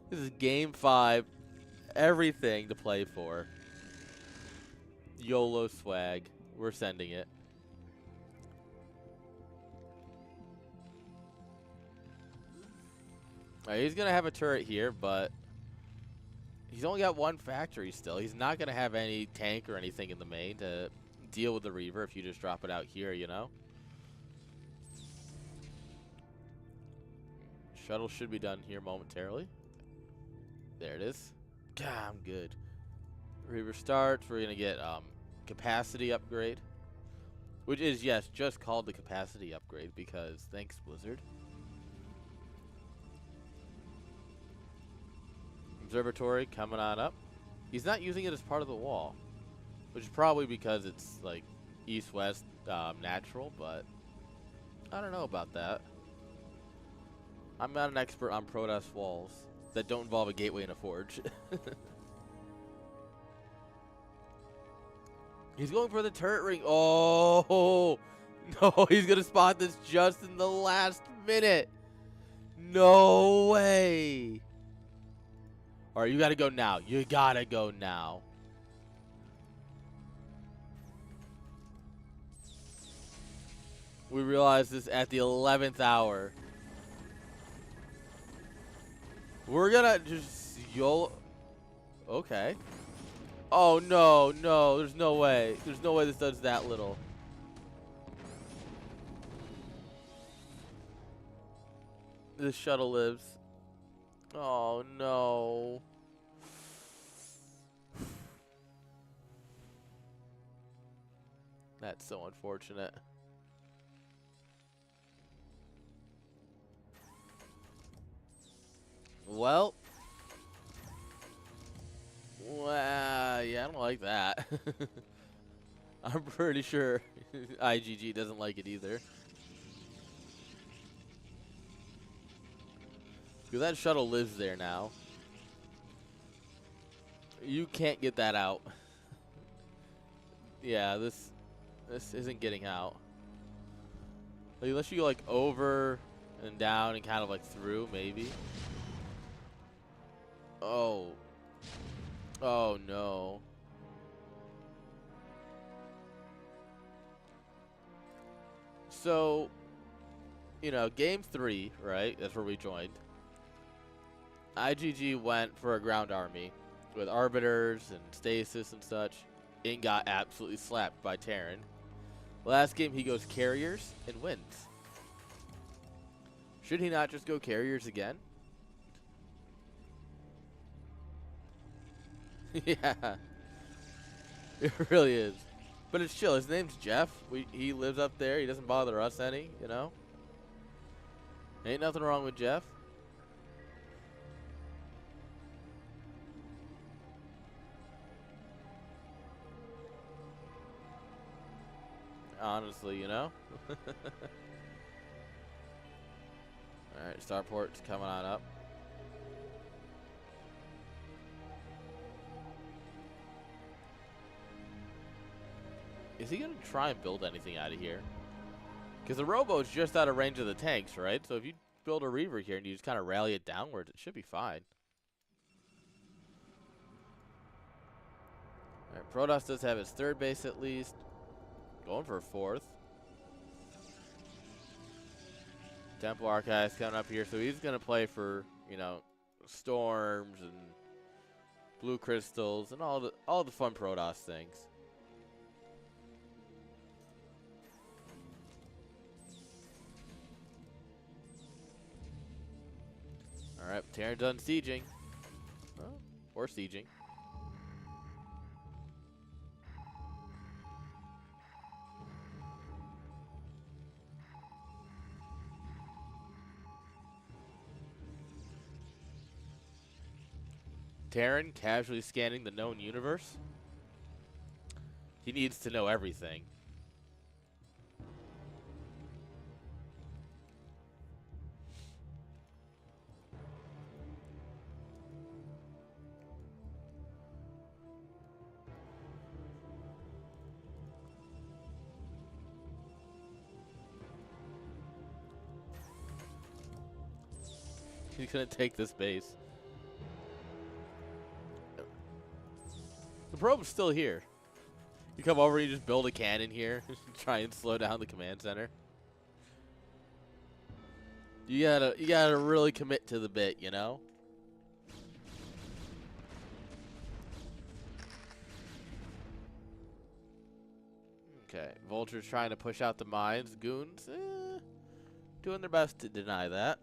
This is game 5. Everything to play for. YOLO swag. We're sending it. Alright, he's going to have a turret here, but he's only got one factory still. He's not going to have any tank or anything in the main to deal with the Reaver if you just drop it out here, you know? Shuttle should be done here momentarily. There it is. God, I'm good. Reaver starts. We're going to get capacity upgrade. Which is, yes, just called the capacity upgrade because thanks, Blizzard. Observatory coming on up. He's not using it as part of the wall, which is probably because it's like east-west natural, but I don't know about that. I'm not an expert on Protoss walls that don't involve a gateway and a forge. He's going for the turret ring. Oh, no, he's going to spot this just in the last minute. No way. All right, you got to go now. You got to go now. We realized this at the 11th hour. We're going to just YOLO. Okay. Oh, no, no. There's no way. There's no way this does that little. This shuttle lives. Oh, no. That's so unfortunate. Well. Yeah, I don't like that. I'm pretty sure IGG doesn't like it either. Because that shuttle lives there now. You can't get that out. Yeah, this isn't getting out. Like, unless you go like over and down and kind of like through, maybe. Oh. Oh no. So, you know, game 3, right? That's where we joined. IGG went for a ground army with arbiters and stasis and such, and got absolutely slapped by Terran. Last game he goes carriers and wins. Should he not just go carriers again? Yeah, it really is. But it's chill. His name's Jeff. He lives up there. He doesn't bother us any, you know? Ain't nothing wrong with Jeff. Honestly, you know? Alright, starport's coming on up. Is he going to try and build anything out of here? Because the robo's just out of range of the tanks, right? So if you build a Reaver here and you just kind of rally it downwards, it should be fine. Alright, Protoss does have his 3rd base at least. Going for a 4th. Temple Archives coming up here, so he's going to play for, you know, storms and blue crystals and all the fun Protoss things. All right, Terran done sieging. Oh, or sieging. Terran casually scanning the known universe. He needs to know everything. He's gonna take this base. The probe's still here. You come over, you just build a cannon here, try and slow down the command center. You gotta really commit to the bit, you know? Okay, Vulture's trying to push out the mines. Goons, doing their best to deny that.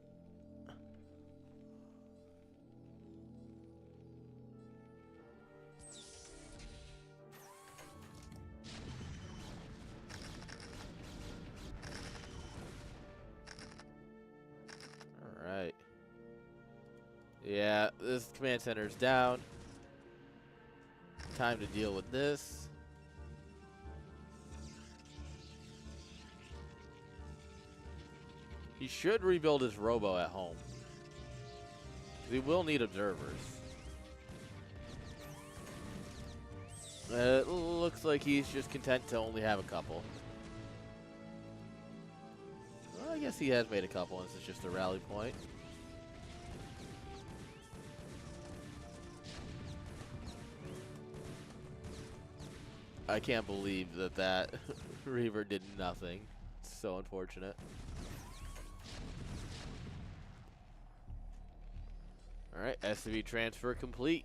Alright. Yeah, this command center's down. Time to deal with this. He should rebuild his robo at home. He will need observers. It looks like he's just content to only have a couple. Well, I guess he has made a couple, and this is just a rally point. I can't believe that Reaver did nothing. It's so unfortunate. Alright, SCV transfer complete.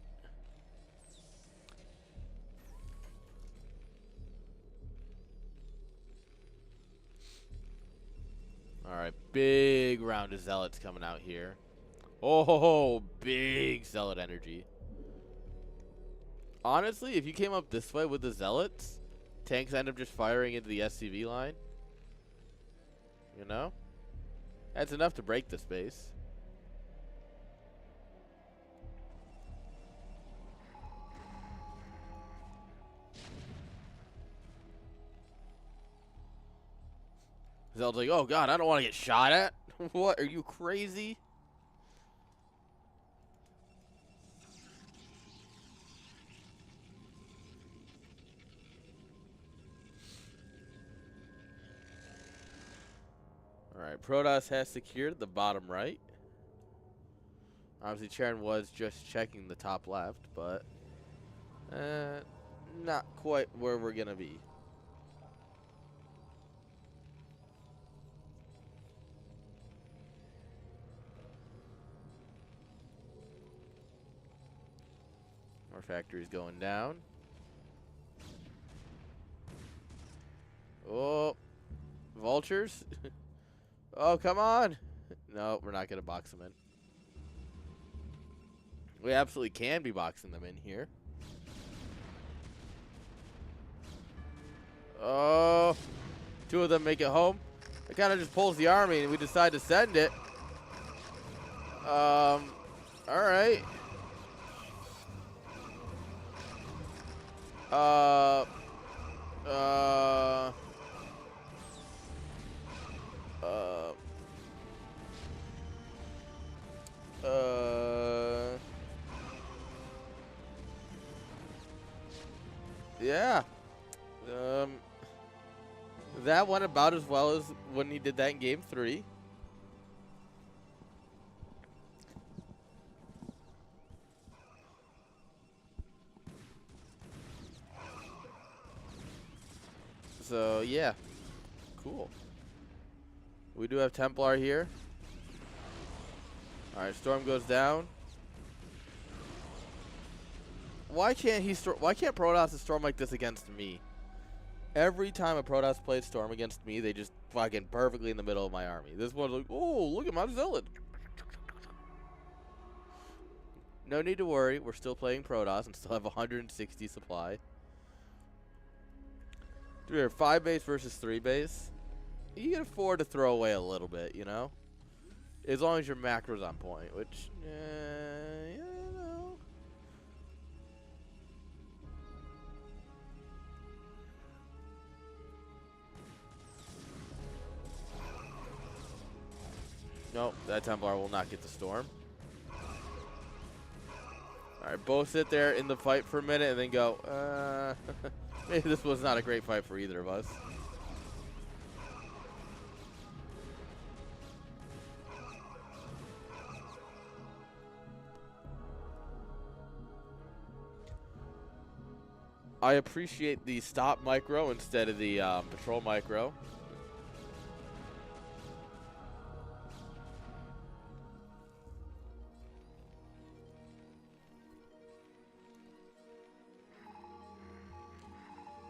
Alright, big round of Zealots coming out here. Oh, big Zealot energy. Honestly, if you came up this way with the Zealots, tanks end up just firing into the SCV line. You know? That's enough to break the space. Zelda's like, oh god, I don't want to get shot at. What? Are you crazy? Alright, Protoss has secured the bottom right. Obviously, Charon was just checking the top left, but not quite where we're going to be. Our factory's going down. Oh, vultures? Oh, come on. No, we're not going to box them in. We absolutely can be boxing them in here. Oh, two of them make it home. It kind of just pulls the army, and we decide to send it. All right. Yeah. That went about as well as when he did that in game 3. So, yeah. Cool. We do have Templar here. Alright, Storm goes down. Why can't Protoss storm like this against me? Every time a Protoss plays Storm against me, they just fucking perfectly in the middle of my army. This one's like, oh, look at my Zealot. No need to worry. We're still playing Protoss and still have 160 supply. We are 5 base versus 3 base. You can afford to throw away a little bit, you know? As long as your macro's on point, which, you know. Nope, that Templar will not get the Storm. Alright, both sit there in the fight for a minute and then go, maybe this was not a great fight for either of us. I appreciate the stop micro instead of the patrol micro.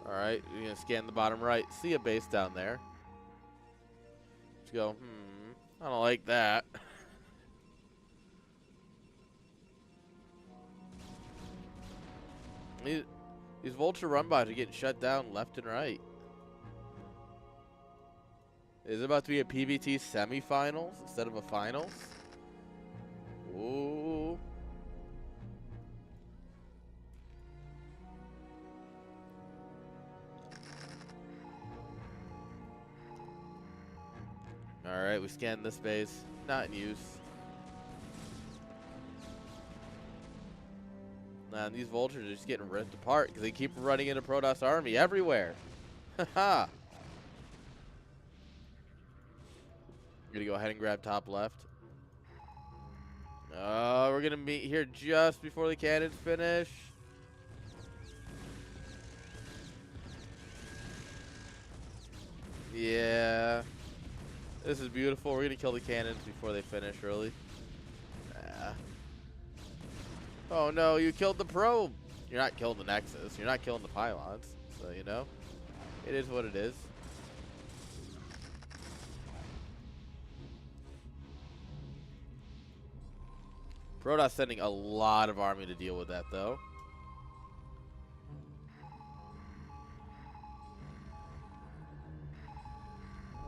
Alright, you're going to scan the bottom right. See a base down there. Just go, I don't like that. These Vulture run-bys are getting shut down left and right. Is it about to be a PBT semifinals instead of a finals? Ooh. Alright, we scanned this base. Not in use. Man, these Vultures are just getting ripped apart because they keep running into Protoss army everywhere. Haha. Gonna go ahead and grab top left. We're gonna meet here just before the cannons finish. Yeah. This is beautiful. We're gonna kill the cannons before they finish early. Oh no, you killed the probe. You're not killing the Nexus. You're not killing the pylons. So, you know, it is what it is. Protoss sending a lot of army to deal with that, though.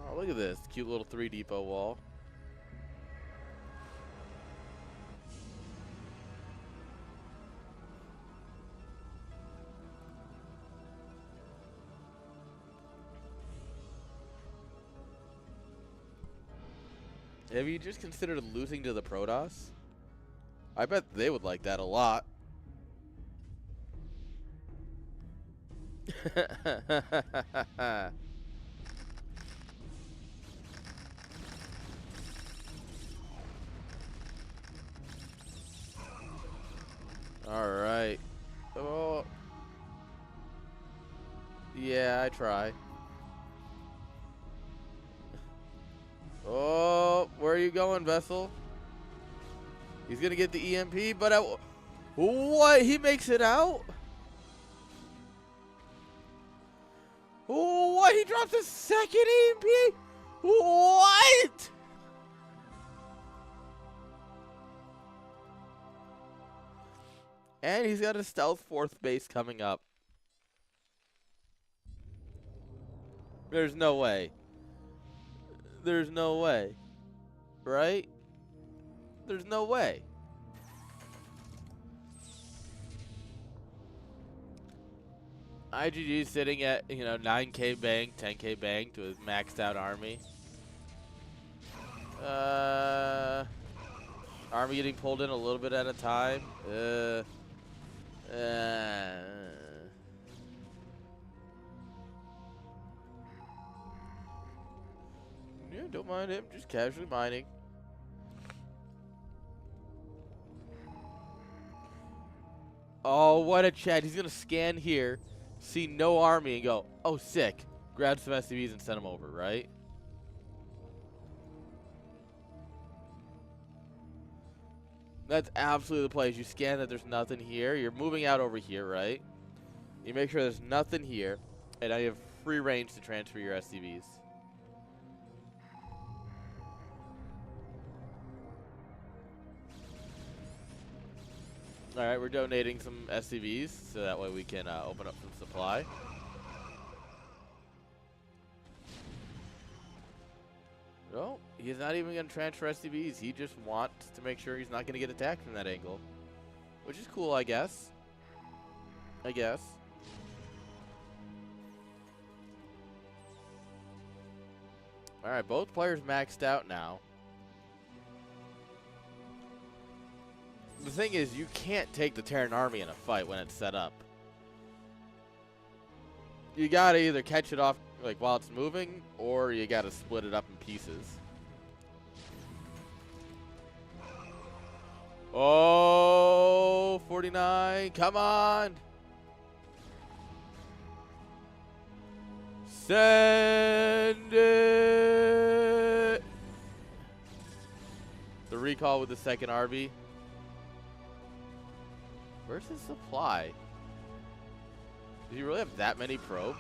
Oh, look at this. Cute little 3 depot wall. Have you just considered losing to the Protoss? I bet they would like that a lot. All right. Oh. Yeah, I try. Oh, where are you going, Vessel? He's gonna get the EMP, but what? He makes it out? What? He drops a second EMP? What? And he's got a stealth fourth base coming up. There's no way. There's no way. Right? There's no way. IGG sitting at, 9K banked, 10K banked with maxed out army. Army getting pulled in a little bit at a time. Yeah, don't mind him, just casually mining. Oh, what a chat. He's gonna scan here, see no army, and go, oh, sick. Grab some SCVs and send them over, right? That's absolutely the place. You scan that there's nothing here. You're moving out over here, right? You make sure there's nothing here, and now you have free range to transfer your SCVs. All right, we're donating some SCVs, so that way we can open up some supply. No, he's not even going to transfer SCVs. He just wants to make sure he's not going to get attacked from that angle. Which is cool, I guess. Alright, both players maxed out now. The thing is, you can't take the Terran army in a fight when it's set up. You gotta either catch it off like while it's moving, or you gotta split it up in pieces. Oh, 49, come on! Send it! The recall with the second RB. Where's his supply? Does he really have that many probes?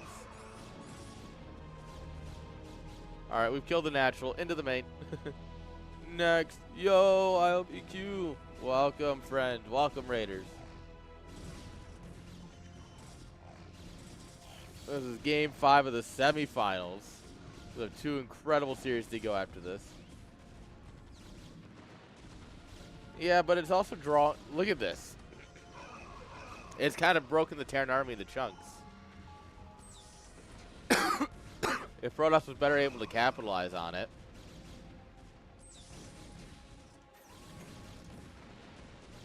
Alright, we've killed the natural. Into the main. Next. Yo, ILPQ. Welcome, friend. Welcome, Raiders. This is game 5 of the semifinals. We have 2 incredible series to go after this. Yeah, but it's also drawn. Look at this. It's kind of broken the Terran army into chunks. If Protoss was better able to capitalize on it.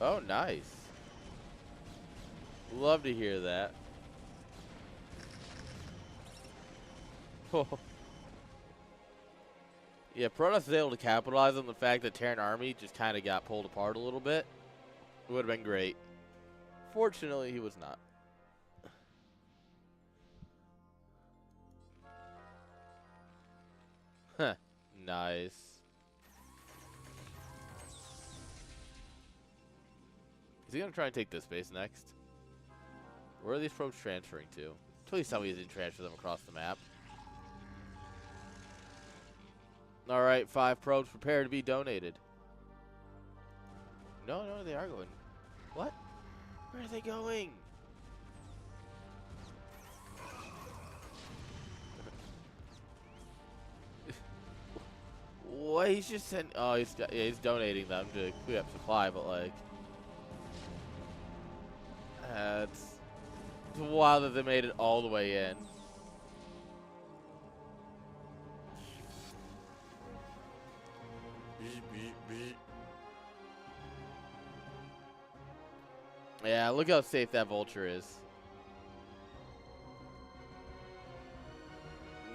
Oh, nice. Love to hear that. Yeah, Protoss was able to capitalize on the fact that Terran army just kind of got pulled apart a little bit. It would have been great. Fortunately, he was not. Huh. Nice. Is he going to try and take this base next? Where are these probes transferring to? Please tell me he didn't transfer them across the map. Alright, 5 probes prepare to be donated. No, they are going. What? Where are they going? What? He's just sending. Oh, he's donating them to clear up supply, but like, it's wild that they made it all the way in. Yeah, look how safe that vulture is.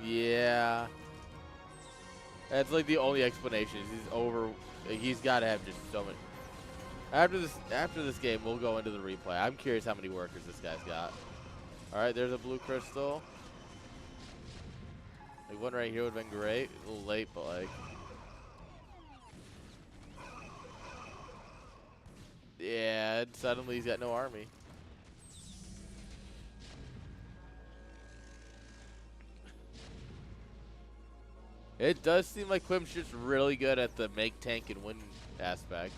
Yeah. That's like the only explanation. He's over. Like, he's got to have just so many. After this game, we'll go into the replay. I'm curious how many workers this guy's got. All right, there's a blue crystal. Like one right here would have been great. A little late, but like. Yeah, and suddenly he's got no army. It does seem like Quim's just really good at the make tank and win aspect.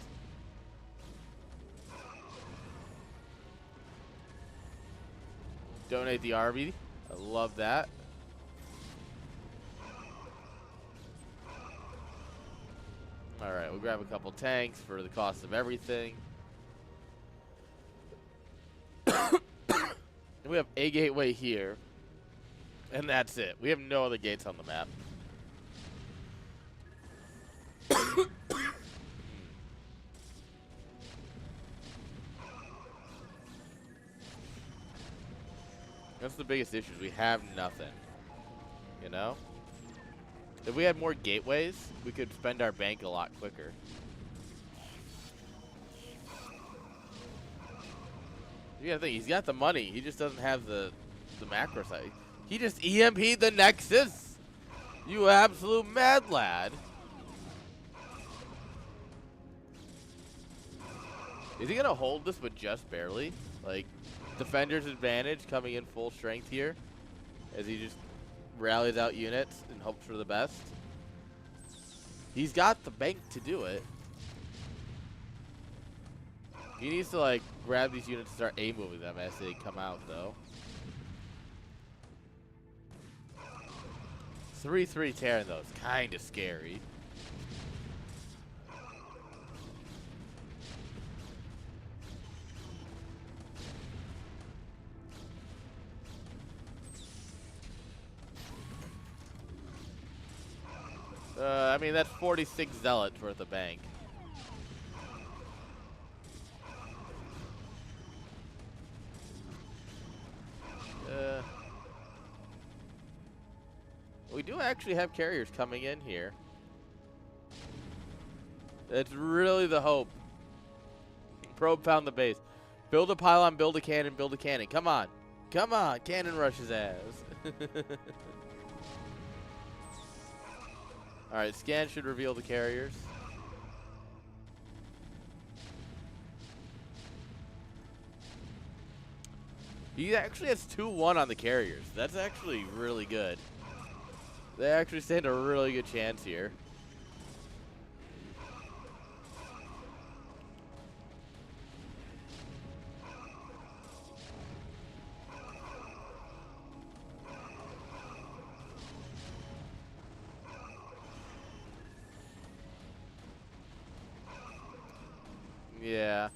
Donate the army. I love that. All right, we'll grab a couple tanks for the cost of everything. We have a gateway here, and that's it. We have no other gates on the map. That's the biggest issue. We have nothing. You know? If we had more gateways, we could spend our bank a lot quicker. You gotta think, he's got the money. He just doesn't have the macro side. He just EMP'd the Nexus! You absolute mad lad. Is he gonna hold this but just barely? Like, defender's advantage coming in full strength here as he just rallies out units and hopes for the best. He's got the bank to do it. He needs to like grab these units and start A-moving them as they come out though. 3-3 Terran though is kind of scary. I mean, that's 46 Zealots worth of bank. We do actually have carriers coming in here. That's really the hope. Probe found the base. Build a pylon, build a cannon, build a cannon. Come on. Come on. Cannon rush his ass. Alright, scan should reveal the carriers. He actually has 2-1 on the carriers. That's actually really good. They actually stand a really good chance here. Yeah.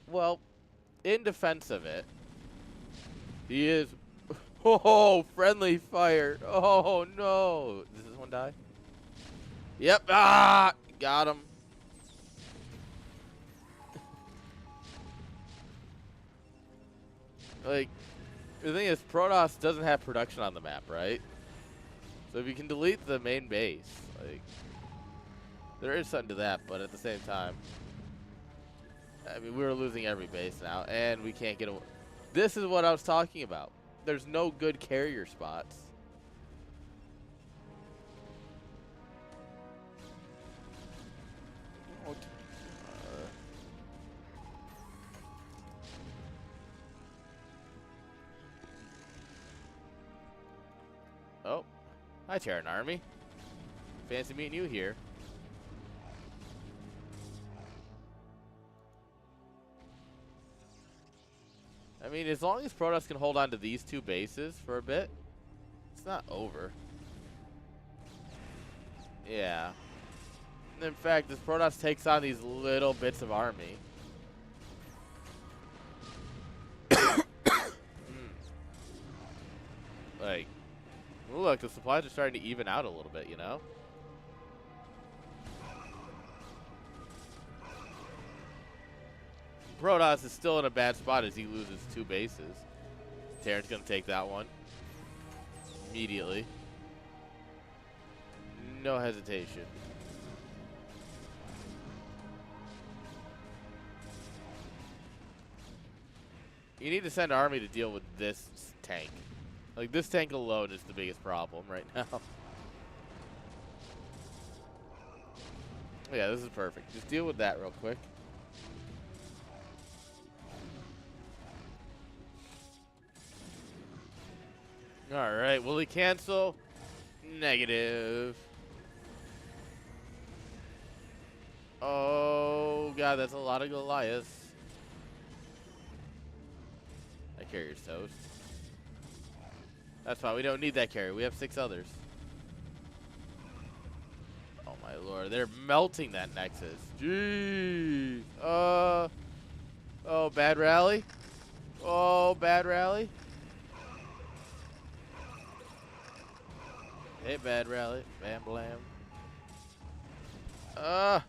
Well, in defense of it, he is. Oh, friendly fire. Oh, no. Does this one die? Yep. Ah! Got him. Like, the thing is, Protoss doesn't have production on the map, right? So if you can delete the main base, like, there is something to that, but at the same time, I mean, we're losing every base now, and we can't get away. This is what I was talking about. There's no good carrier spots. Oh, hi Terran Army. Fancy meeting you here. I mean, as long as Protoss can hold on to these two bases for a bit, it's not over. Yeah. In fact, this Protoss takes on these little bits of army. Like, Look, the supplies are starting to even out a little bit, you know? Protoss is still in a bad spot as he loses 2 bases. Terran's going to take that one. Immediately. No hesitation. You need to send an army to deal with this tank. Like, this tank alone is the biggest problem right now. Yeah, this is perfect. Just deal with that real quick. Alright, will he cancel? Negative. Oh, God, that's a lot of Goliaths. That carrier's toast. That's fine. We don't need that carrier. We have 6 others. Oh, my Lord. They're melting that Nexus. Jeez. Oh, bad rally. Oh, bad rally. Hey, bad rally. Bam, blam. Oh,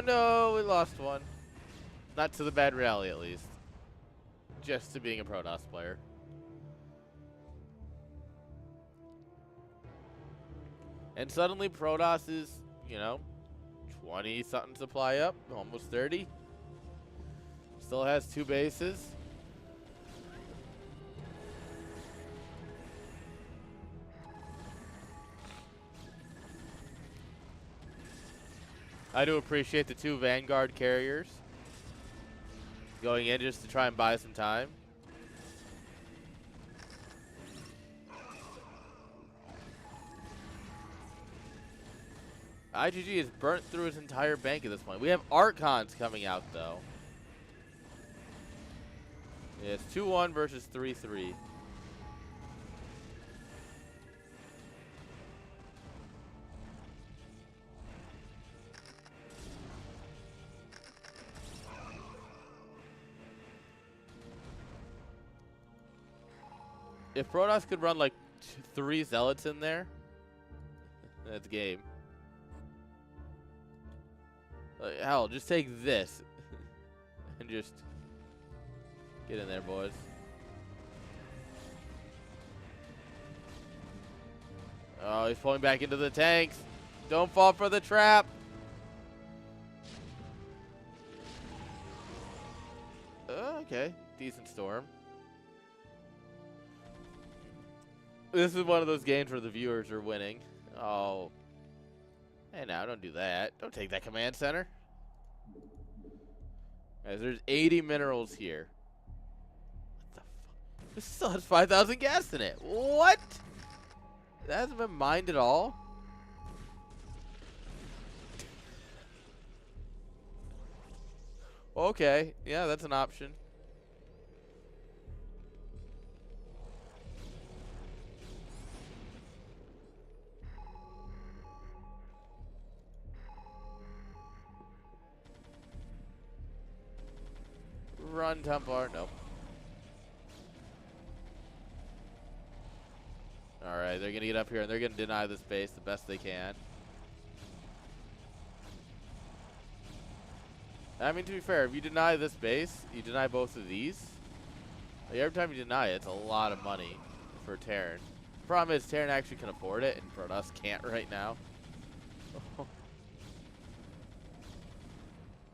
no. We lost one. Not to the bad rally, at least. Just to being a Protoss player. And suddenly Protoss is, you know, 20-something supply up. Almost 30. Still has 2 bases. I do appreciate the 2 Vanguard carriers going in just to try and buy some time. IGG has burnt through his entire bank at this point. We have Archons coming out, though. Yeah, it's 2-1 versus 3-3. If Protoss could run like 3 Zealots in there, that's game. Hell, just take this and just get in there, boys. Oh, he's pulling back into the tanks. Don't fall for the trap. Okay, decent storm. This is one of those games where the viewers are winning. Oh. Hey, now, don't do that. Don't take that command center. Guys, there's 80 minerals here. What the fuck? This still has 5,000 gas in it. What? That hasn't been mined at all? Okay. Yeah, that's an option. Run, Templar. Nope. Alright, they're going to get up here and they're going to deny this base the best they can. I mean, to be fair, if you deny this base, you deny both of these. Like, every time you deny it, it's a lot of money for Terran. The problem is Terran actually can afford it, and Protoss can't right now.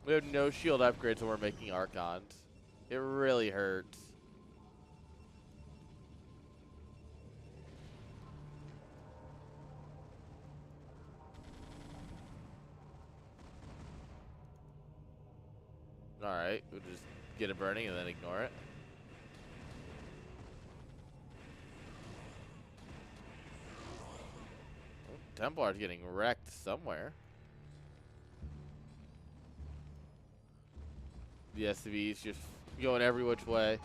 We have no shield upgrades when we're making Archons. It really hurts. Alright, we'll just get it burning and then ignore it. Oh, Templar's getting wrecked somewhere. The SCV's just going every which way.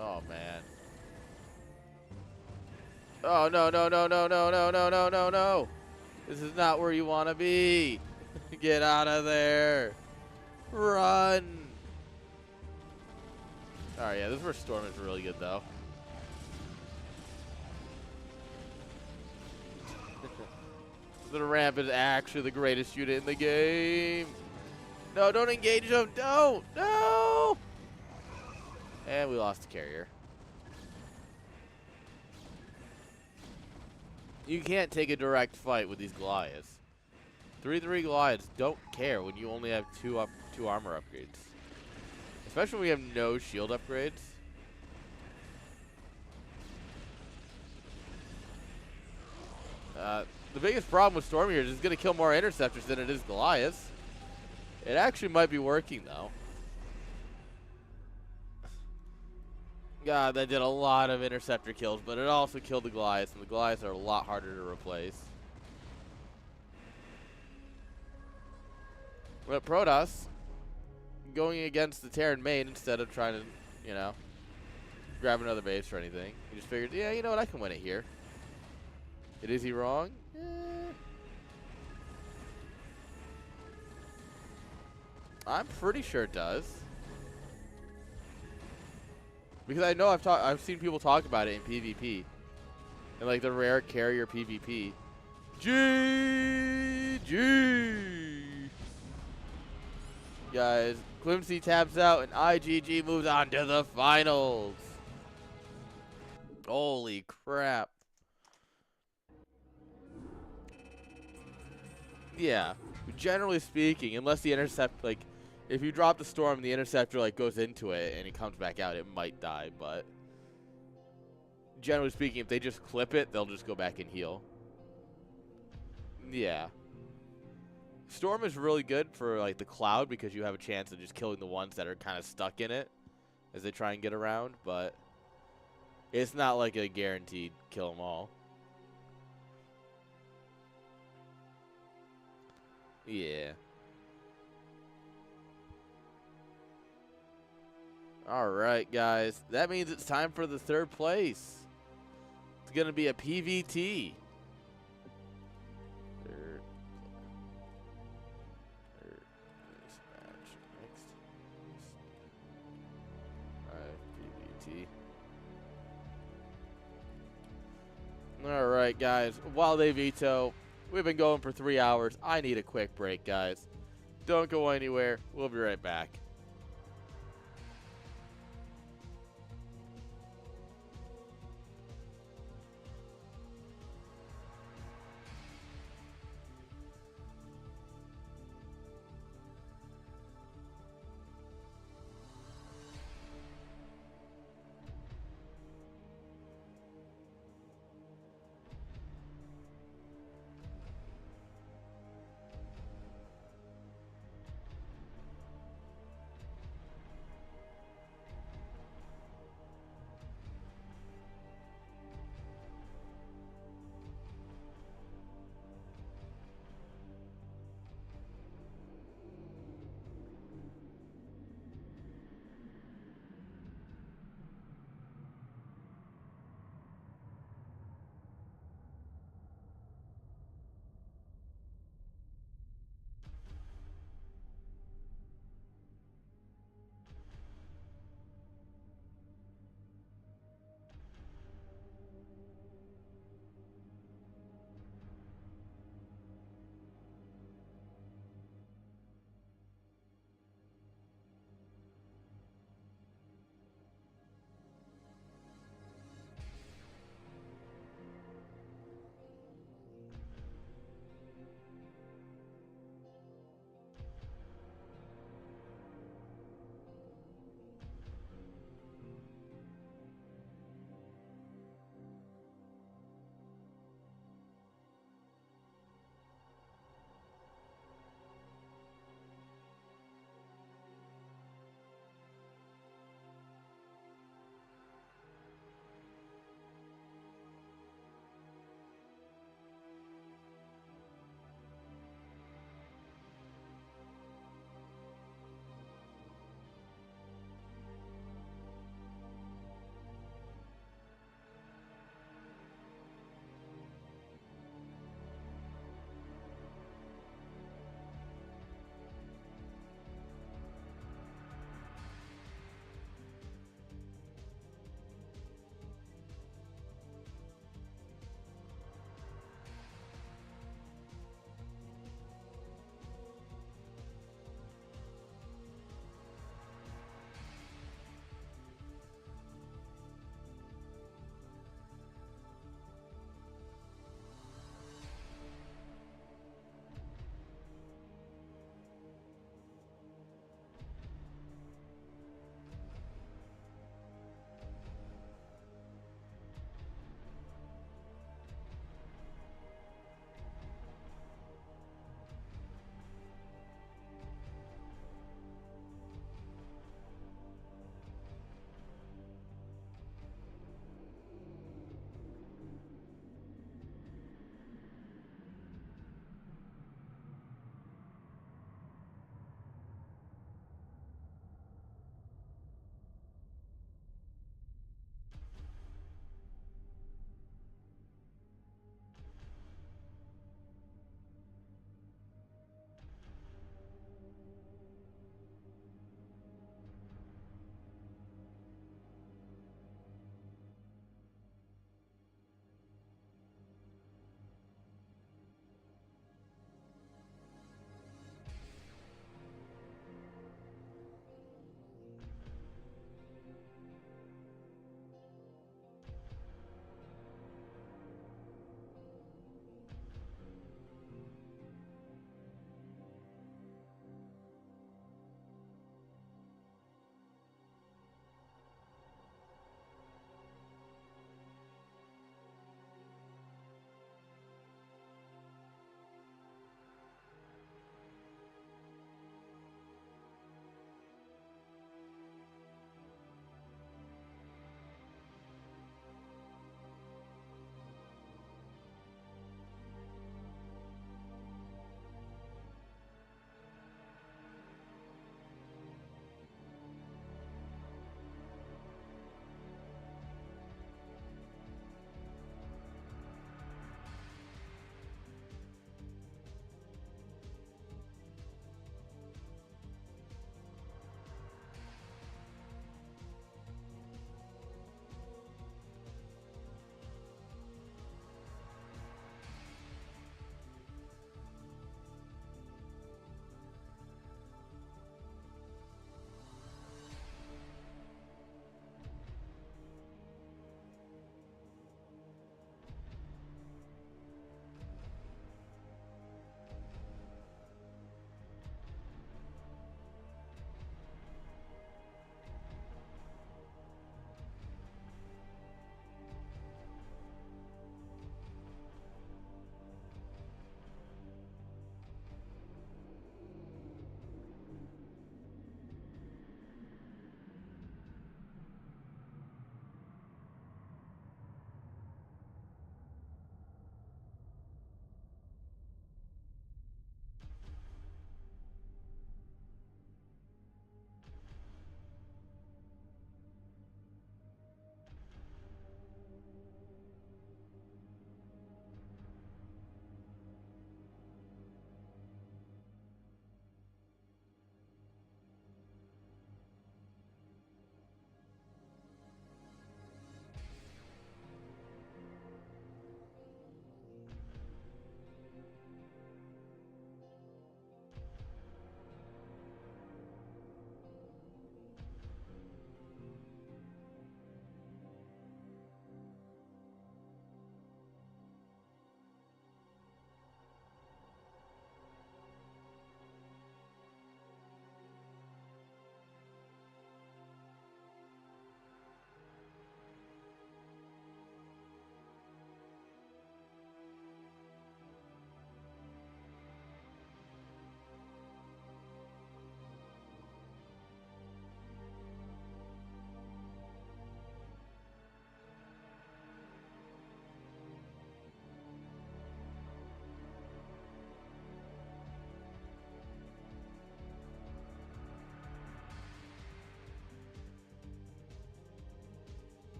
Oh, man. Oh, no, no, no, no, no, no, no, no, no, no. This is not where you want to be. Get out of there. Run. All right, yeah, this first Storm is really good, though. The ramp is actually the greatest unit in the game. No, don't engage him. Don't. No. And we lost the carrier. You can't take a direct fight with these Goliaths. 3-3 Goliaths don't care when you only have two armor upgrades. Especially when we have no shield upgrades. The biggest problem with Storm here is it's going to kill more interceptors than it is Goliaths. It actually might be working, though. God, that did a lot of interceptor kills, but it also killed the Goliaths, and the Goliaths are a lot harder to replace. But Protoss, going against the Terran main instead of trying to, you know, grab another base or anything. He just figured, yeah, you know what, I can win it here. Is he wrong? I'm pretty sure it does. Because I know I've seen people talk about it in PvP. And like the rare carrier PvP. GG! Guys, Quimsy taps out and IGG moves on to the finals. Holy crap. Yeah, generally speaking, unless the intercept, like, if you drop the Storm and the interceptor, like, goes into it and it comes back out, it might die, but generally speaking, if they just clip it, they'll just go back and heal. Yeah. Storm is really good for, like, the Cloud because you have a chance of just killing the ones that are kind of stuck in it as they try and get around, but it's not like a guaranteed kill them all. Yeah. All right, guys. That means it's time for the third place. It's going to be a PVT. Third match next. PVT. All right, guys. While they veto, we've been going for 3 hours. I need a quick break, guys. Don't go anywhere. We'll be right back.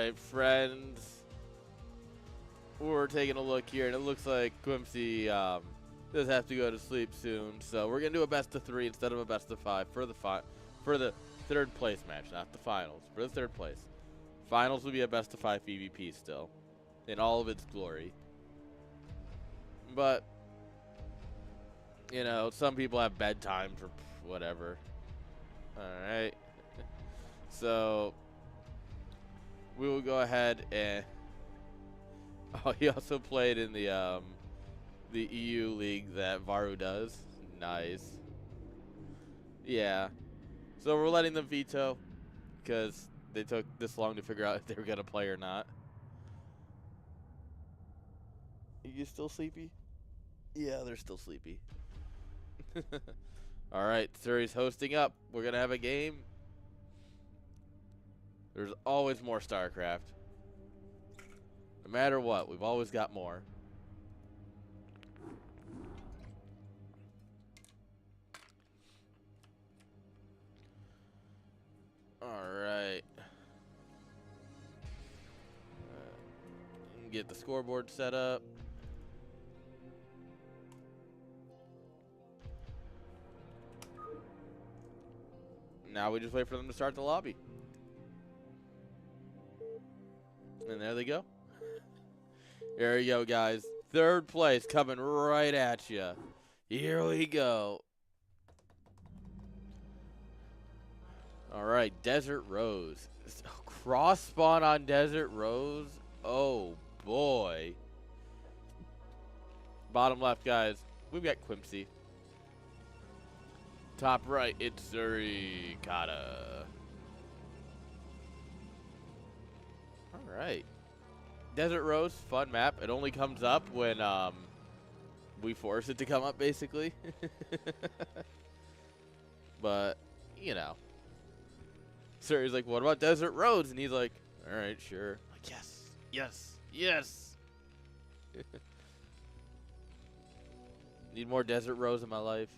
right, friends. We're taking a look here, and it looks like Quimsy does have to go to sleep soon. So we're gonna do a best of 3 instead of a best of 5 for the third place match, not the finals. For the third place, finals will be a best of 5 PvP still, in all of its glory. But you know, some people have bedtimes or whatever. All right, so we will go ahead and. Oh, he also played in the EU league that Varu does. Nice. Yeah. So we're letting them veto because they took this long to figure out if they were gonna play or not. Are you still sleepy? Yeah, they're still sleepy. All right, Surrey's hosting up. We're gonna have a game. There's always more StarCraft. No matter what, we've always got more. Alright. Get the scoreboard set up. Now we just wait for them to start the lobby. And there they go. There you go, guys. Third place coming right at you. Here we go. All right, Desert Rose. Cross spawn on Desert Rose. Oh, boy. Bottom left, guys. We've got Quimsy. Top right, it's Surikata. All right. Desert Rose, fun map. It only comes up when we force it to come up, basically. But, you know. Siri's like, what about Desert Rose? And he's like, all right, sure. Like, yes, yes, yes. Need more Desert Rose in my life.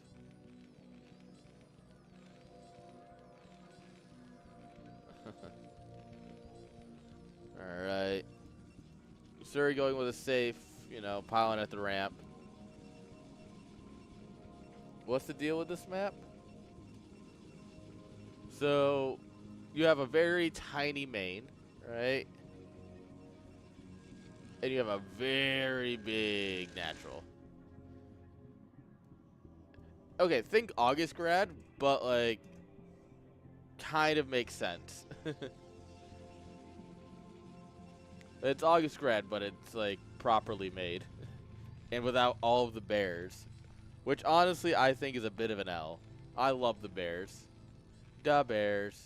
All right. Suri going with a safe, you know, piling at the ramp. What's the deal with this map? So, you have a very tiny main, right? And you have a very big natural. Okay, think August grad, but like, kind of makes sense. It's August grad, but it's like properly made. And without all of the bears. Which honestly I think is a bit of an L. I love the bears. Da bears.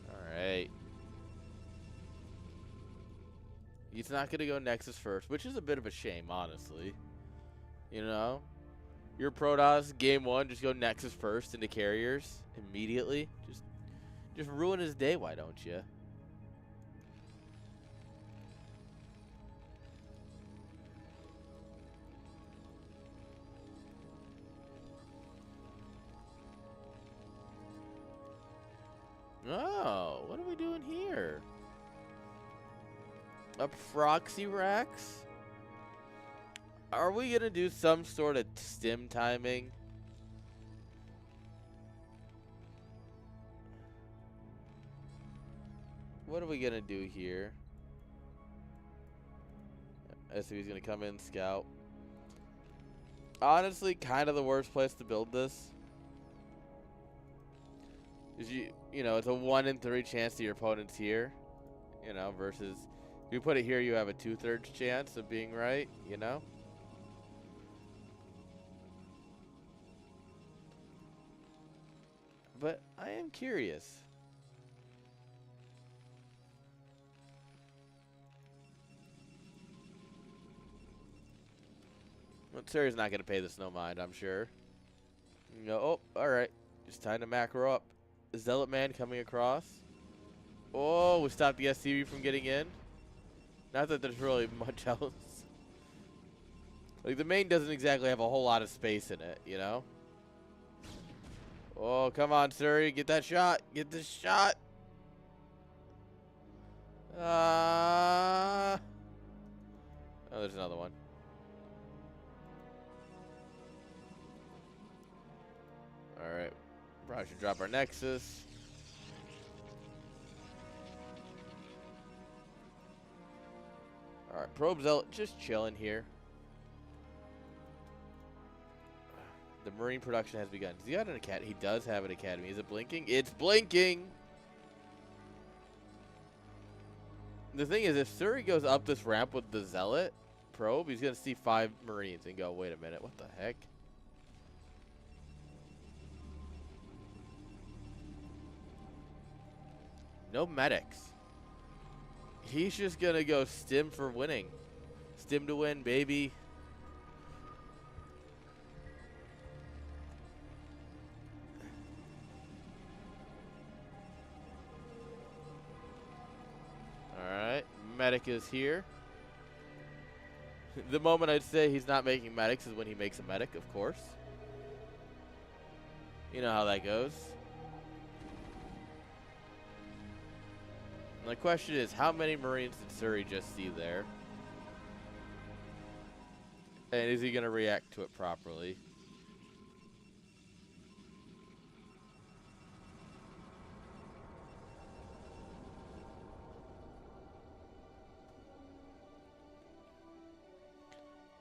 Alright. He's not going to go Nexus first, which is a bit of a shame, honestly. You know? Your Protoss, game 1, just go Nexus first into carriers immediately. Just ruin his day, why don't you? Oh, what are we doing here? A proxy racks? Are we gonna do some sort of stim timing? What are we gonna do here? SCV's gonna come in, scout. Honestly, kind of the worst place to build this. Is you know, it's a 1 in 3 chance that your opponent's here. You know, versus if you put it here, you have a 2/3 chance of being right. You know. But I am curious. Well, Siri's not going to pay this no mind, I'm sure. No, oh, alright. Just time to macro up. Zealot Man coming across. Oh, we stopped the SCV from getting in. Not that there's really much else. Like, the main doesn't exactly have a whole lot of space in it, you know? Oh, come on, Surrey. Get that shot. Get this shot. Oh, there's another one. Alright. Probably should drop our Nexus. Alright, Probe Zealot just chilling here. The Marine production has begun. Does he have an academy? He does have an academy. Is it blinking? It's blinking! The thing is, if Surrey goes up this ramp with the Zealot probe, he's going to see 5 Marines and go, wait a minute, what the heck? No medics. He's just going to go stim for winning. Stim to win, baby. Alright, medic is here. The moment I'd say he's not making medics is when he makes a medic, of course. You know how that goes. And the question is, how many Marines did Surrey just see there? And is he going to react to it properly?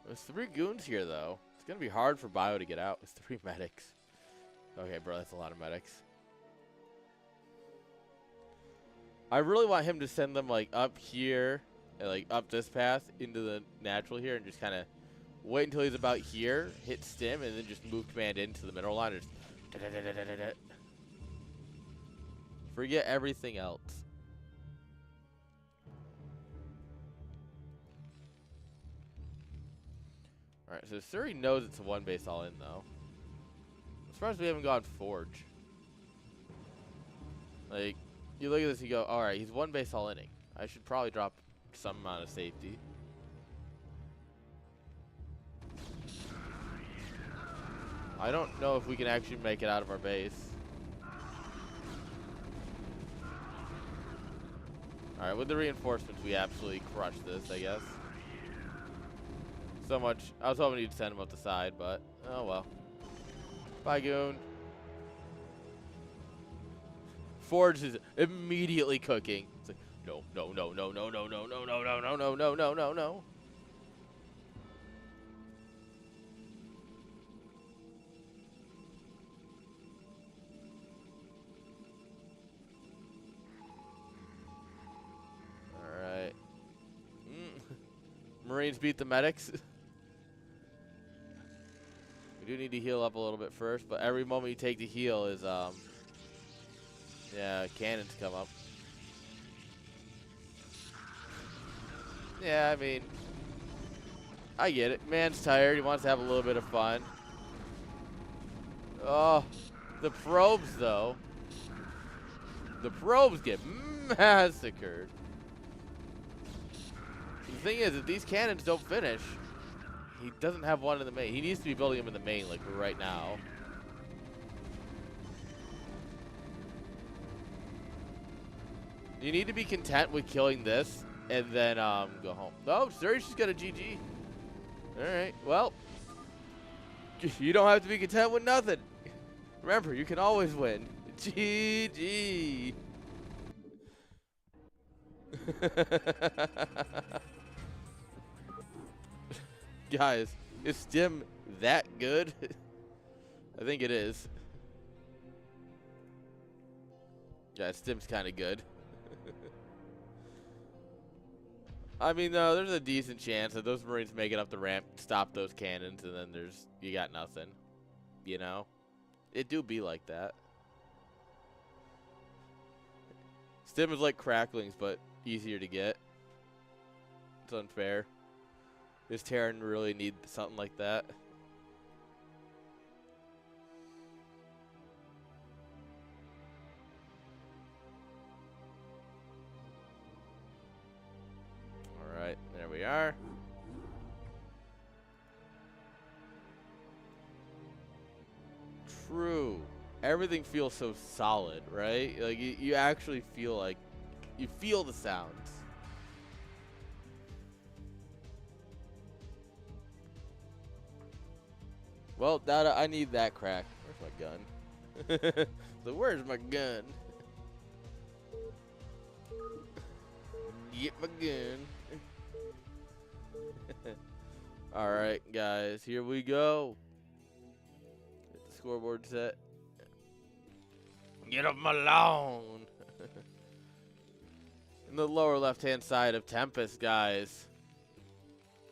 There's 3 goons here, though. It's going to be hard for Bio to get out with 3 medics. Okay, bro, that's a lot of medics. I really want him to send them, like, up here, and, like, up this path into the natural here, and just kind of wait until he's about here, hit stim, and then just move command into the middle line. And just forget everything else. Alright, so Surrey knows it's a 1 base all in, though. I'm surprised we haven't gone Forge. Like, you look at this, you go, alright, he's 1 base all inning. I should probably drop some amount of safety. I don't know if we can actually make it out of our base. Alright, with the reinforcements, we absolutely crushed this, I guess. So much. I was hoping you'd send him up the side, but oh well. Bye, goon. Forge is immediately cooking. It's like, no, no, no, no, no, no, no, no, no, no, no, no, no, no, no, no. All right. Marines beat the medics. We do need to heal up a little bit first, but every moment you take to heal is, yeah, cannons come up. Yeah, I mean, I get it. Man's tired. He wants to have a little bit of fun. Oh, the probes, though. The probes get massacred. The thing is, if these cannons don't finish, he doesn't have one in the main. He needs to be building them in the main, like right now. You need to be content with killing this and then go home. No, Surrey's just got a GG. Alright, well. You don't have to be content with nothing. Remember, you can always win. GG. Guys, is Stim that good? I think it is. Yeah, Stim's kind of good. I mean, though, there's a decent chance that those Marines make it up the ramp, stop those cannons, and then you got nothing. You know? It do be like that. Stim is like cracklings, but easier to get. It's unfair. Does Terran really need something like that? Alright, there we are. everything feels so solid, right? Like you actually feel like you feel the sounds. Well, Dada, I need that crack. Where's my gun? So where's my gun? Get my gun. All right, guys, here we go. Get the scoreboard set. Get off my lawn. In the lower left-hand side of Tempest, guys,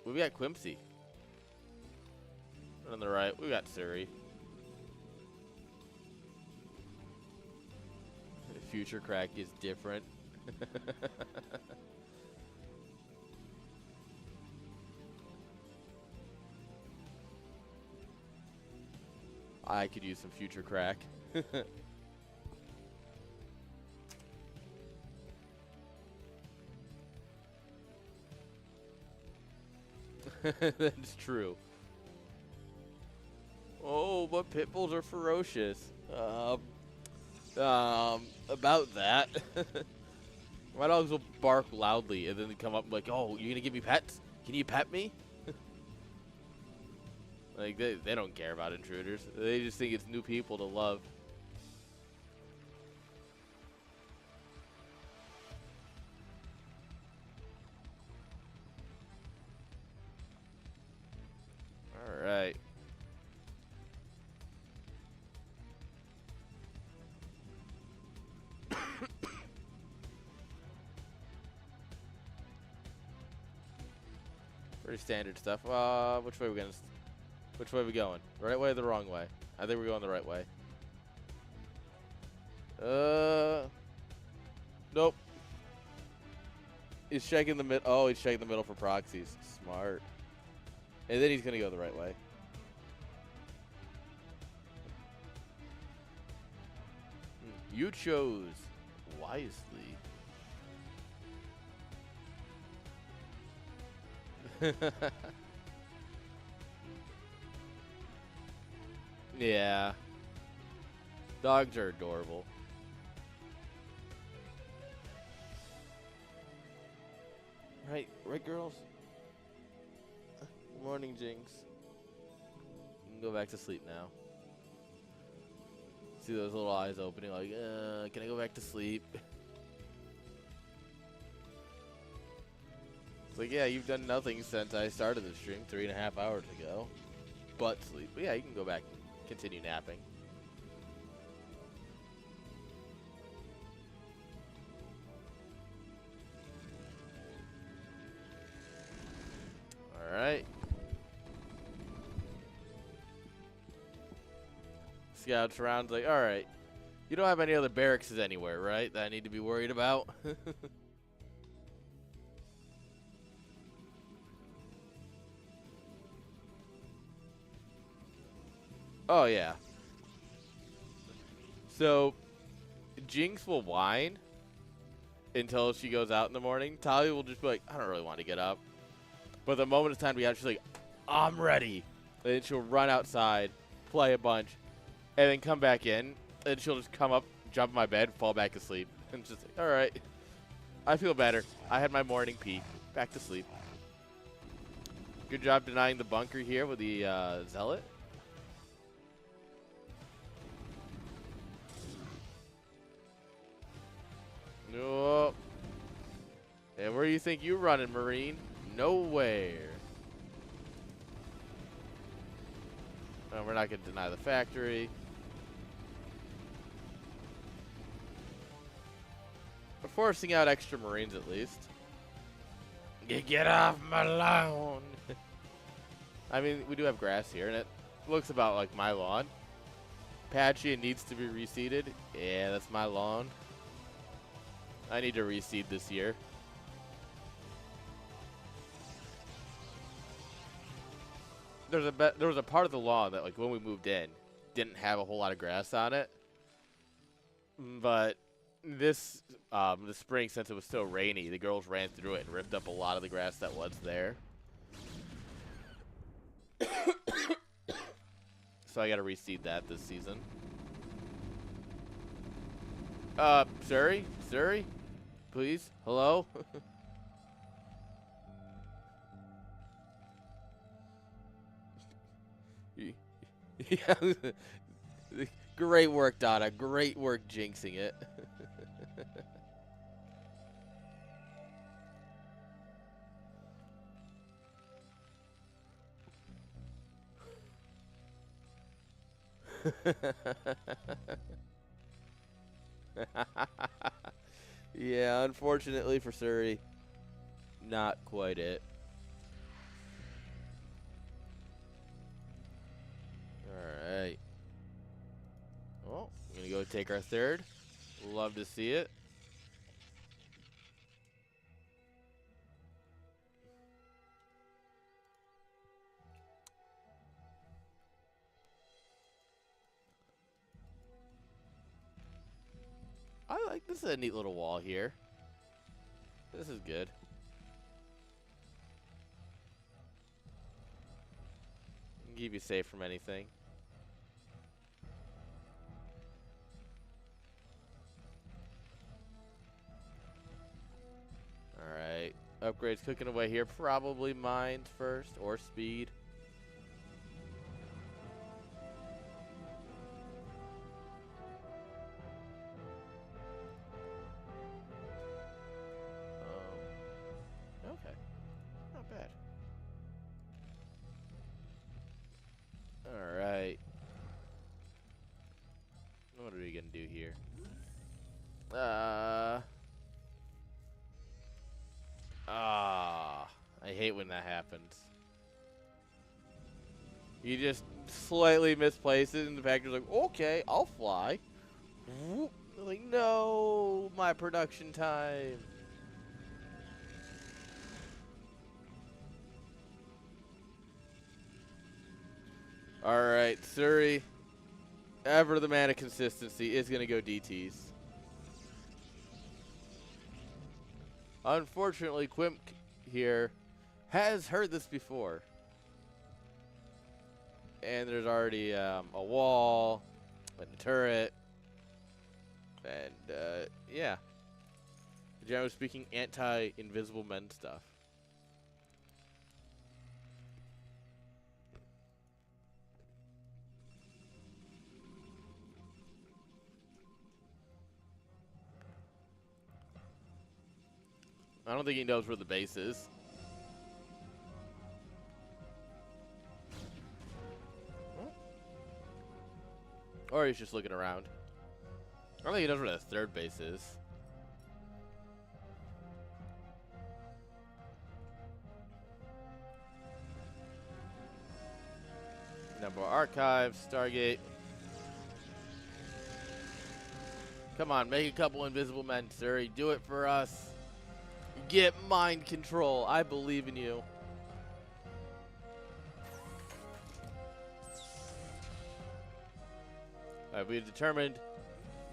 we got Quimsy. And on the right, we got Suri. Future Crack is different. I could use some Future Crack. That's true. Oh, but pit bulls are ferocious. About that. My dogs will bark loudly and then they come up like, "Oh, you gonna give me pets? Can you pet me?" Like they don't care about intruders. They just think it's new people to love. All right. Pretty standard stuff. Which way are we gonna? Which way are we going? The right way or the wrong way? I think we're going the right way. Nope. He's checking the mid. Oh, he's checking the middle for proxies. Smart. And then he's gonna go the right way. You chose wisely. Yeah. Dogs are adorable. Right, girls? Good morning, Jinx. You can go back to sleep now. See those little eyes opening like, can I go back to sleep? It's like, yeah, you've done nothing since I started the stream 3.5 hours ago. But sleep. But yeah, you can go back and continue napping. Alright. Scouts around like, alright. You don't have any other barracks anywhere, right? That I need to be worried about? Oh, yeah. So, Jinx will whine until she goes out in the morning. Talia will just be like, I don't really want to get up. But the moment it's time to be out, she's like, I'm ready. And then she'll run outside, play a bunch, and then come back in. And she'll just come up, jump in my bed, fall back asleep. And just like, all right. I feel better. I had my morning pee. Back to sleep. Good job denying the bunker here with the Zealot. Nope. And where do you think you're running, Marine? Nowhere. No, we're not going to deny the factory. We're forcing out extra Marines at least. Get off my lawn. I mean, we do have grass here, and it looks about like my lawn. Patchy and needs to be reseeded. Yeah, that's my lawn. I need to reseed this year. There was a part of the lawn that, like, when we moved in, didn't have a whole lot of grass on it. But this spring, since it was so rainy, the girls ran through it and ripped up a lot of the grass that was there. So I got to reseed that this season. Suri? Suri? Please? Hello? Yeah. Great work, Donna. Great work jinxing it. Yeah, unfortunately for Suri, not quite it. Alright. Well, I'm going to go take our third. Love to see it. I like this. Is a neat little wall here. This is good. Keep you safe from anything. Alright. Upgrades cooking away here. Probably mind first or speed. Okay. Not bad. Alright. What are we gonna do here? I hate when that happens. You just slightly misplace it, and the factor's like, okay, I'll fly. Whoop. Like, no, my production time. Alright, Suri, ever the man of consistency, is going to go DTs. Unfortunately, Quimp here has heard this before. And there's already a wall and a turret. And, yeah. Generally speaking, anti-invisible men stuff. I don't think he knows where the base is. Or he's just looking around. I don't think he knows where the third base is. Number archives, Stargate. Come on, make a couple invisible men, Suri. Do it for us. Get mind control. I believe in you. Alright, we've determined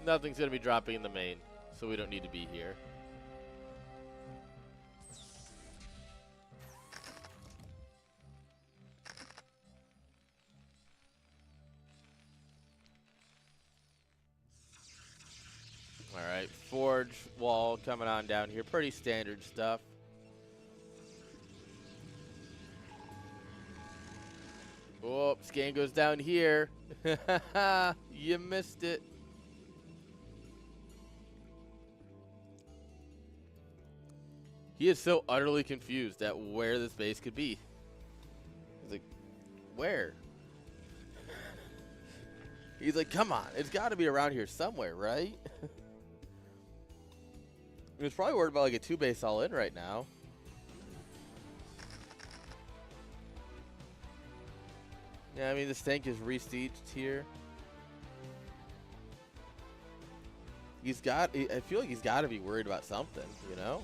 nothing's going to be dropping in the main, so we don't need to be here. Alright, forge wall coming on down here. Pretty standard stuff. Oh, scan goes down here. You missed it. He is so utterly confused at where this base could be. He's like, where? He's like, come on, it's got to be around here somewhere, right? He's probably worried about like a 2-base all in right now. Yeah, I mean, this tank is restaged here. He's got, I feel like he's got to be worried about something, you know?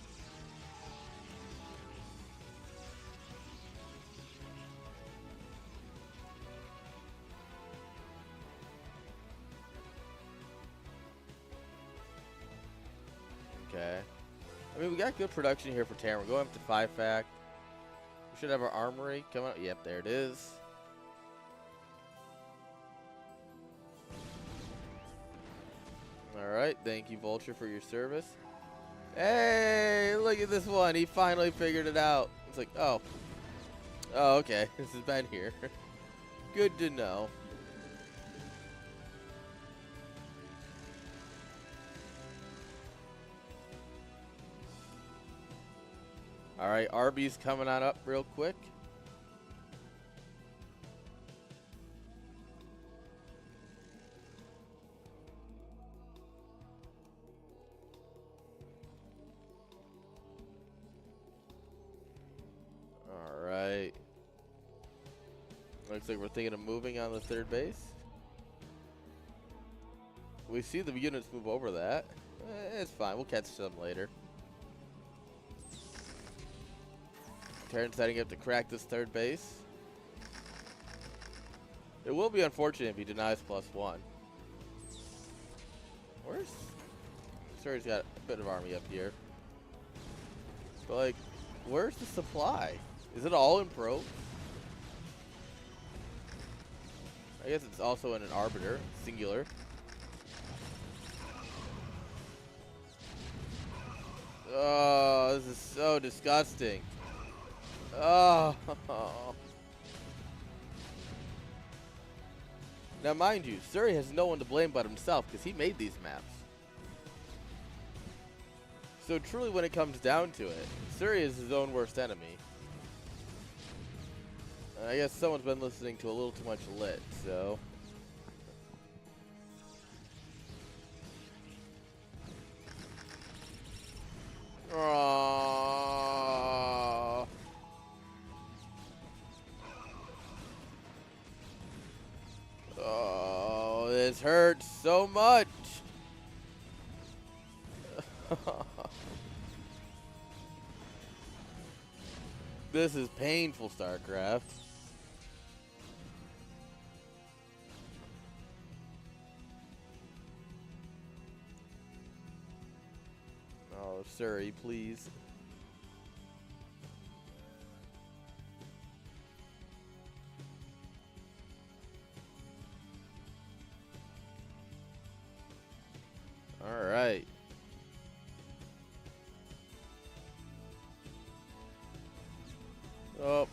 Okay. I mean, we got good production here for Terran. We're going up to 5-fact. We should have our armory come out. Yep, there it is. All right, thank you, Vulture, for your service. Hey, look at this one. He finally figured it out. It's like, oh. Oh, okay. This has been here. Good to know. All right, Arby's coming on up real quick. All right. Looks like we're thinking of moving on the third base. We see the units move over that. It's fine. We'll catch some later. Terran's setting up to crack this third base. It will be unfortunate if he denies +1. Where's... Surrey's got a bit of army up here. But, like, where's the supply? Is it all in pro? I guess it's also in an arbiter, singular. Oh, this is so disgusting. Oh. Now, mind you, Surrey has no one to blame but himself because he made these maps. So truly, when it comes down to it, Surrey is his own worst enemy. And I guess someone's been listening to a little too much lit, so... Aww. Oh, this hurts so much. This is painful, StarCraft. Oh, Surrey, please. All right. Oh,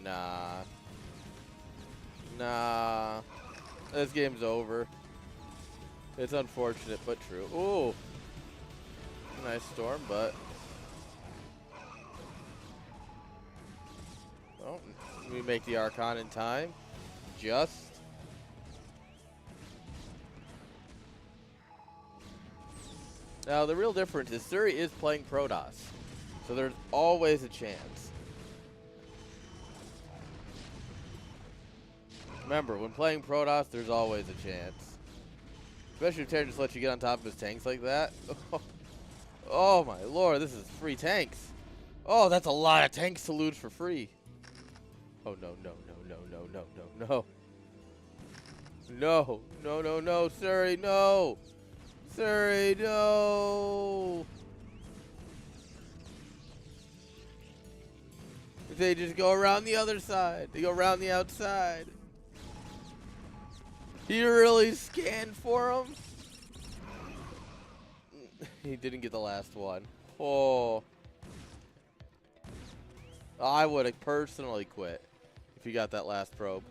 nah. Nah. This game's over. It's unfortunate, but true. Ooh. Nice storm, but... Oh, we make the Archon in time. Just. Now, the real difference is Surrey is playing Protoss. So there's always a chance. Remember, when playing Protoss, there's always a chance. Especially if Terran just lets you get on top of his tanks like that. Oh my lord, this is free tanks. Oh, that's a lot of tanks to lose for free. Oh no, no, no, no, no, no, no, no. No, no, no, no, Surrey, no. Surrey, no. They just go around the other side. They go around the outside. He really scanned for him. He didn't get the last one. Oh. I would have personally quit if he got that last probe.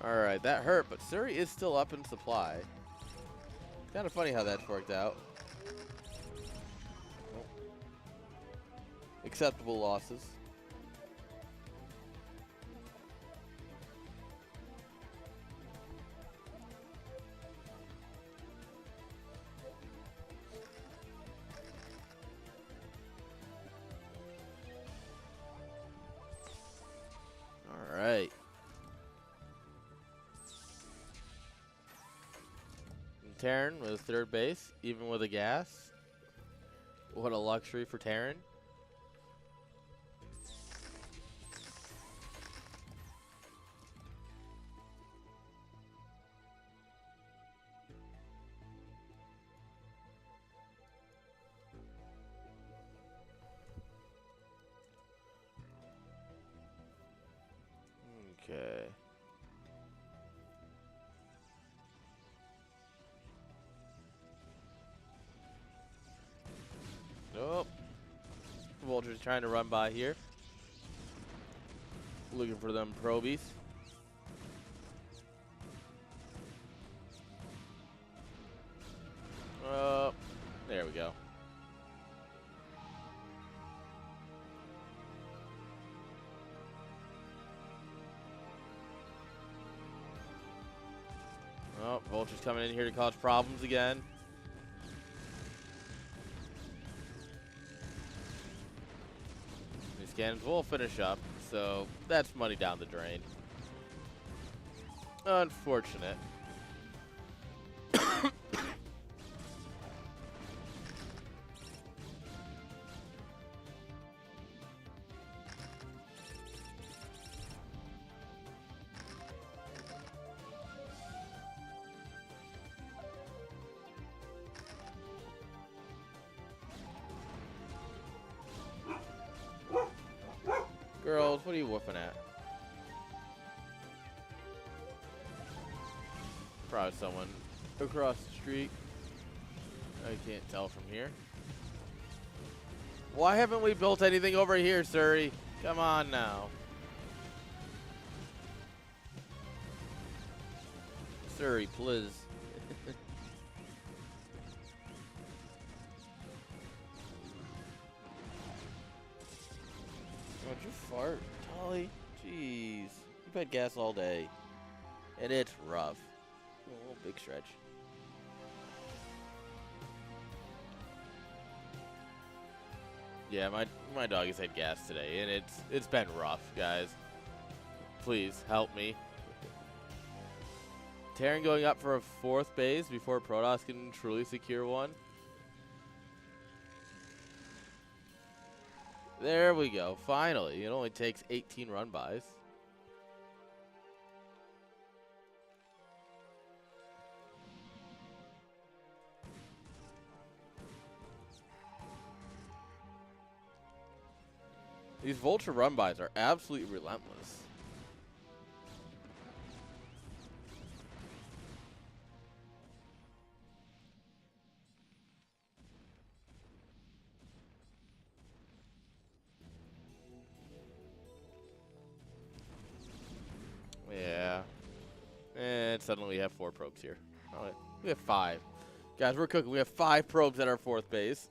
Alright, that hurt, but Surrey is still up in supply. Kind of funny how that's worked out. Acceptable losses. All right. And Terran with third base, even with a gas. What a luxury for Terran. Okay. Nope. Vulture's trying to run by here. Looking for them probies. There we go. Oh, Vulture's coming in here to cause problems again. These cannons will finish up, so that's money down the drain. Unfortunate. Girls, what are you whooping at? Probably someone across the street. I can't tell from here. Why haven't we built anything over here, Surrey? Come on now. Surrey, please. Would you fart, Tolly? Jeez. You've had gas all day. And it's rough. Oh, big stretch. Yeah, my dog has had gas today, and it's been rough, guys. Please help me. Terran going up for a 4th base before Protoss can truly secure one. There we go. Finally, it only takes 18 run bys. These Vulture run-bys are absolutely relentless. Yeah. And suddenly we have 4 probes here. Oh, we have 5. Guys, we're cooking. We have 5 probes at our 4th base.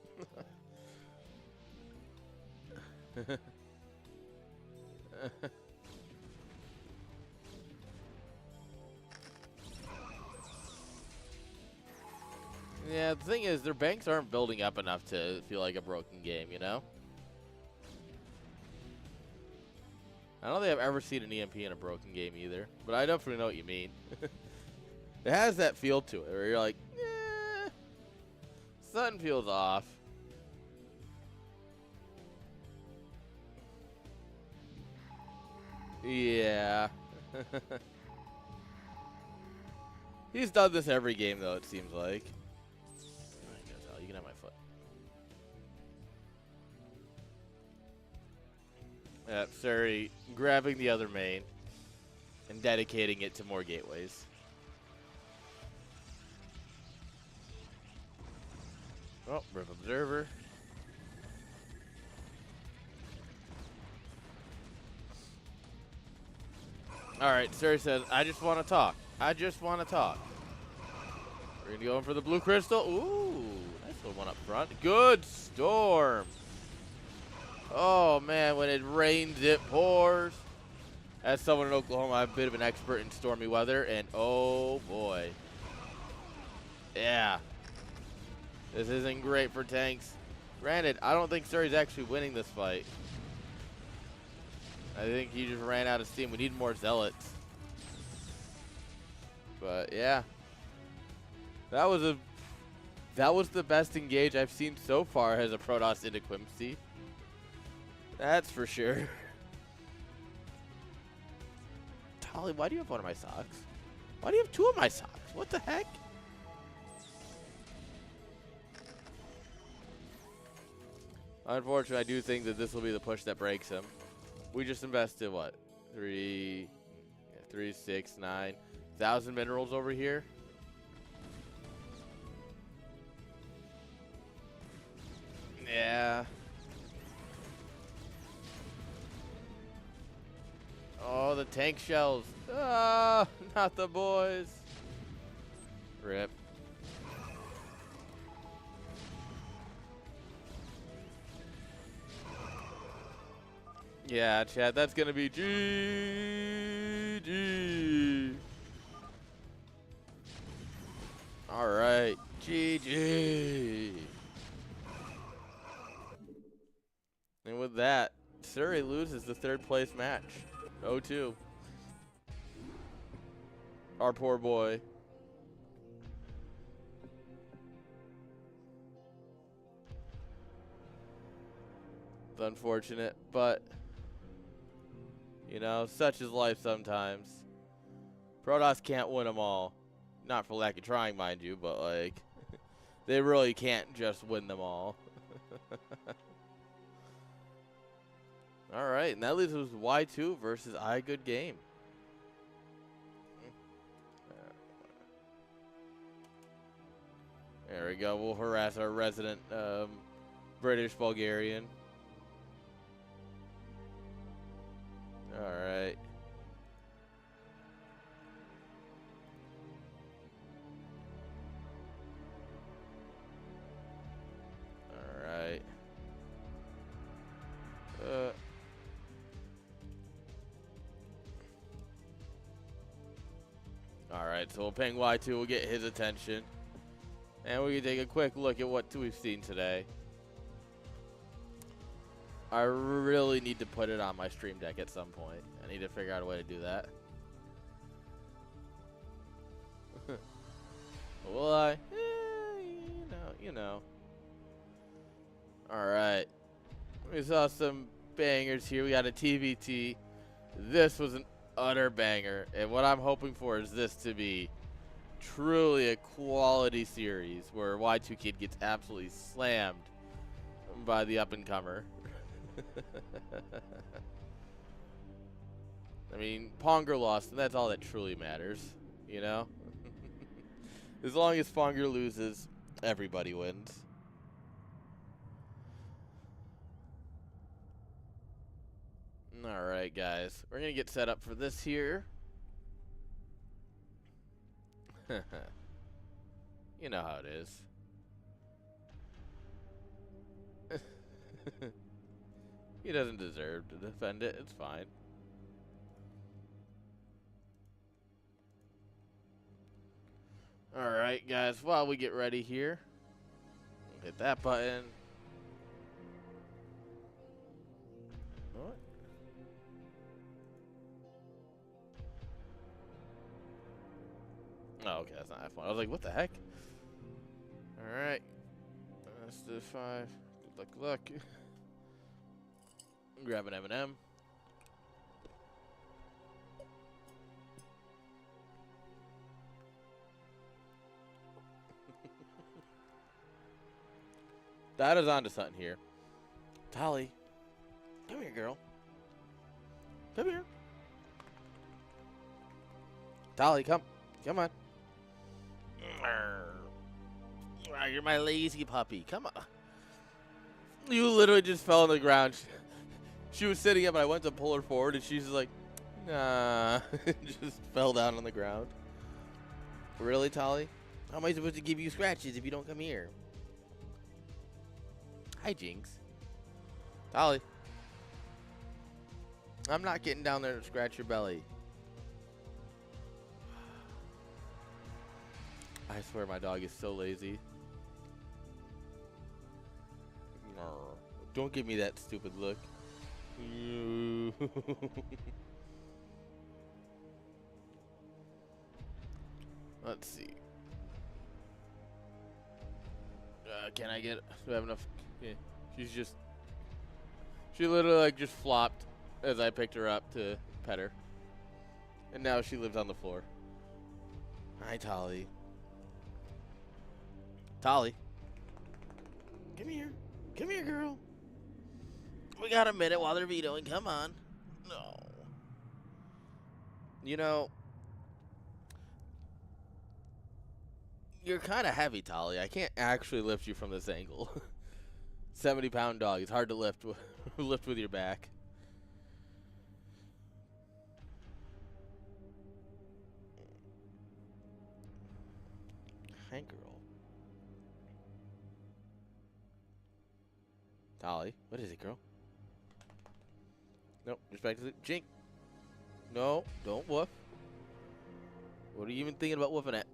Yeah, the thing is, their banks aren't building up enough to feel like a broken game, you know? I don't think I've ever seen an EMP in a broken game either, but I definitely know what you mean. It has that feel to it, where you're like, eh, something feels off. Yeah. He's done this every game, though, it seems like. You can have my foot. Sorry, grabbing the other main and dedicating it to more gateways. Oh, Rip Observer. Alright, Siri says, I just want to talk. I just want to talk. We're going to go in for the blue crystal. Ooh, nice little one up front. Good storm. Oh, man, when it rains, it pours. As someone in Oklahoma, I'm a bit of an expert in stormy weather, and oh, boy. Yeah. This isn't great for tanks. Granted, I don't think Surrey's actually winning this fight. I think he just ran out of steam. We need more zealots. But, yeah. That was the best engage I've seen so far as a Protoss into Quimsy. That's for sure. Tolly, why do you have one of my socks? Why do you have 2 of my socks? What the heck? Unfortunately, I do think that this will be the push that breaks him. We just invested, what? 3, 3, 6, 9. 1,000 minerals over here. Yeah. Oh, the tank shells. Ah, not the boys. Rip. Yeah, Chad, that's going to be GG. All right, GG. And with that, Surrey loses the third place match. 0-2. Our poor boy. It's unfortunate, but you know, such is life sometimes. Protoss can't win them all. Not for lack of trying, mind you, but like, they really can't just win them all. All right, and that leaves us Y2 versus I Good Game. There we go. We'll harass our resident British Bulgarian. All right. All right. All right, so we'll ping Y2. We'll get his attention. And we can take a quick look at what we've seen today. I really need to put it on my stream deck at some point. I need to figure out a way to do that. Will I? You know. All right. We saw some bangers here. We got a TVT. This was an utter banger. And what I'm hoping for is this to be truly a quality series where Y2 Kid gets absolutely slammed by the up-and-comer. I mean, Ponger lost, and that's all that truly matters, you know? As long as Ponger loses, everybody wins. Alright, guys. We're going to get set up for this here. You know how it is. He doesn't deserve to defend it. It's fine. Alright, guys. While we get ready here, hit that button. What? Oh, okay. That's not F1. I was like, what the heck? Alright. That's the 5. Good luck. Grab an M&M. That is onto something here. Tali. Come here, girl. Come here. Tali, come. Come on. You're my lazy puppy. Come on. You literally just fell on the ground. She was sitting up, and I went to pull her forward, and she's just like, nah. Just fell down on the ground. Really, Tali? How am I supposed to give you scratches if you don't come here? Hi, Jinx. Tali. I'm not getting down there to scratch your belly. I swear my dog is so lazy. Don't give me that stupid look. Let's see. Can I get? Do I have enough? Yeah. She literally like just flopped as I picked her up to pet her, and now she lives on the floor. Hi, Tali. Tali. Come here. Come here, girl. We got a minute while they're vetoing. Come on. No. You know, you're kind of heavy, Tolly. I can't actually lift you from this angle. 70-pound dog. It's hard to lift lift with your back. Hey, girl. Tolly, what is it, girl? Nope, just back to the jink. No, don't woof. What are you even thinking about woofing at?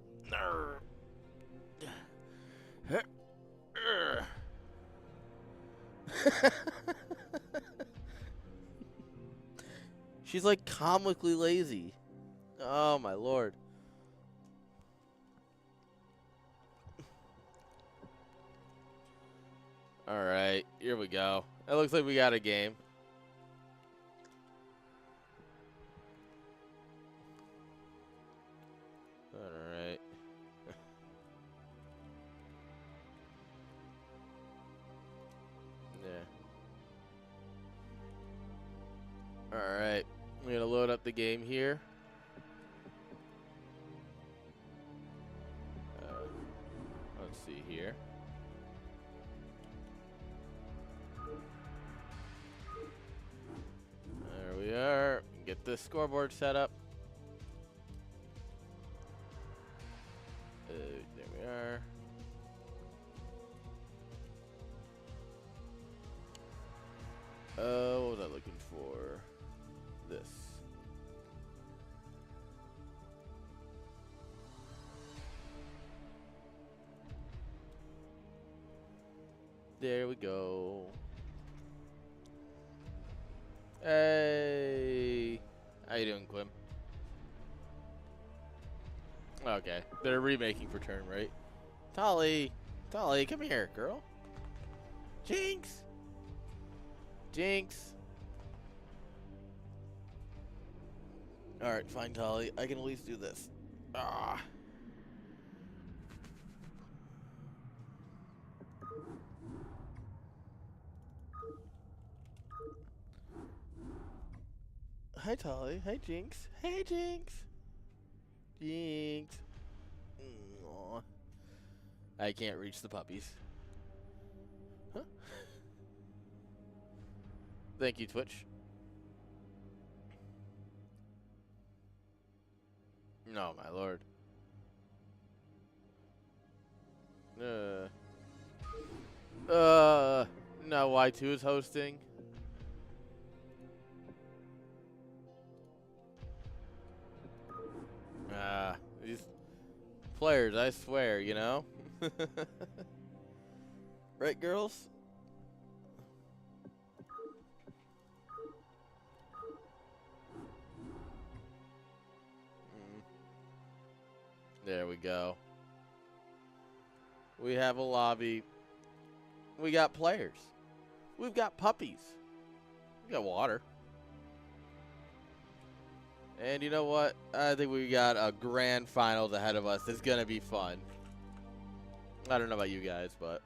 She's like comically lazy. Oh my lord. Alright, here we go. It looks like we got a game. Alright. Yeah. Alright. We're gonna load up the game here. Let's see here. There we are. Get the scoreboard set up. There we are. What was I looking for? This. There we go. Hey. How you doing, Quim? Okay. They're remaking for turn, right? Tolly. Tolly, come here, girl. Jinx. Jinx. Alright, fine, Tolly. I can at least do this. Ah. Hi, Tolly. Hi, Jinx. Hey, Jinx. Jinx. Aww. I can't reach the puppies. Huh? Thank you, Twitch. No, my lord. No, Y2 is hosting. These players, I swear, you know? Right, girls? There we go. We have a lobby. We got players. We've got puppies. We got water. And you know what? I think we got a grand finals ahead of us. It's going to be fun. I don't know about you guys, but...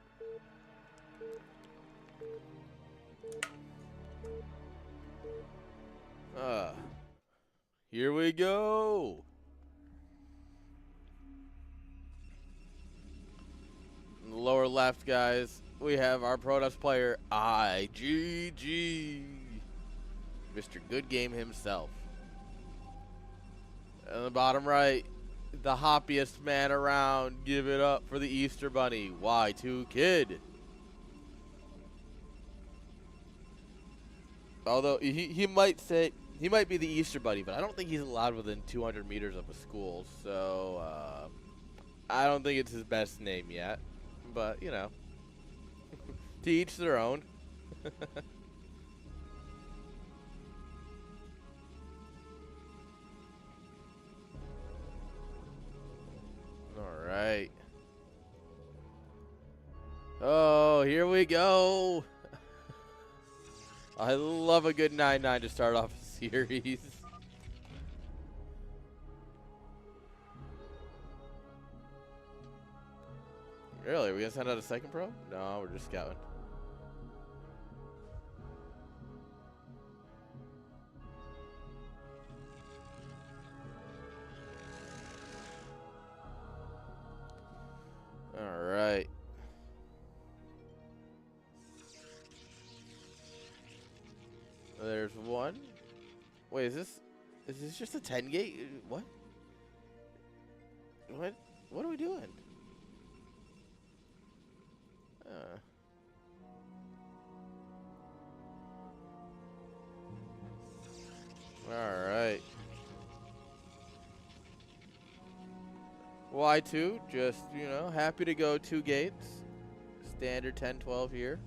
Here we go. In the lower left, guys, we have our Protoss player, IGG. Mr. Good Game himself. In the bottom right, the hoppiest man around. Give it up for the Easter Bunny, Y2 Kid. Although he might say he might be the Easter Bunny, but I don't think he's allowed within 200 meters of a school. So I don't think it's his best name yet. But you know, to each their own. All right. Oh, here we go. I love a good 9-9 to start off a series. Really? Are we going to send out a second pro? No, we're just scouting. Wait, is this just a 10 gate? What? What are we doing? All right. Why 2? Just, you know, happy to go 2 gates. Standard 10-12 here.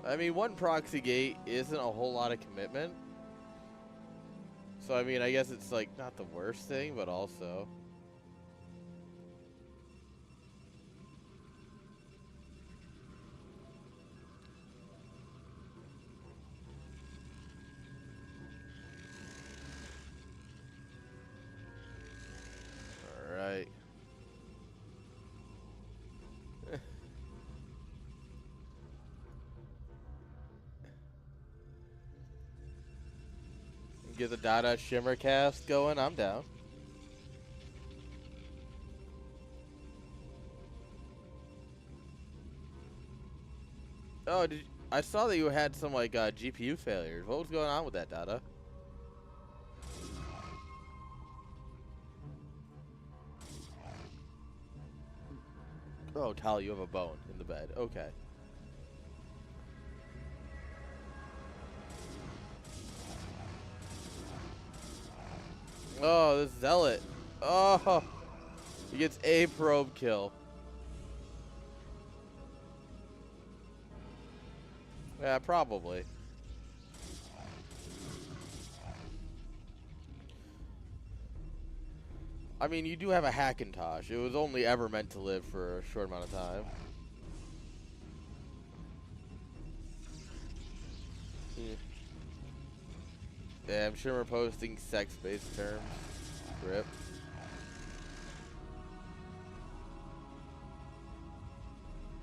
I mean, 1 proxy gate isn't a whole lot of commitment. So, I mean, I guess it's, like, not the worst thing, but also... Alright. Get the Dada Shimmer cast going, I'm down. Oh, I saw that you had some, like, GPU failures. What was going on with that, Dada? Oh, Tal, you have a bone in the bed. Okay. Oh, this Zealot. Oh, he gets a probe kill. Yeah, probably. I mean, you do have a Hackintosh. It was only ever meant to live for a short amount of time. Yeah, I'm sure we're posting sex-based terms. Rip.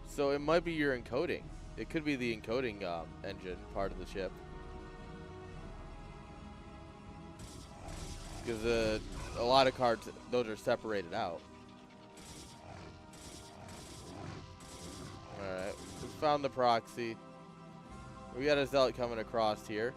So it might be your encoding. It could be the encoding engine part of the chip. Because a lot of cards, those are separated out. Alright, we found the proxy. We got a Zealot coming across here.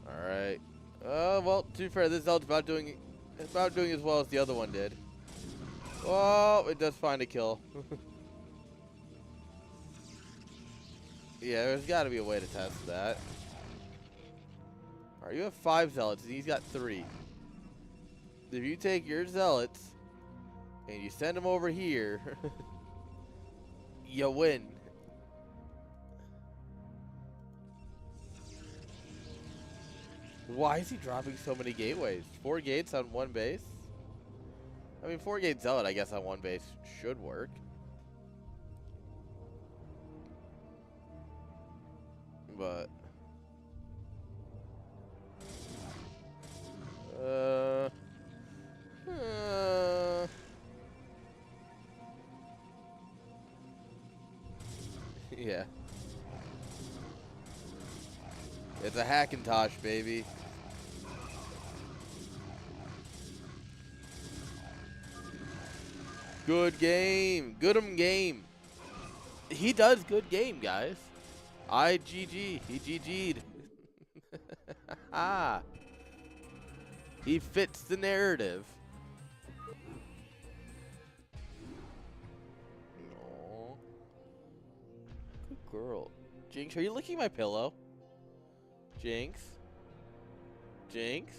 Alright. Well, to be fair, this Zealot's about doing as well as the other one did. Oh, it does find a kill. Yeah, there's got to be a way to test that. Alright, you have 5 Zealots, and he's got 3. If you take your Zealots, and you send them over here, you win. Why is he dropping so many gateways? 4 gates on 1 base? I mean, 4 gate Zealot, I guess, on 1 base should work. But... yeah. It's a Hackintosh, baby. Good game. Good'em game. He does good game, guys. GG. He GG'd. Ah. He fits the narrative. Aww. Good girl. Jinx, are you licking my pillow? Jinx? Jinx?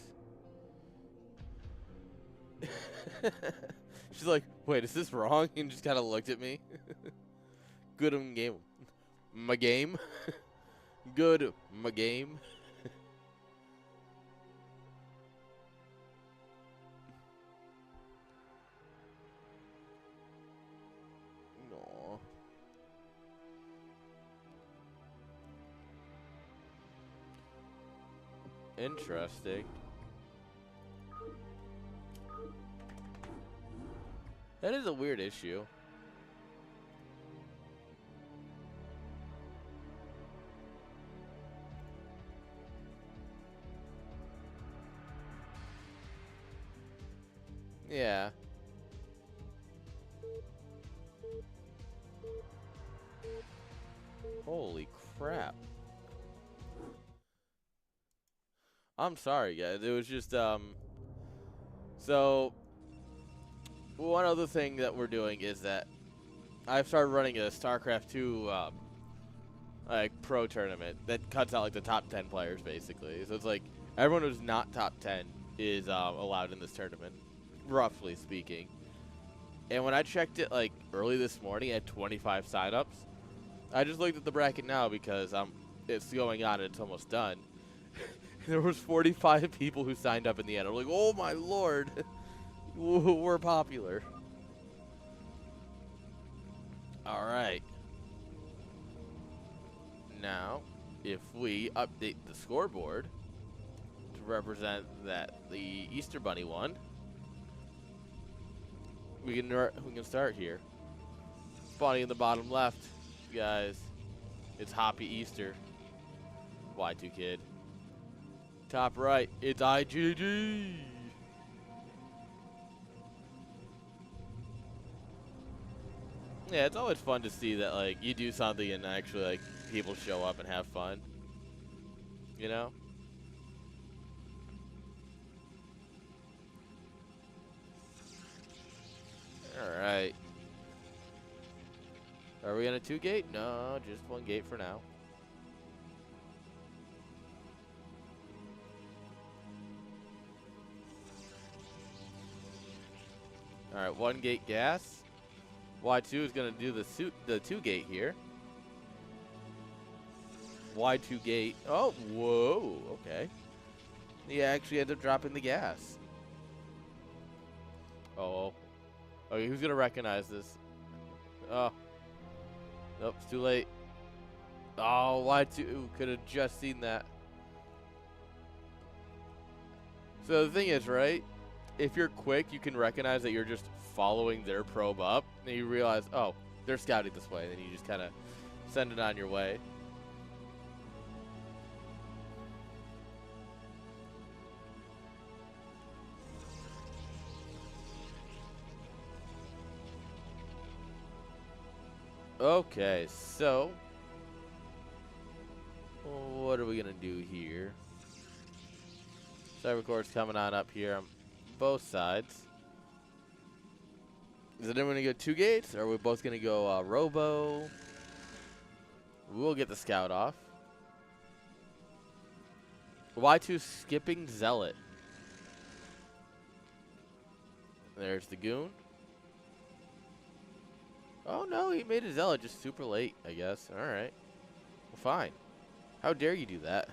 She's like, wait, is this wrong? And just kind of looked at me. Good game. My game. Good my game. No. Interesting. That is a weird issue. Yeah. Holy crap. I'm sorry, guys. It was just, so, one other thing that we're doing is that I've started running a StarCraft 2, like, pro tournament that cuts out, like, the top 10 players, basically. So it's like, everyone who's not top 10 is, allowed in this tournament, roughly speaking. And when I checked it, like, early this morning, I had 25 signups. I just looked at the bracket now because, it's going on and it's almost done. There was 45 people who signed up in the end. I'm like, oh my lord, we're popular. All right. Now, if we update the scoreboard to represent that the Easter Bunny won, we can start here. Spawning in the bottom left, guys. It's Hoppy Easter. Y2 Kid. Top right, it's IGG. Yeah, it's always fun to see that, like, you do something and actually, like, people show up and have fun. You know? Alright. Are we on a 2-gate? No, just 1 gate for now. Alright, 1 gate gas. Y2 is going to do the 2 gate here. Y2 gate. Oh, whoa, okay. He actually ends up dropping the gas. Oh. Okay, who's going to recognize this? Oh. Nope, it's too late. Oh, Y2 could have just seen that. So the thing is, right? If you're quick, you can recognize that you're just following their probe up, and you realize, oh, they're scouting this way, and then you just kind of send it on your way. Okay, so what are we gonna do here? Cybercore's coming on up here on both sides. Is it anyone gonna go 2 gates, or are we both gonna go Robo? We'll get the scout off. Y2 skipping Zealot. There's the goon. Oh no, he made a Zealot just super late, I guess. Alright. Well, fine. How dare you do that?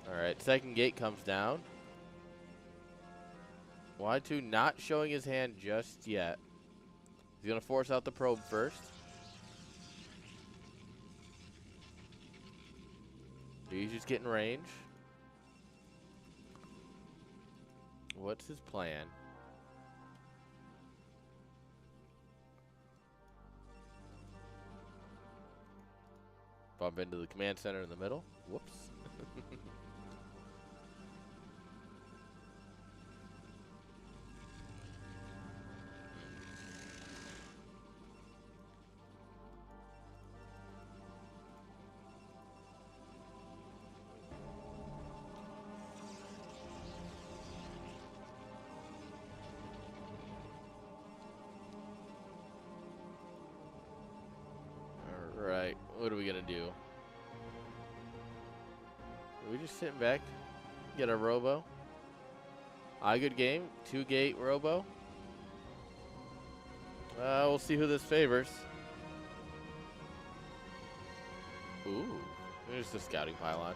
Alright, second gate comes down. Y2 not showing his hand just yet. He's going to force out the probe first. He's just getting range. What's his plan? Bump into the command center in the middle. Whoops. Alright, what are we gonna do? Are we just sitting back? Get a Robo? Good game. 2 gate Robo. We'll see who this favors. Ooh, there's the scouting pylon.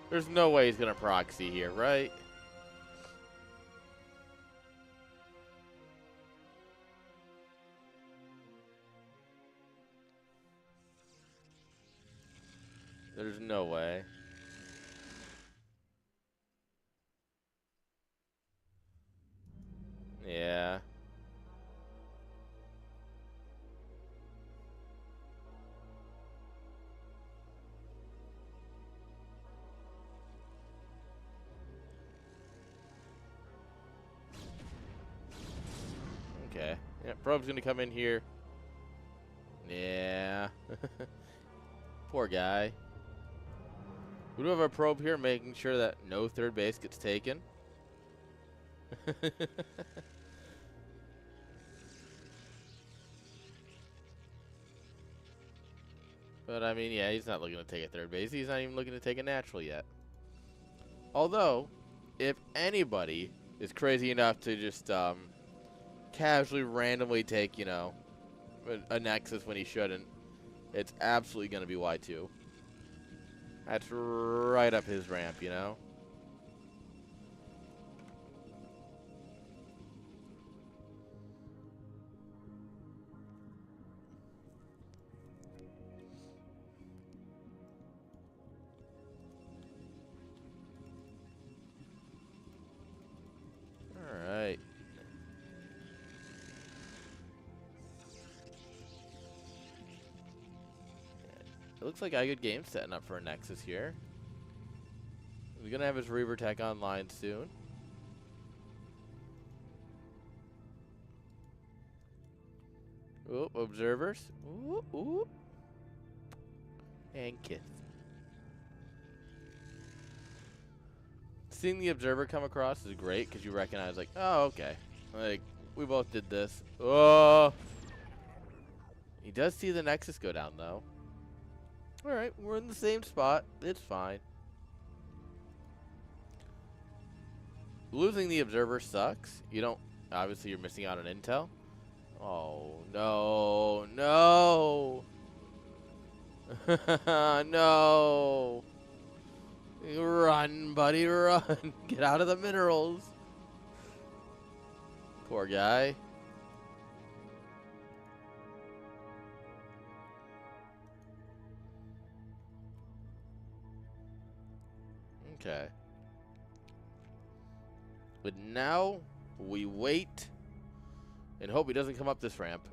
There's no way he's gonna proxy here, right? No way. Yeah. Okay. Yeah, probe's gonna come in here. Yeah. Poor guy. We do have a probe here making sure that no third base gets taken. But, I mean, yeah, he's not looking to take a third base. He's not even looking to take a natural yet. Although, if anybody is crazy enough to just casually, randomly take, you know, a Nexus when he shouldn't, it's absolutely going to be Y2. That's right up his ramp, you know? Alright. It looks like a good game setting up for a Nexus here. He's going to have his Reaver Tech online soon. Ooh, observers. Ooh, ooh. And kiss. Seeing the observer come across is great because you recognize, like, oh, okay. Like, we both did this. Oh! He does see the Nexus go down, though. Alright, we're in the same spot. It's fine. Losing the observer sucks. You don't... Obviously, you're missing out on intel. Oh, no. No! No! Run, buddy, run. Get out of the minerals. Poor guy. Okay. But now we wait and hope he doesn't come up this ramp.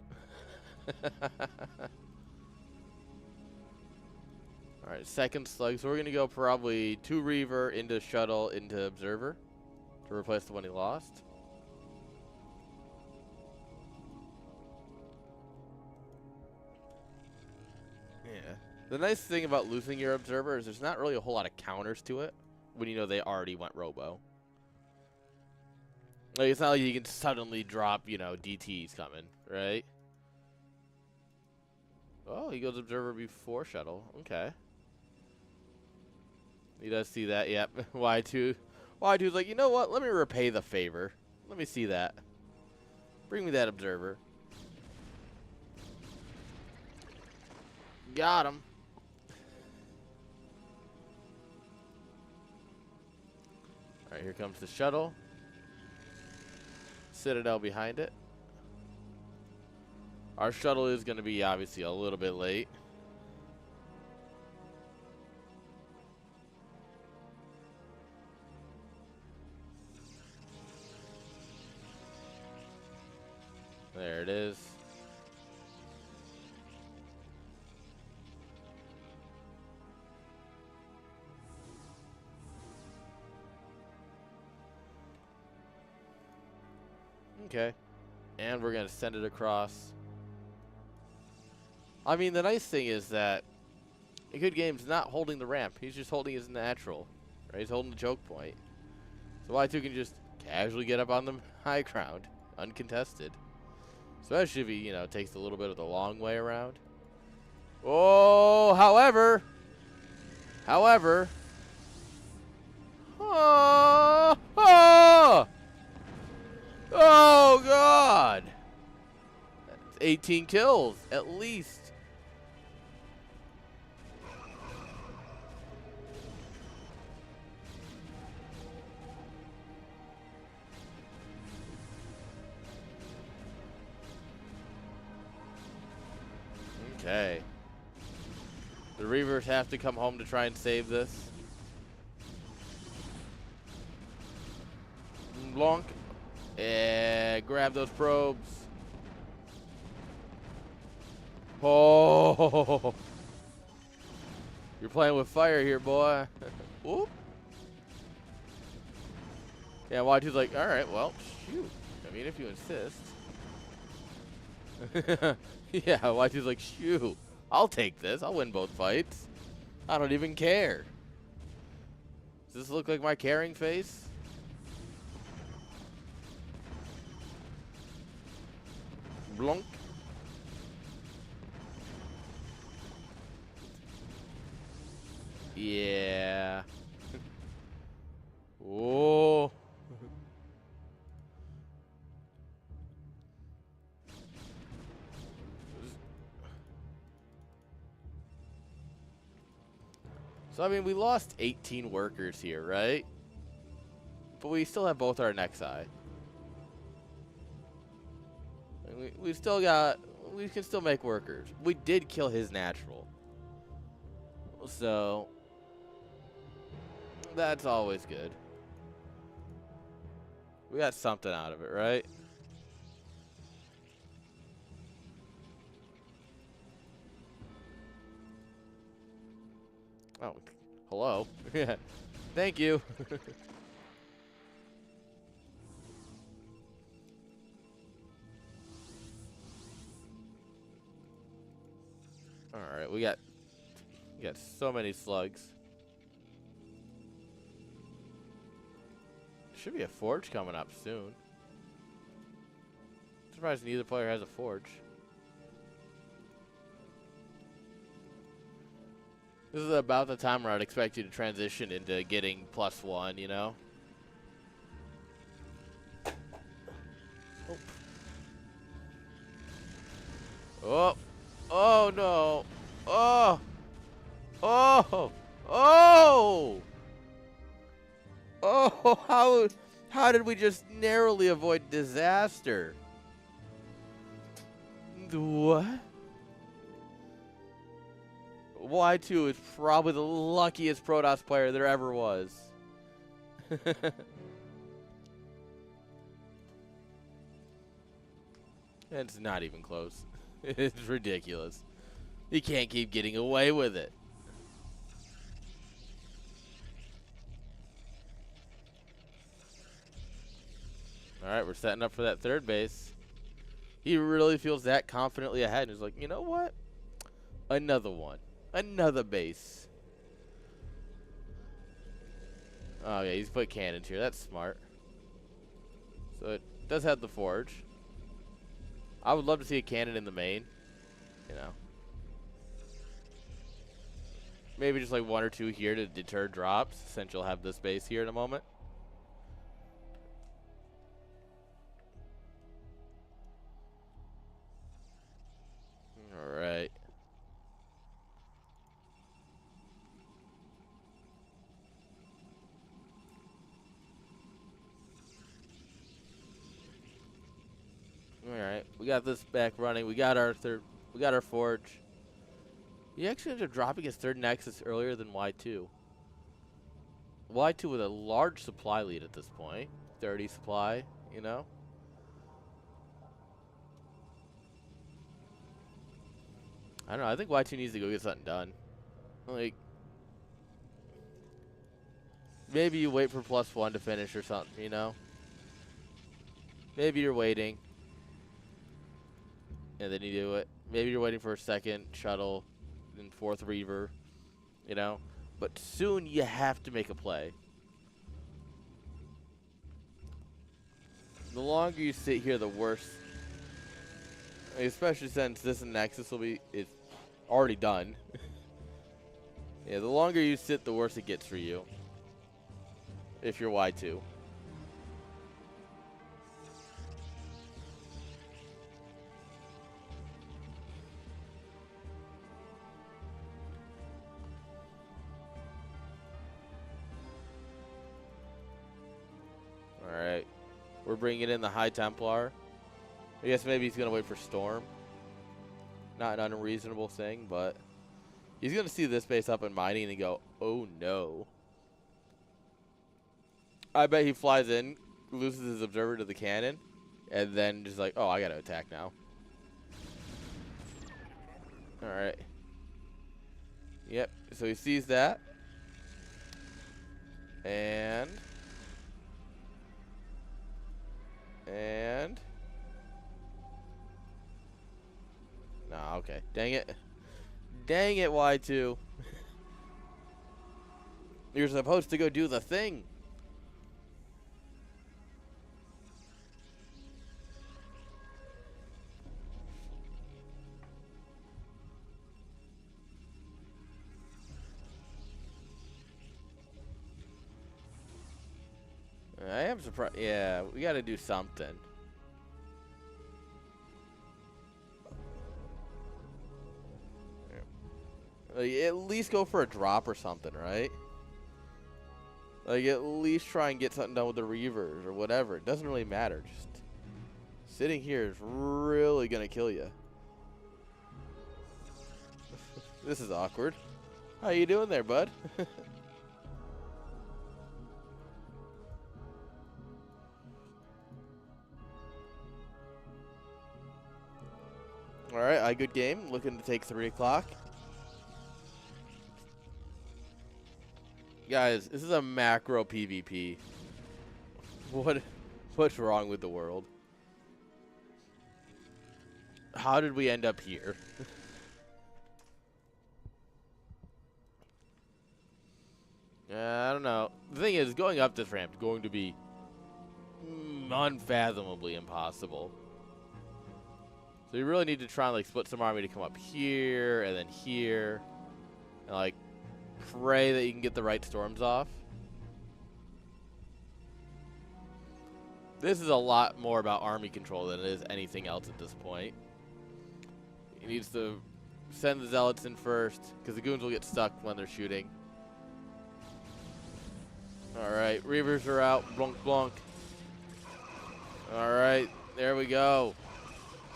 Alright, second slug. So we're going to go probably 2 Reaver into Shuttle into Observer to replace the one he lost. Yeah. The nice thing about losing your Observer is there's not really a whole lot of counters to it when you know they already went Robo. Like, it's not like you can suddenly drop, you know, DT's coming, right? Oh, he goes Observer before Shuttle. Okay. He does see that, yep. Y2's like, you know what? Let me repay the favor. Let me see that. Bring me that Observer. Got him. Alright, here comes the Shuttle. Citadel behind it. Our Shuttle is going to be obviously a little bit late. There it is. Okay. And we're going to send it across. I mean, the nice thing is that a good game's not holding the ramp. He's just holding his natural. Right? He's holding the choke point. So Y2 can just casually get up on the high ground, uncontested. Especially if he, you know, takes a little bit of the long way around. Oh, however. Oh, oh, oh God. That's 18 kills, at least. Okay. The Reavers have to come home to try and save this. Blanc. Grab those probes. Oh. You're playing with fire here, boy. Whoop. Yeah, Y2's like, all right, well, shoot. I mean, if you insist. Yeah, Y2's like, shoot. I'll take this. I'll win both fights. I don't even care. Does this look like my caring face? Blunk. Yeah. Oh. So, I mean, we lost 18 workers here, right? But we still have both our Nexi. And we still got... We can still make workers. We did kill his natural. So... That's always good. We got something out of it, right? Oh, hello. Yeah. Thank you. All right, we got so many slugs. Should be a forge coming up soon. Surprised neither player has a forge. This is about the time where I'd expect you to transition into getting +1, you know? Oh. Oh, no. Oh. Oh. Oh. Oh, how did we just narrowly avoid disaster? What? Y2 is probably the luckiest Protoss player there ever was. It's not even close. It's ridiculous. You can't keep getting away with it. All right, we're setting up for that third base. He really feels that confidently ahead. And he's like, you know what? Another one. Another base. Oh, yeah, he's put cannons here. That's smart. So it does have the forge. I would love to see a cannon in the main. You know. Maybe just like 1 or 2 here to deter drops, since you'll have this base here in a moment. All right. All right. We got this back running. We got our forge. He actually ended up dropping his third Nexus earlier than Y2. Y2 with a large supply lead at this point. 30 supply, you know? I don't know. I think Y2 needs to go get something done. Like, maybe you wait for +1 to finish or something, you know? Maybe you're waiting. And then you do it. Maybe you're waiting for a second shuttle and 4th Reaver, you know? But soon you have to make a play. The longer you sit here, the worse. Especially since this Nexus is already done. Yeah, the longer you sit, the worse it gets for you. If you're Y2. Alright. We're bringing in the High Templar. I guess maybe he's going to wait for Storm. Not an unreasonable thing, but He's going to see this base up and mining and go, oh no. I bet he flies in, loses his observer to the cannon, and then just like, oh, I got to attack now. All right. Yep, so he sees that. And nah, okay. Dang it. Dang it, Y2. You're supposed to go do the thing. I am surprised. Yeah, we got to do something. Like, at least go for a drop or something, right? Like, at least try and get something done with the Reavers or whatever. It doesn't really matter. Just sitting here is really going to kill you. This is awkward. How you doing there, bud? All right, good game. Looking to take 3 o'clock. Guys, this is a macro PvP. What's wrong with the world? How did we end up here? I don't know. The thing is, going up this ramp is going to be unfathomably impossible. So you really need to try and like split some army to come up here and then here, and like pray that you can get the right storms off. This is a lot more about army control than it is anything else at this point. He needs to send the zealots in first because the goons will get stuck when they're shooting. All right, Reavers are out. Blunk, blunk. All right, there we go.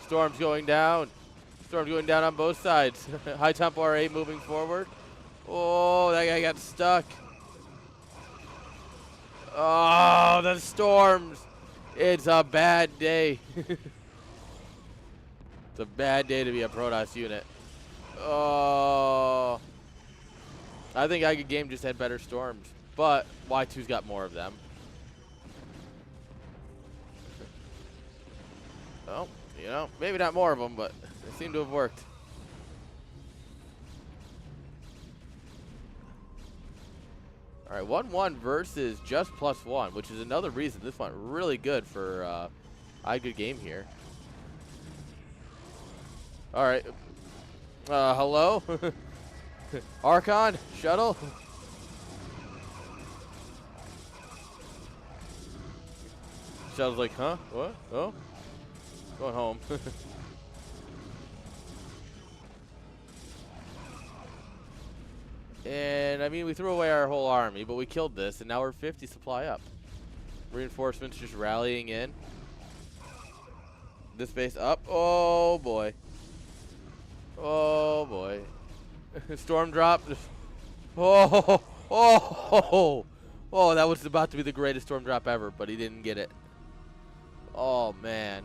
Storm's going down. Storm's going down on both sides. High tempo RA moving forward. Oh, that guy got stuck. Oh, the storms. It's a bad day. It's a bad day to be a Protoss unit. Oh. I think Good Game just had better storms, but Y2's got more of them. Well, you know, maybe not more of them, but they seem to have worked. All right, 1-1 versus just +1, which is another reason this went really good for Good Game here. All right. Hello? Archon? Shuttle? Shuttle's like, huh? What? Oh? Going home. And, I mean, we threw away our whole army, but we killed this, and now we're 50 supply up. Reinforcements just rallying in. This base up. Oh, boy. Oh, boy. Storm drop. Oh, oh, oh, that was about to be the greatest storm drop ever, but he didn't get it. Oh, man.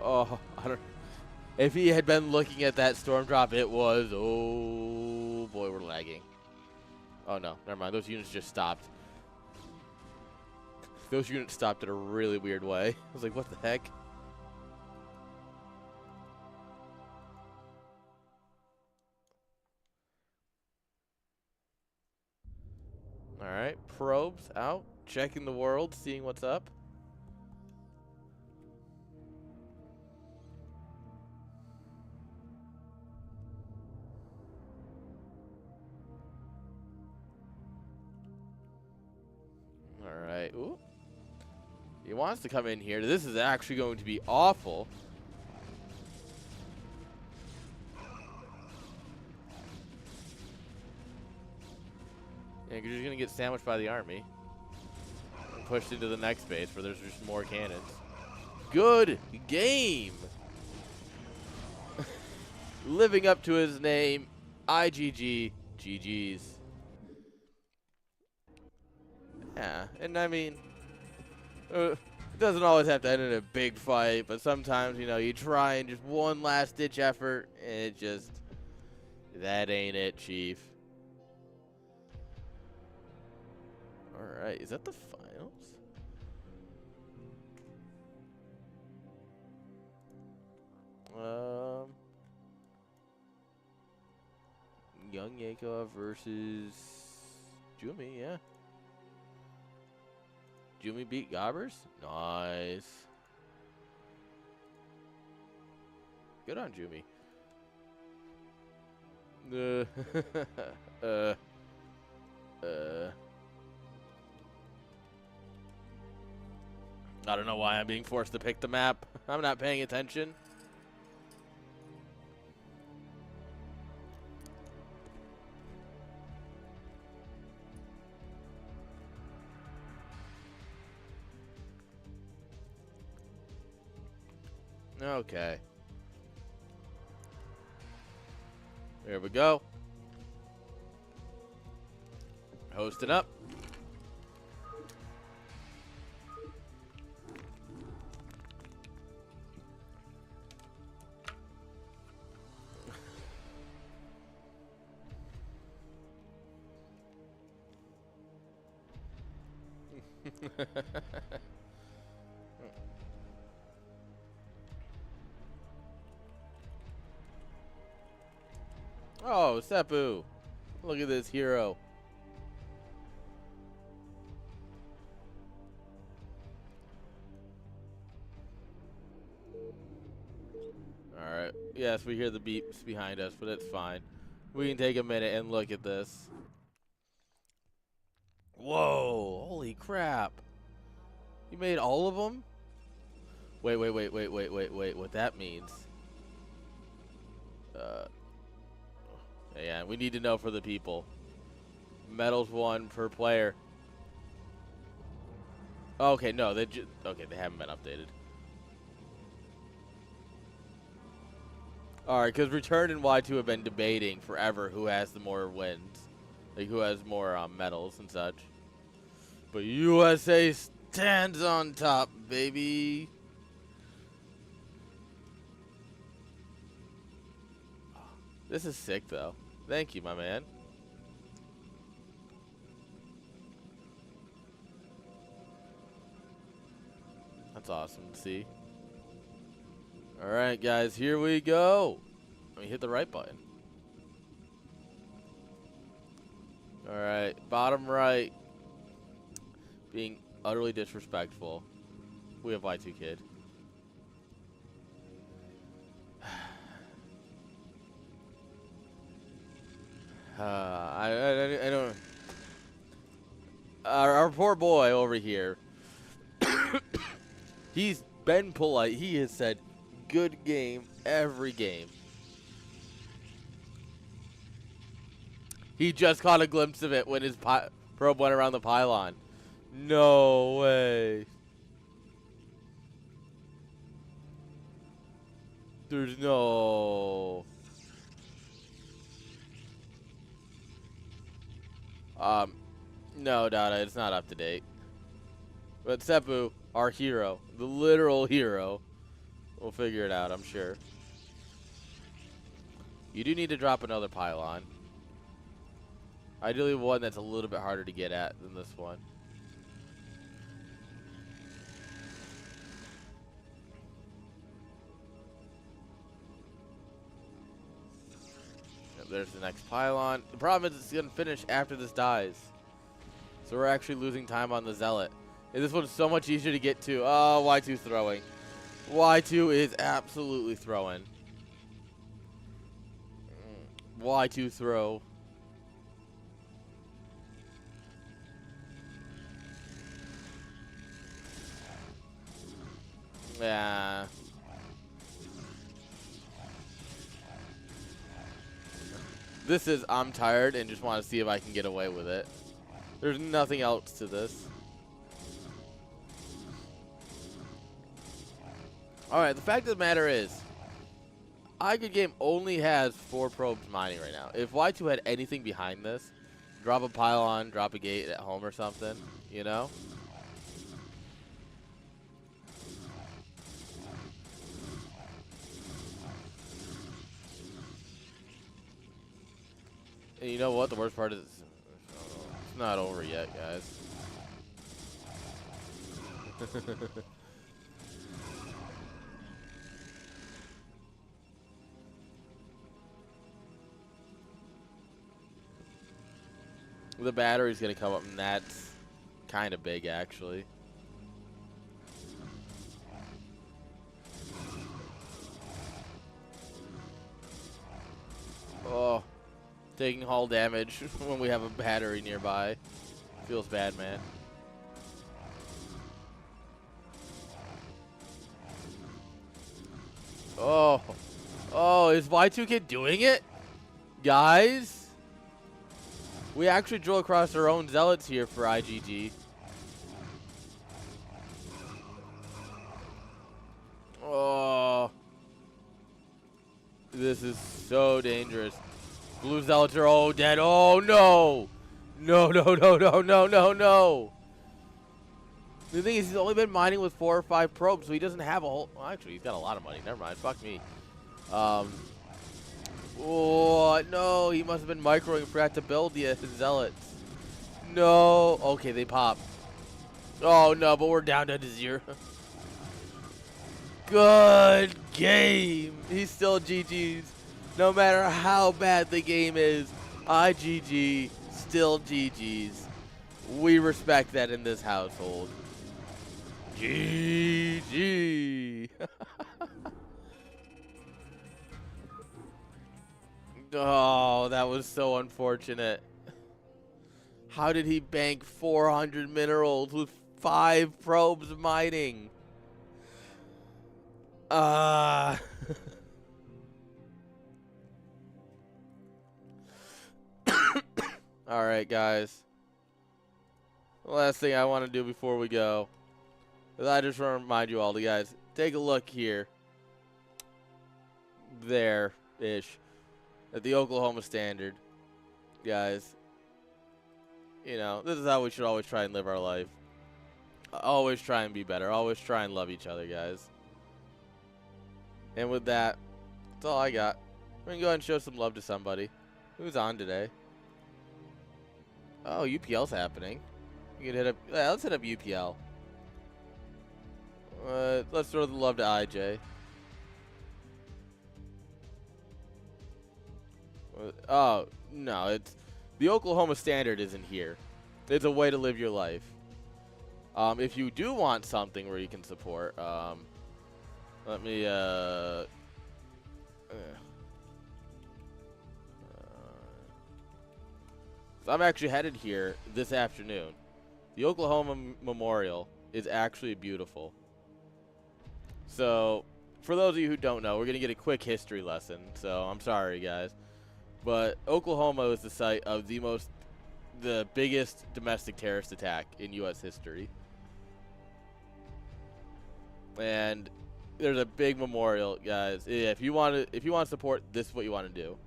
Oh, I don't. If he had been looking at that storm drop, it was. Oh boy, we're lagging. Oh no, never mind. Those units just stopped. Those units stopped in a really weird way. I was like, what the heck? All right, probes out, checking the world, seeing what's up. Ooh. He wants to come in here. This is actually going to be awful. Yeah, you're just going to get sandwiched by the army. And pushed into the next base where there's just more cannons. Good game. Living up to his name, IGG, GG's. Yeah, and I mean, it doesn't always have to end in a big fight, but sometimes, you know, you try and just one last ditch effort, and it just, that ain't it, Chief. All right, is that the finals? Young Yakov versus Jumi, yeah. Jumi beat Gobbers? Nice. Good on Jumi. I don't know why I'm being forced to pick the map. I'm not paying attention. Okay. There we go. Hosting up. Oh, Seppu. Look at this hero. Alright. Yes, we hear the beeps behind us, but it's fine. We can take a minute and look at this. Whoa. Holy crap. You made all of them? Wait. What that means. Yeah, we need to know for the people. Medals won per player. Okay, no, they haven't been updated. All right, because Return and Y2 have been debating forever who has the more wins, like who has more medals and such. But USA stands on top, baby. This is sick, though. Thank you, my man. That's awesome to see. All right, guys, here we go. Let me hit the right button. All right, bottom right. Being utterly disrespectful. We have Y2 Kid. I don't. Our poor boy over here. He's been polite. He has said, "Good game every game." He just caught a glimpse of it when his probe went around the pylon. No way. There's no. No, Dada, it's not up to date. But Seppu, our hero, the literal hero, will figure it out, I'm sure. You do need to drop another pylon. Ideally one that's a little bit harder to get at than this one. Yep, there's the next pylon. The problem is it's going to finish after this dies. So we're actually losing time on the Zealot. And this one's so much easier to get to. Oh, Y2's throwing. Y2 is absolutely throwing. Y2 throw. Yeah. This is I'm tired and just want to see if I can get away with it. There's nothing else to this. Alright, the fact of the matter is, iGood Game only has 4 probes mining right now. If Y2 had anything behind this, drop a pylon, drop a gate at home or something, you know? And you know what? The worst part is it's not over yet, guys. The battery's gonna come up, and that's kind of big, actually. Oh, taking hull damage when we have a battery nearby. Feels bad, man. Oh. Oh, is Y2K doing it? Guys? We actually drew across our own zealots here for IGG. Oh. This is so dangerous. Blue zealots are all dead. Oh, no. No, no, no, no, no, no, no. The thing is, he's only been mining with 4 or 5 probes, so he doesn't have a whole... Well, actually, he's got a lot of money. Never mind. Fuck me. Oh, no. He must have been microing and forgot to build the zealots. No. Okay, they pop. Oh, no, but we're down to 0. Good game. He's still GG's. No matter how bad the game is, IGG, still GG's. We respect that in this household. GG. Oh, that was so unfortunate. How did he bank 400 minerals with 5 probes mining? All right, guys. The last thing I want to do before we go is I just want to remind you all, guys, take a look here. There-ish. At the Oklahoma Standard. Guys. You know, this is how we should always try and live our life. Always try and be better. Always try and love each other, guys. And with that, that's all I got. We're going to go ahead and show some love to somebody. Who's on today? Oh, UPL's happening. You can hit up. Yeah, let's hit up UPL. Let's throw the love to IJ. Oh, no, it's the Oklahoma Standard isn't here. It's a way to live your life. If you do want something where you can support, let me so I'm actually headed here this afternoon. The Oklahoma Memorial is actually beautiful. So, for those of you who don't know, we're going to get a quick history lesson. So, I'm sorry, guys. But Oklahoma is the site of the biggest domestic terrorist attack in U.S. history. And there's a big memorial, guys. Yeah, if you want to support, this is what you want to do.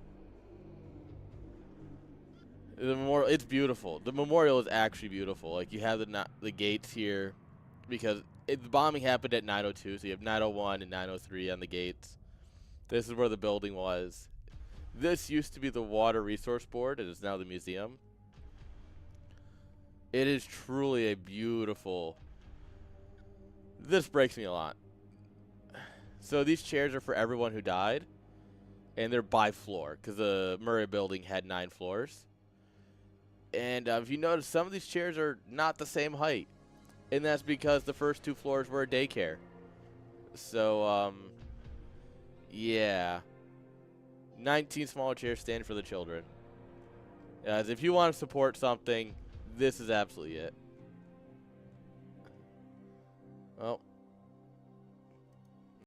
The memorial, it's beautiful. The memorial is actually beautiful. Like, you have the gates here because the bombing happened at 9:02, so you have 9:01 and 9:03 on the gates. This is where the building was. This used to be the Water Resource Board. It is now the museum. It is truly a beautiful... This breaks me a lot. So these chairs are for everyone who died, and they're by floor because the Murray building had 9 floors. And if you notice, some of these chairs are not the same height, and that's because the first 2 floors were a daycare. So, yeah. 19 smaller chairs stand for the children. Guys, if you want to support something, this is absolutely it.